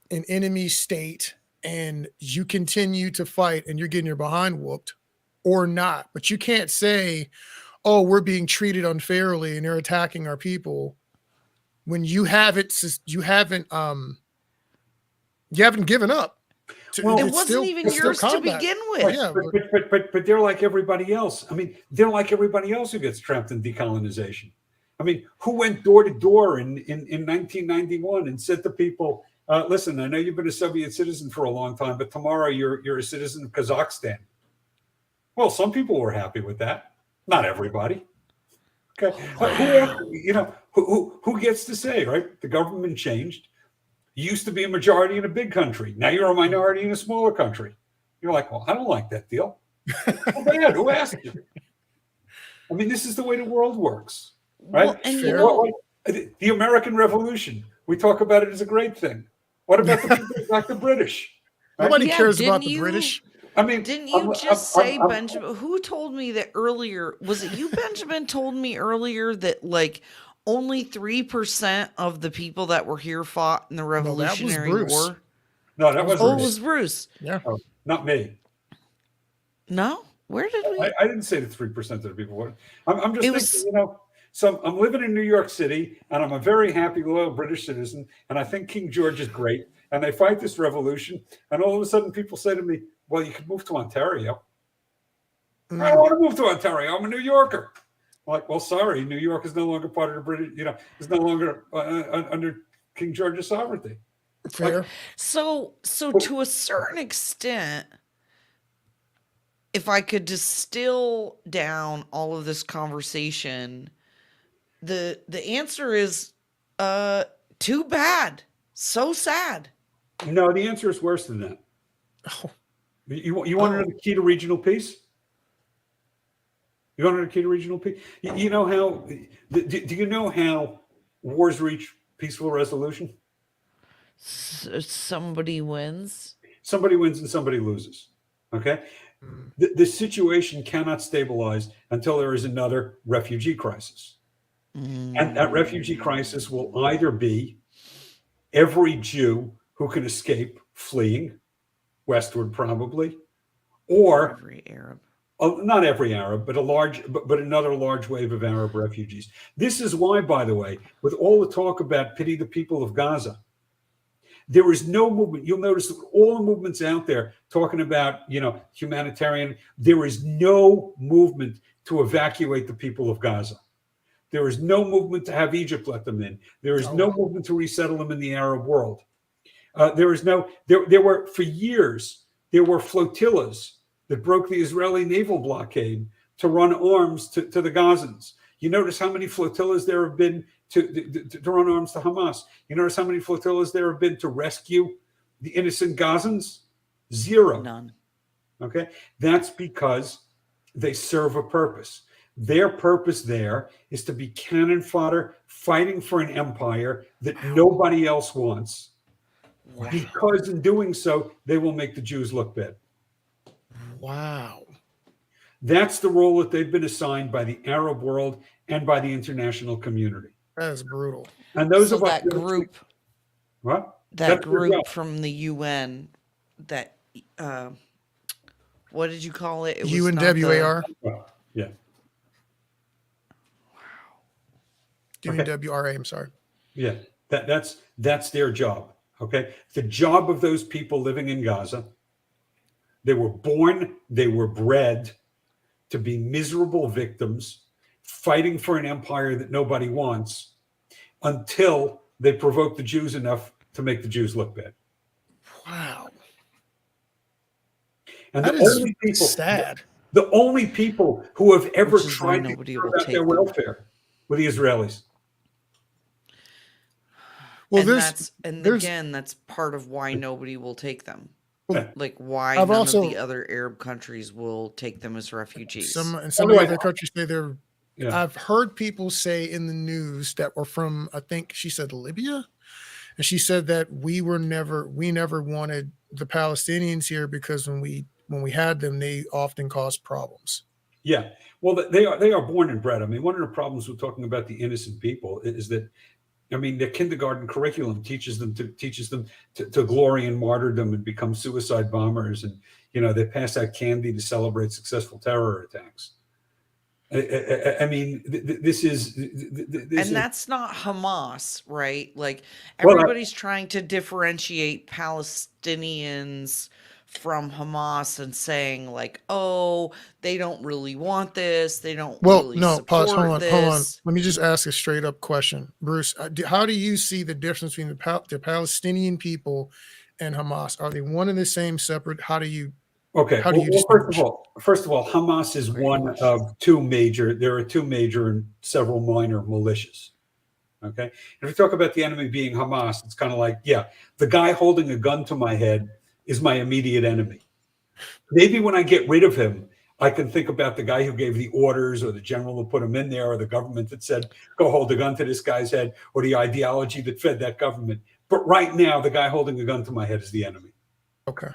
an enemy state and you continue to fight and you're getting your behind whooped, or not. But you can't say, oh, we're being treated unfairly and they're attacking our people when you haven't given up. Well, it it's wasn't even it's still yours to combat. begin with. Yeah, but they're like everybody else. I mean, they're like everybody else who gets trapped in decolonization. I mean, who went door to door in 1991 and said to people, listen, I know you've been a Soviet citizen for a long time, but tomorrow you're a citizen of Kazakhstan. Well, some people were happy with that. Not everybody. Okay. Who gets to say, right? The government changed. You used to be a majority in a big country. Now you're a minority in a smaller country. You're like, well, I don't like that deal. How bad? Who asked you? I mean, this is the way the world works, right? Well, and Fair. The American Revolution, we talk about it as a great thing. What about the people like the British? Right? Nobody Yeah, cares about didn't the you- British. I mean, Didn't you I'm- just I'm- say, I'm- Benjamin? Who told me that earlier? Was it you, Benjamin, told me earlier that like only 3% of the people that were here fought in the Revolutionary Bruce. War? No, that wasn't Oh, it me. was Bruce. Yeah. Oh, not me. No? Where did we? I didn't say that 3% of the people would. I'm just It thinking, was- so I'm living in New York City and I'm a very happy, loyal British citizen. And I think King George is great. And they fight this revolution. And all of a sudden people say to me, well, you could move to Ontario. I don't want to move to Ontario. I'm a New Yorker. I'm like, well, sorry, New York is no longer part of the British, is no longer under King George's sovereignty. Fair. So to a certain extent, if I could distill down all of this conversation, the answer is too bad. So sad. No, the answer is worse than that. Oh, You want to know the key to regional peace? You want to know the key to regional peace? You know how? Do you know how wars reach peaceful resolution? Somebody wins. Somebody wins and somebody loses. Okay, the situation cannot stabilize until there is another refugee crisis, and that refugee crisis will either be every Jew who can escape fleeing westward, probably, or Every Arab. not every Arab, but but another large wave of Arab refugees. This is why, by the way, with all the talk about pity the people of Gaza, there is no movement. You'll notice that all the movements out there talking about, humanitarian, there is no movement to evacuate the people of Gaza. There is no movement to have Egypt let them in. There is no movement to resettle them in the Arab world. There were, for years, there were flotillas that broke the Israeli naval blockade to run arms to the Gazans. You notice how many flotillas there have been to run arms to Hamas. You notice how many flotillas there have been to rescue the innocent Gazans? Zero. None. Okay? That's because they serve a purpose. Their purpose there is to be cannon fodder, fighting for an empire that nobody else wants, because in doing so, they will make the Jews look bad. wow. That's the role that they've been assigned by the Arab world and by the international community. That is brutal. And those So of us that group, what? that That's their group job. from the UN, that what did you call it? It was not the UNWAR, Well, yeah. Okay. UNWRA. I'm sorry. Yeah. That's their job. Okay. The job of those people living in Gaza, they were born, they were bred to be miserable victims fighting for an empire that nobody wants until they provoke the Jews enough to make the Jews look bad. Wow. And That the is only people, sad. the only people who have ever Which is why tried to nobody care will about their take them. welfare were the Israelis. Well, and there's again, that's part of why nobody will take them. well, Like why I've none also- of the other Arab countries will take them as refugees. some By of the the way- other countries say they're. Yeah. I've heard people say in the news that were from, I think she said Libya, and she said that we never wanted the Palestinians here because when we had them, they often caused problems. Yeah. Well, they are born and bred. I mean, one of the problems with talking about the innocent people is that, I mean, the kindergarten curriculum teaches them to glory in martyrdom and become suicide bombers, and they pass out candy to celebrate successful terror attacks. I mean, this is, and that's not Hamas, right? Like Well, everybody's trying to differentiate Palestinians from Hamas and saying like, oh, they don't really want this. They don't Well, really no, support pause. Hold on. this. Let me just ask a straight up question, Bruce. How do you see the difference between the Palestinian people and Hamas? Are they one and the same, separate? How do you? Okay. How do you First of all, Hamas is Great one question. of two major. There are two major and several minor militias. Okay. If we talk about the enemy being Hamas, it's kind of like, yeah, the guy holding a gun to my head is my immediate enemy. Maybe when I get rid of him, I can think about the guy who gave the orders, or the general who put him in there, or the government that said, go hold a gun to this guy's head, or the ideology that fed that government. But right now, the guy holding a gun to my head is the enemy. Okay.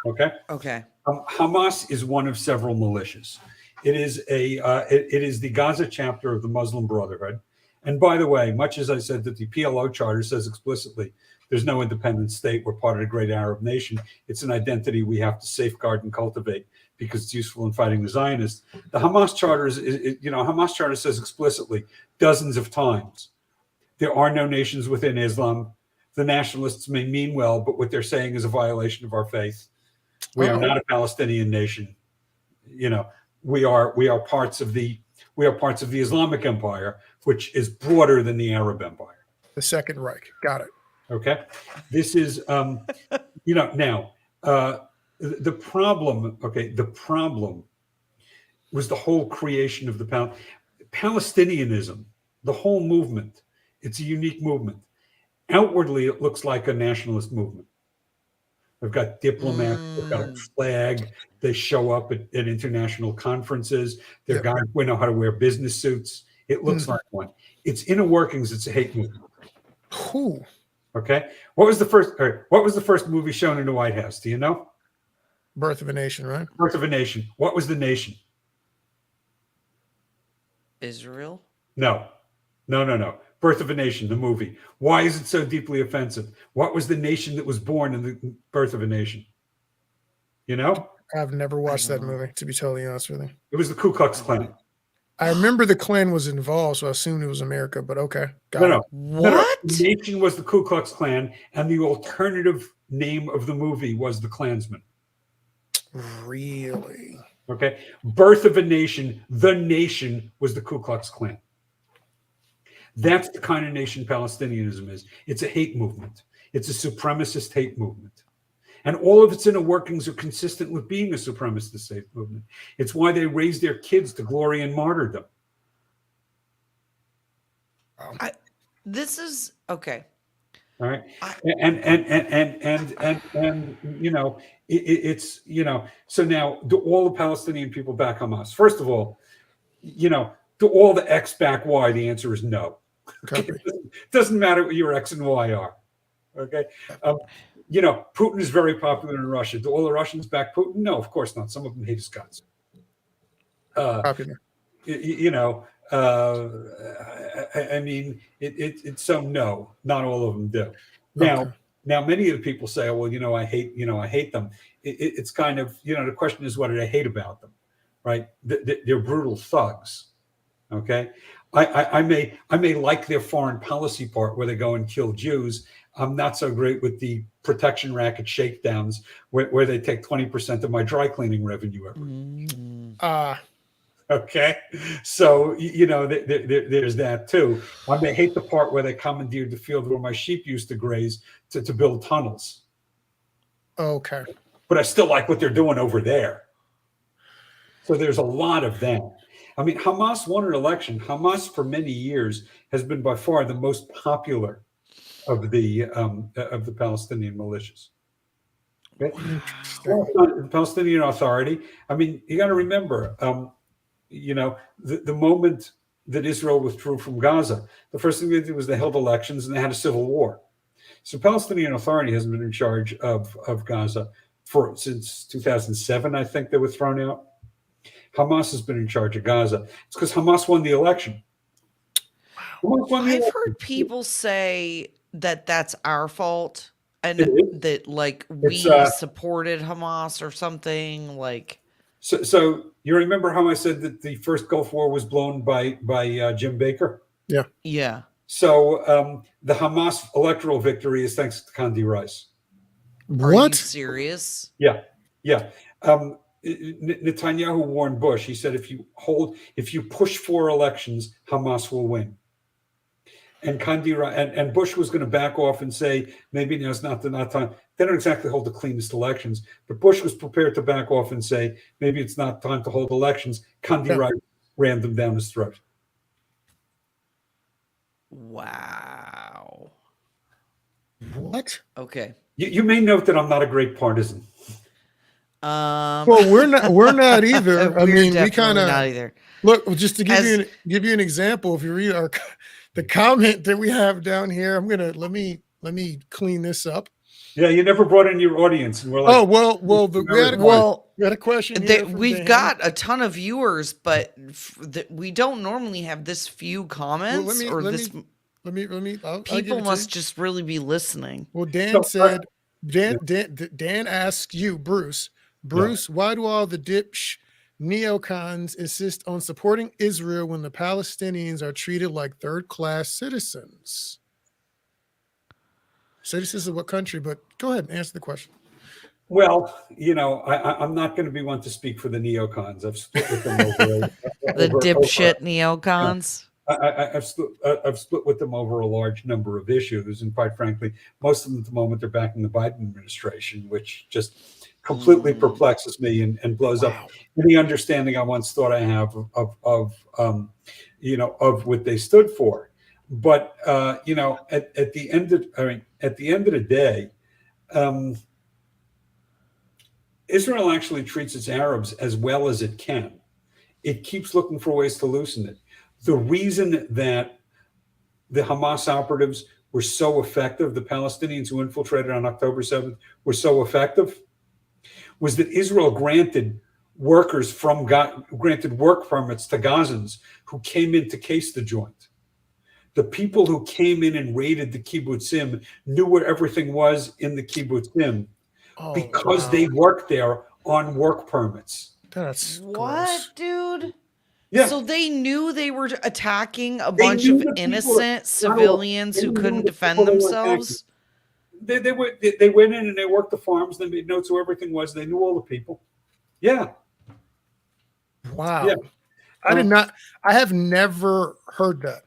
Okay. Okay. Hamas is one of several militias. It is it is the Gaza chapter of the Muslim Brotherhood. And by the way, much as I said that the PLO charter says explicitly there's no independent state, we're part of the great Arab nation, it's an identity we have to safeguard and cultivate because it's useful in fighting the Zionists. The Hamas charter Hamas charter says explicitly dozens of times there are no nations within Islam. The nationalists may mean well, but what they're saying is a violation of our faith. We are not a Palestinian nation. We are parts of the Islamic Empire, which is broader than the Arab Empire. The Second Reich. Got it. Okay, this is now the problem. Okay, the problem was the whole creation of the Palestinianism, the whole movement. It's a unique movement. Outwardly, it looks like a nationalist movement. They've got diplomats, they've got a flag, they show up at international conferences, their guys know how to wear business suits. It looks like one. Its inner workings, it's a hate movement. Who? Okay. What was the first movie shown in the White House? Do you know? Birth of a Nation, right? Birth of a Nation. What was the nation? Israel? No. Birth of a Nation, the movie. Why is it so deeply offensive? What was the nation that was born in the Birth of a Nation? You know? I've never watched that don't know. movie, to be totally honest with you. It was the Ku Klux Klan. I remember the Klan was involved, so I assumed it was America, but okay. Got No. it. What? The nation was the Ku Klux Klan, and the alternative name of the movie was the Klansman. Really? Okay. Birth of a Nation, the nation was the Ku Klux Klan. That's the kind of nation Palestinianism is. It's a hate movement. It's a supremacist hate movement. And all of its inner workings are consistent with being a supremacist hate movement. It's why they raise their kids to glory and martyrdom. This is okay. All right. And it's so now do all the Palestinian people back Hamas? First of all, do all the X back Y? The answer is no. Copy. It doesn't matter what your X and Y are. Okay. Putin is very popular in Russia. Do all the Russians back Putin? No, of course not. Some of them hate his guts. Copy. I mean, it's so no, not all of them do. Now, Okay. now many of the people say, oh, well, I hate them. It's kind of, the question is, what did I hate about them? Right? They're brutal thugs. Okay. I may like their foreign policy part where they go and kill Jews. I'm not so great with the protection racket shakedowns where they take 20% of my dry cleaning revenue every Mm. Okay, so there's that too. I may hate the part where they commandeered the field where my sheep used to graze to build tunnels, Okay. but I still like what they're doing over there. So there's a lot of that. I mean, Hamas won an election. Hamas for many years has been by far the most popular of the Palestinian militias. Okay? Interesting. Well, the Palestinian Authority. I mean, you got to remember. The moment that Israel withdrew from Gaza, the first thing they did was they held elections and they had a civil war. So Palestinian Authority hasn't been in charge of Gaza since 2007, I think they were thrown out. Hamas has been in charge of Gaza. It's because Hamas won the election. I've heard people say that that's our fault and that like we supported Hamas or something like. So you remember how I said that the first Gulf War was blown by Jim Baker? Yeah. Yeah. So the Hamas electoral victory is thanks to Condi Rice. Are you serious? Yeah. Netanyahu warned Bush. He said, if you push 4 elections, Hamas will win. And and Bush was going to back off and say, maybe now's not time. They don't exactly hold the cleanest elections, but Bush was prepared to back off and say, maybe it's not time to hold elections. Condi Rice ran them down his throat. Wow. What? Okay. You may note that I'm not a great partisan. Well, we're not either. I mean, we kind of not either. Look, just to give you an example, if you read the comment that we have down here, I'm gonna let me clean this up. Yeah, you never brought in your audience, and we're like, we had a question. We've got a ton of viewers, but we don't normally have this few comments people must just really be listening. Well, Dan said, Dan asked you, Bruce, why do all the neocons insist on supporting Israel when the Palestinians are treated like third-class citizens? Citizens of what country? But go ahead and answer the question. Well, I'm not going to be one to speak for the neocons. I've split with them the dipshit neocons. I've split with them over a large number of issues, and quite frankly, most of them at the moment are backing the Biden administration, which just completely perplexes me and blows up any understanding I once thought I have of what they stood for. But at the end of the day, Israel actually treats its Arabs as well as it can. It keeps looking for ways to loosen it. The reason that the Hamas operatives were so effective, the Palestinians who infiltrated on October 7th were so effective, was that Israel granted work permits to Gazans who came in to case the joint. The people who came in and raided the kibbutzim knew where everything was in the kibbutzim because they worked there on work permits. That's what, gross. Dude? Yeah. So they knew they were attacking a bunch of innocent civilians who couldn't defend themselves. They went in and they worked the farms. They made notes where everything was. They knew all the people. Yeah. Wow. Yeah. I have never heard that.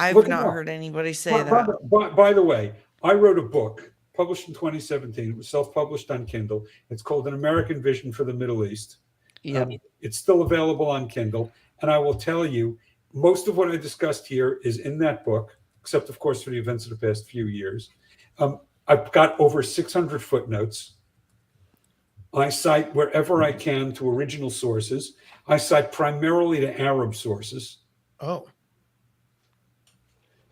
I've not heard anybody say that. By the way, I wrote a book published in 2017. It was self-published on Kindle. It's called An American Vision for the Middle East. Yeah. It's still available on Kindle. And I will tell you, most of what I discussed here is in that book, except, of course, for the events of the past few years. I've got over 600 footnotes. I cite wherever I can to original sources. I cite primarily to Arab sources. Oh.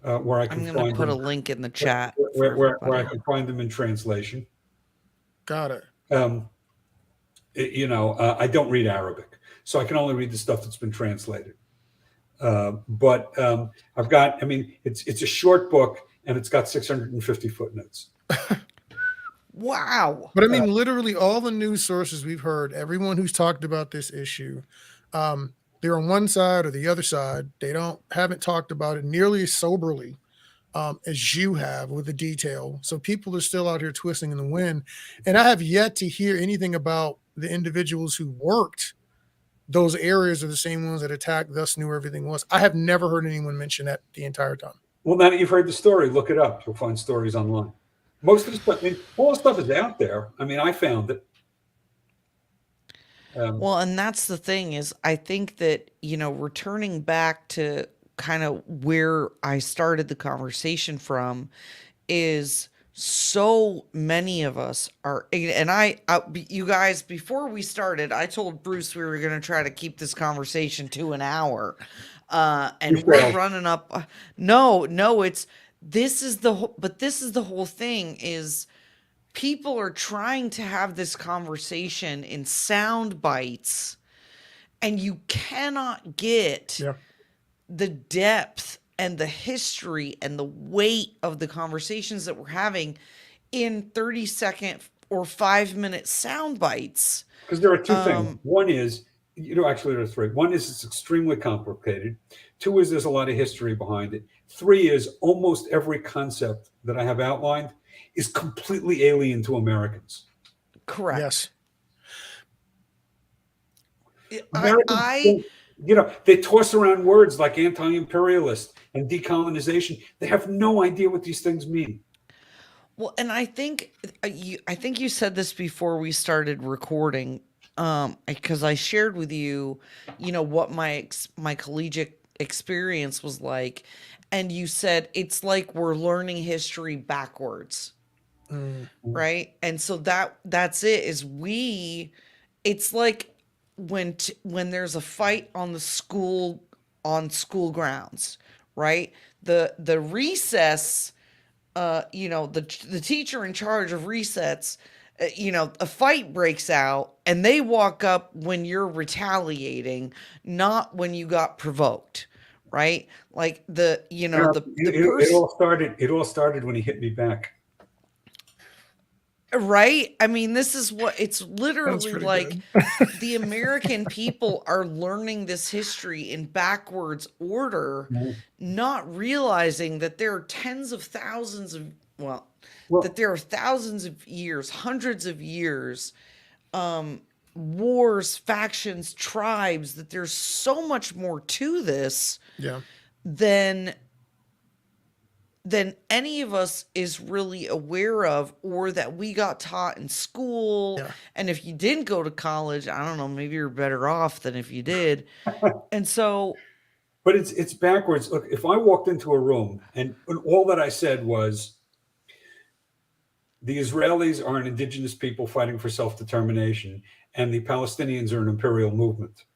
Where I can I'm going to put a link in the chat. Where I can find them in translation. Got it. I don't read Arabic, so I can only read the stuff that's been translated. But I've got, I mean, it's a short book and it's got 650 footnotes. Wow. But I mean, literally all the news sources we've heard, everyone who's talked about this issue, they're on one side or the other side. They haven't talked about it nearly as soberly as you have with the detail. So people are still out here twisting in the wind. And I have yet to hear anything about the individuals who worked those areas are the same ones that attacked, thus knew where everything was. I have never heard anyone mention that the entire time. Well, now that you've heard the story, look it up. You'll find stories online. Most of the stuff, I mean, all the stuff is out there. I mean, I found it. Well, and that's the thing is, I think that, returning back to kind of where I started the conversation from is so many of us are, and you guys, before we started, I told Bruce we were going to try to keep this conversation to an hour. And we're running up. No, this is the whole thing is people are trying to have this conversation in sound bites, and you cannot get the depth and the history and the weight of the conversations that we're having in 30-second or 5-minute sound bites. Because there are two things. One is, actually there are three. One is it's extremely complicated. Two is there's a lot of history behind it. Three is almost every concept that I have outlined is completely alien to Americans. Correct. Yes. Americans, they toss around words like anti-imperialist and decolonization. They have no idea what these things mean. Well, and I think you said this before we started recording, because I shared with you, what my collegiate experience was like, and you said it's like we're learning history backwards, right? And so that's it. It's like when there's a fight on school grounds, right? The recess. The teacher in charge of recess, a fight breaks out and they walk up when you're retaliating, not when you got provoked, right? Like it all started when he hit me back. Right? I mean, this is what it's literally like. The American people are learning this history in backwards order, not realizing that there are tens of thousands of, that there are thousands of years, hundreds of years, wars, factions, tribes, that there's so much more to this than any of us is really aware of, or that we got taught in school. And if you didn't go to college, I don't know, maybe you're better off than if you did. And so, but it's backwards. Look, if I walked into a room and all that I said was the Israelis are an indigenous people fighting for self-determination and the Palestinians are an imperial movement,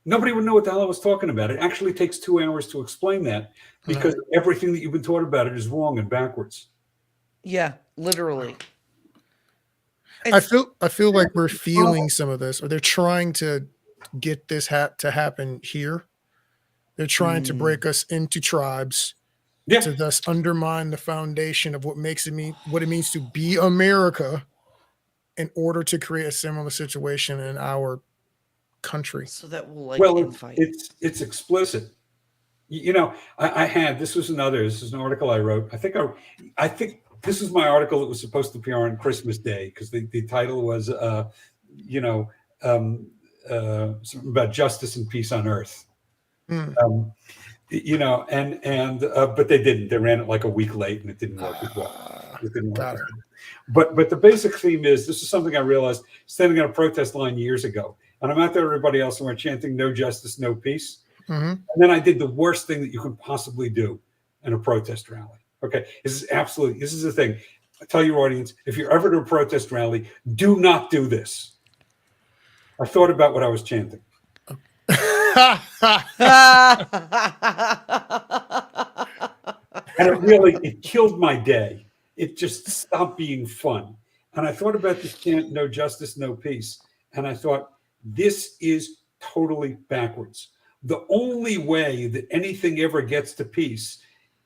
nobody would know what the hell I was talking about. It actually takes 2 hours to explain that because everything that you've been taught about it is wrong and backwards. Yeah, literally. I feel like we're feeling some of this, or they're trying to get this to happen here. They're trying to break us into tribes to thus undermine the foundation of what it means to be America in order to create a similar situation in our country. So that we'll infight. It's explicit. This was an article I wrote. I think this was my article that was supposed to appear on Christmas Day because the title was something about justice and peace on earth. But they didn't. They ran it like a week late and it didn't work as well. It didn't work. But the basic theme is, this is something I realized standing on a protest line years ago. And I'm out there, everybody else, and we're chanting "No justice, no peace." And then I did the worst thing that you could possibly do in a protest rally. Okay, this is the thing. I tell your audience, if you're ever at a protest rally, do not do this. I thought about what I was chanting. And it killed my day. It just stopped being fun. And I thought about this chant, "No justice, no peace." And I thought, this is totally backwards. The only way that anything ever gets to peace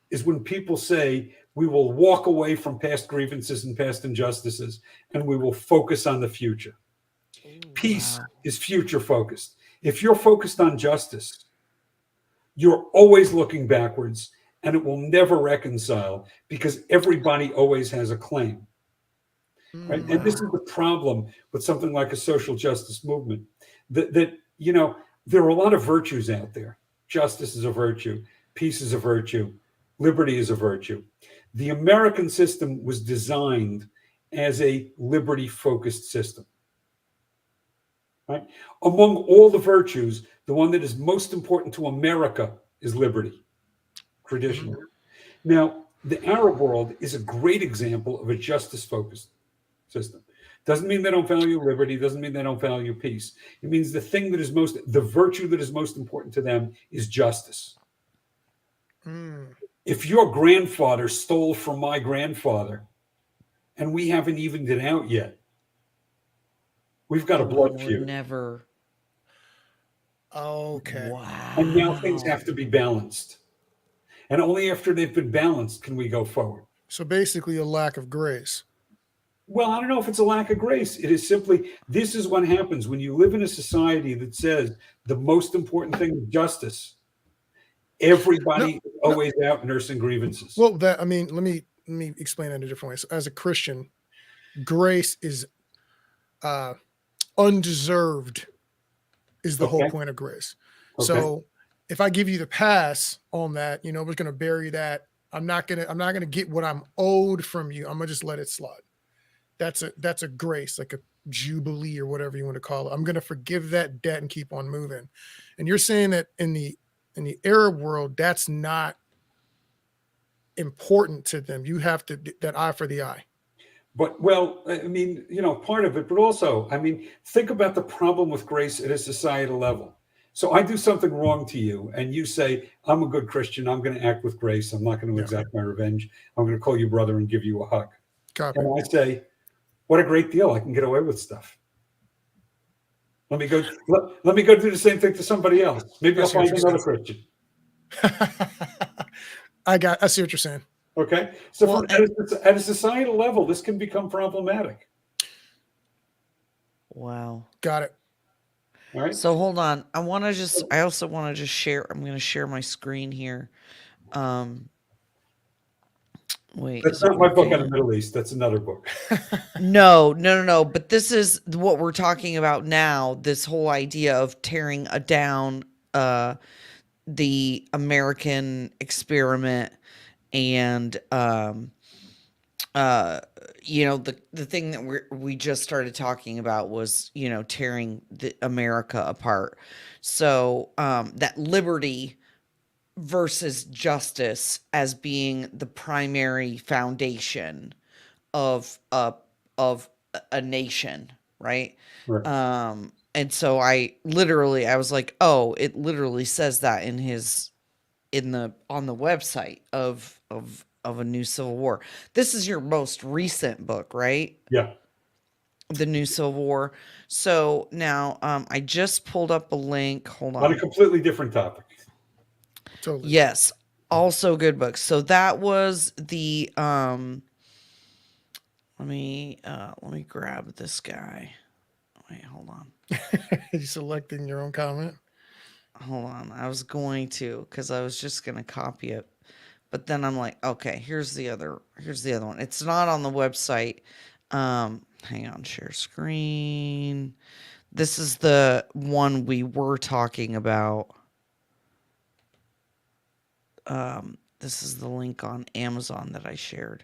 is when people say, we will walk away from past grievances and past injustices, and we will focus on the future. Peace Wow. is future focused. If you're focused on justice, you're always looking backwards, and it will never reconcile because everybody always has a claim. Right? And this Wow. is the problem with something like a social justice movement. That you know, there are a lot of virtues out there. Justice is a virtue, peace is a virtue, liberty is a virtue. The American system was designed as a liberty-focused system. Right? Among all the virtues, the one that is most important to America is liberty, traditionally. Now, the Arab world is a great example of a justice-focused system. Doesn't mean they don't value liberty, doesn't mean they don't value peace. It means the virtue that is most important to them is justice. If your grandfather stole from my grandfather and we haven't evened it out yet, we've got a blood We're feud. never. Okay. Wow. And now things have to be balanced. And only after they've been balanced can we go forward. So basically, a lack of grace. Well, I don't know if it's a lack of grace. It is simply, this is what happens when you live in a society that says the most important thing is justice. Everybody is always out nursing grievances. Well, let me explain that in a different way. So as a Christian, grace is undeserved is the whole point of grace. Okay. So if I give you the pass on that, we're going to bury that. I'm not going to get what I'm owed from you. I'm going to just let it slide. That's a grace, like a jubilee or whatever you want to call it. I'm going to forgive that debt and keep on moving. And you're saying that in the Arab world, that's not important to them. You have to that eye for the eye. But, well, I mean, part of it, but also, I mean, think about the problem with grace at a societal level. So I do something wrong to you, and you say, I'm a good Christian. I'm going to act with grace. I'm not going to exact my revenge. I'm going to call you brother and give you a hug. Copy. And I say, what a great deal. I can get away with stuff. Let me go do the same thing to somebody else. Maybe I'll find another Christian. I see what you're saying. Okay. So at a societal level, this can become problematic. Wow. Got it. All right. So hold on. I also want to just share. I'm going to share my screen here. Wait. That's not my book on the Middle East. That's another book. No. But this is what we're talking about now. This whole idea of tearing down the American experiment, and the thing that we just started talking about was tearing the America apart. So that liberty versus justice as being the primary foundation of a nation, right? Right. And so I was like, oh, it literally says that on the website of A New Civil War. This is your most recent book, right? Yeah. The New Civil War. So now I just pulled up a link. Hold on. On a completely different topic. Totally. Yes. Also good book. So that was the let me grab this guy. Wait, hold on. You selecting your own comment? Hold on. I was going to, because I was just gonna copy it. But then I'm like, okay, here's the other one. It's not on the website. Hang on, share screen. This is the one we were talking about. This is the link on Amazon that I shared.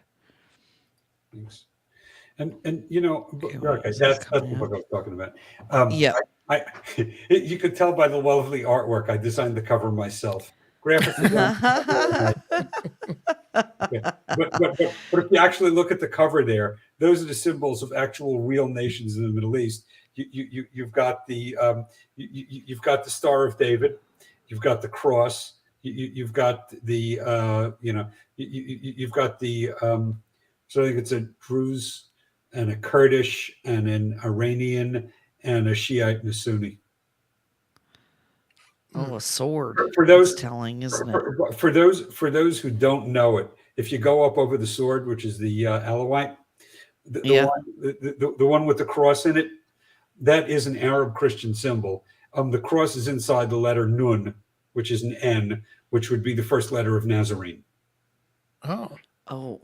Thanks. And okay, that's the book I was talking about. Yeah. You could tell by the lovely artwork. I designed the cover myself. Graphics. Yeah. But if you actually look at the cover there, those are the symbols of actual real nations in the Middle East. You've got the Star of David, you've got the cross, you've got the you've got the so I think it's a Druze and a Kurdish and an Iranian and a Shiite and a Sunni. Oh, a sword. For That's those telling, isn't it? for those who don't know it, if you go up over the sword, which is the Alawite, Yeah. the one with the cross in it, that is an Arab Christian symbol. The cross is inside the letter Nun, which is an N, which would be the first letter of Nazarene. Oh, Oh,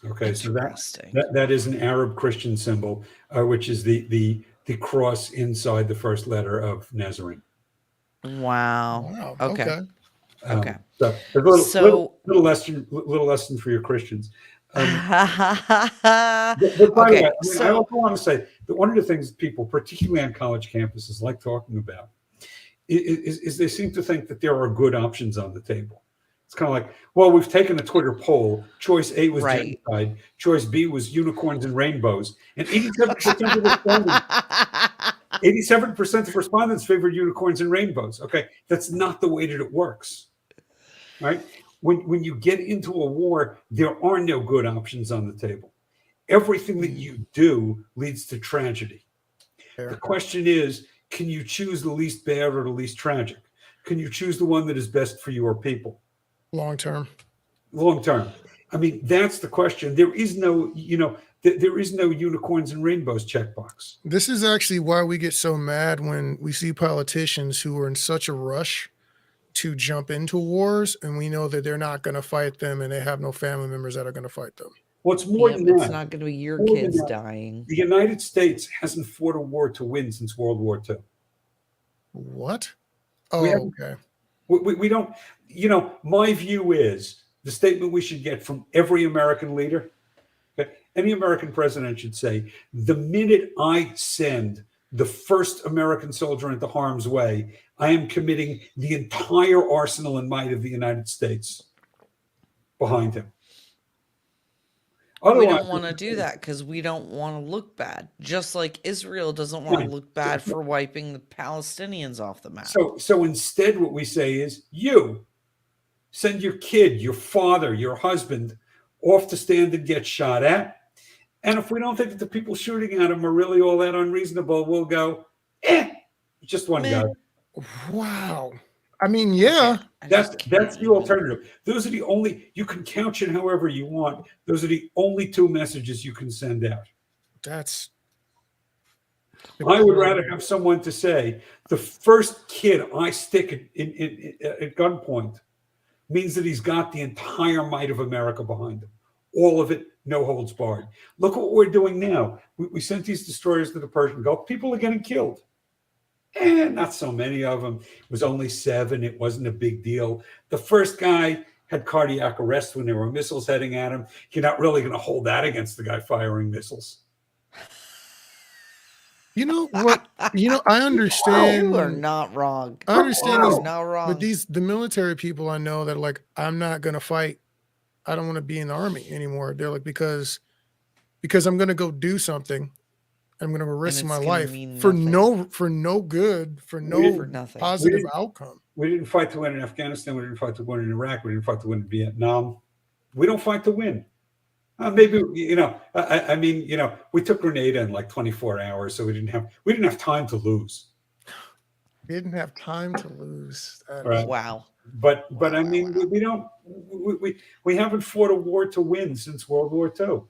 Okay, so interesting. that is an Arab Christian symbol, which is the cross inside the first letter of Nazarene. Wow. wow. Okay. Okay. Okay. So a So, little lesson for your Christians. But by the way, okay. I mean, I So, also want to say that one of the things people, particularly on college campuses, like talking about is they seem to think that there are good options on the table. It's kind of like, well, we've taken a Twitter poll. Choice A was right. genocide. Choice B was unicorns and rainbows. And 87% of respondents, 87% of respondents favored unicorns and rainbows. Okay, that's not the way that it works, right? When you get into a war, there are no good options on the table. Everything that you do leads to tragedy. The Fair. question is, can you choose the least bad or the least tragic? Can you choose the one that is best for your people Long term. long term? I mean, that's the question. There is no, there is no unicorns and rainbows checkbox. This is actually why we get so mad when we see politicians who are in such a rush to jump into wars, and we know that they're not going to fight them, and they have no family members that are going to fight them. What's more Yep, than it's that? not going to be your More than kids that, dying. the United States hasn't fought a war to win since World War II. What? We Oh, haven't. okay. We don't, my view is the statement we should get from every American leader, okay, any American president should say, the minute I send the first American soldier into harm's way, I am committing the entire arsenal and might of the United States behind him. We Otherwise, don't want to do that because we don't want to look bad. Just like Israel doesn't want to fine. look bad for wiping the Palestinians off the map. So instead, what we say is, you send your kid, your father, your husband off to stand and get shot at. And if we don't think that the people shooting at him are really all that unreasonable, we'll go, just one Meh. guy. Wow. I mean, yeah. I That's just can't the even. alternative. Those are the only, you can couch it however you want. Those are the only two messages you can send out. That's. I would rather have someone to say, the first kid I stick at gunpoint means that he's got the entire might of America behind him. All of it, no holds barred. Look what we're doing now. We sent these destroyers to the Persian Gulf. People are getting killed. Not so many of them. It was only 7. It wasn't a big deal. The first guy had cardiac arrest when there were missiles heading at him. You're not really going to hold that against the guy firing missiles. You know what? I understand. You are not wrong. I understand You're these, not wrong. but the military people I know that are like, I'm not gonna fight. I don't want to be in the army anymore. They're like, because I'm gonna go do something. I'm gonna risk it's my gonna life mean for nothing. no good, for For no nothing. positive outcome. We didn't fight to win in Afghanistan. We didn't fight to win in Iraq. We didn't fight to win in Vietnam. We don't fight to win. Maybe I mean, we took Grenada in like 24 hours, so we didn't have time to lose. Didn't have time to lose. Right. Wow. But I mean, we haven't fought a war to win since World War II.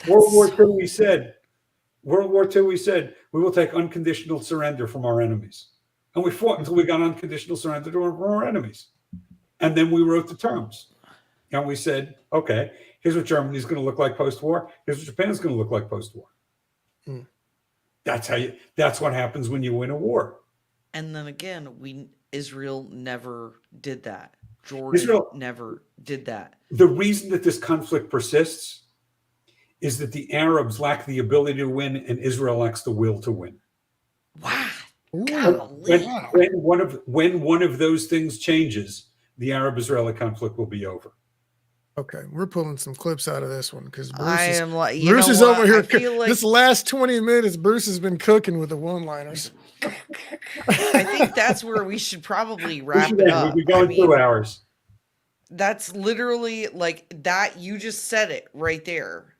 World War II, we said we will take unconditional surrender from our enemies, and we fought until we got unconditional surrender from our enemies, and then we wrote the terms, and we said, okay, here's what Germany's going to look like post-war. Here's what Japan's going to look like post-war. Hmm. That's what happens when you win a war. And then again, Israel never did that. Jordan Israel never did that. The reason that this conflict persists is that the Arabs lack the ability to win and Israel lacks the will to win. Wow. Ooh, Golly. wow. When one of those things changes, the Arab-Israeli conflict will be over. Okay, we're pulling some clips out of this one because I am like, Bruce is what? over here. I feel like This last 20 minutes, Bruce has been cooking with the one-liners. I think that's where we should probably wrap it up. We'll be going 2 hours. That's literally like that. You just said it right there.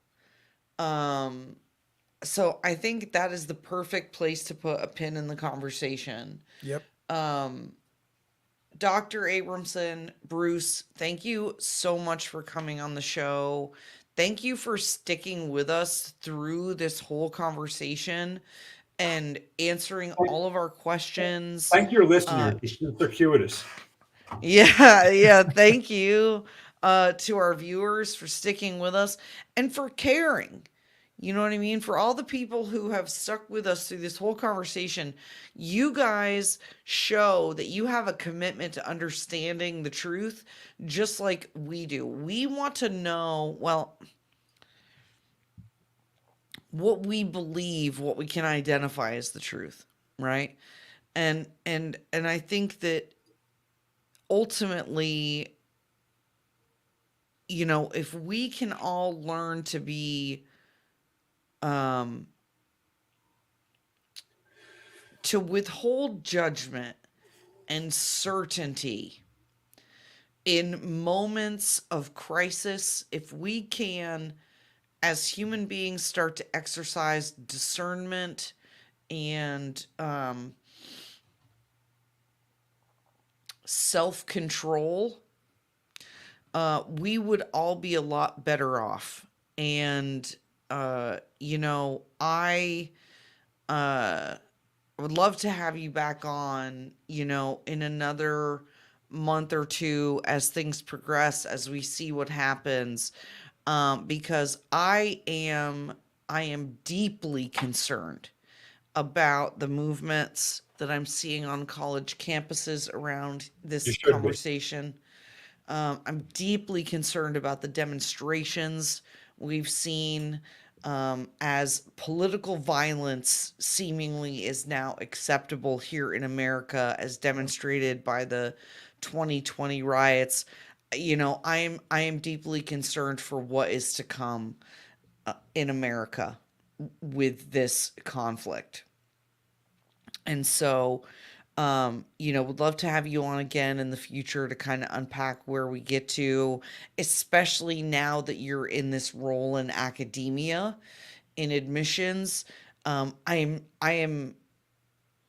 So I think that is the perfect place to put a pin in the conversation. Yep. Um, Dr. Abramson, Bruce, thank you so much for coming on the show. Thank you for sticking with us through this whole conversation and answering Thank, all of our questions. thank your Uh, listeners. They're circuitous. yeah, yeah, thank you to our viewers for sticking with us and for caring. You know what I mean? For all the people who have stuck with us through this whole conversation, you guys show that you have a commitment to understanding the truth just like we do. We want to know, well, what we believe, what we can identify as the truth, right? And I think that ultimately, if we can all learn to be um to withhold judgment and certainty in moments of crisis, if we can, as human beings, start to exercise discernment and self control, we would all be a lot better off. And, I would love to have you back on, in another month or two as things progress, as we see what happens. Because I am deeply concerned about the movements that I'm seeing on college campuses around You this should be. conversation. I'm deeply concerned about the demonstrations we've seen, as political violence seemingly is now acceptable here in America, as demonstrated by the 2020 riots. I am deeply concerned for what is to come in America with this conflict. And so, would love to have you on again in the future to kind of unpack where we get to, especially now that you're in this role in academia, in admissions. I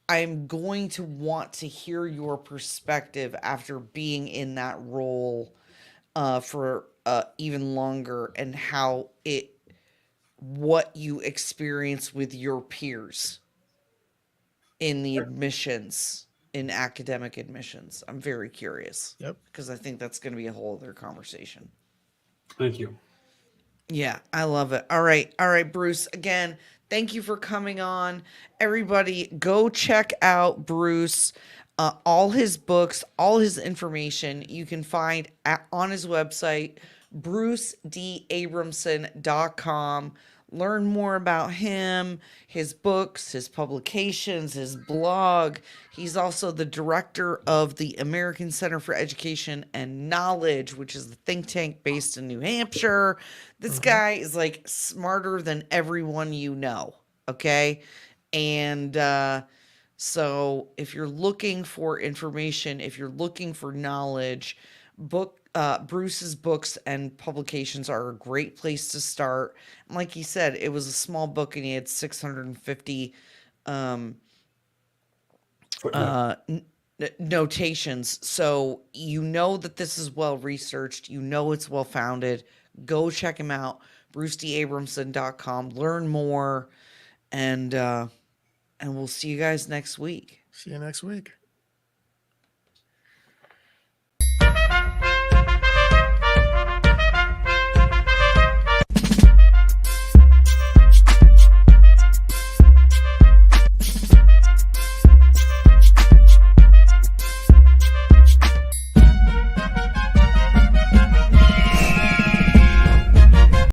am going to want to hear your perspective after being in that role for even longer, and what you experience with your peers in the admissions, in academic admissions. I'm very curious Yep. because I think that's going to be a whole other conversation. Thank you. Yeah, I love it. All right. All right, Bruce. Again, thank you for coming on. Everybody, go check out Bruce. All his books, all his information you can find on his website, brucedabramson.com. Learn more about him, his books, his publications, his blog. He's also the director of the American Center for Education and Knowledge, which is the think tank based in New Hampshire. This guy is like smarter than everyone you know. Okay. And so if you're looking for information, if you're looking for knowledge, Bruce's books and publications are a great place to start. And like he said, it was a small book and he had 650 um, Footnote. notations. So you know that this is well researched. You know it's well founded. Go check him out. brucedabramson.com. Learn more. And we'll see you guys next week. See you next week.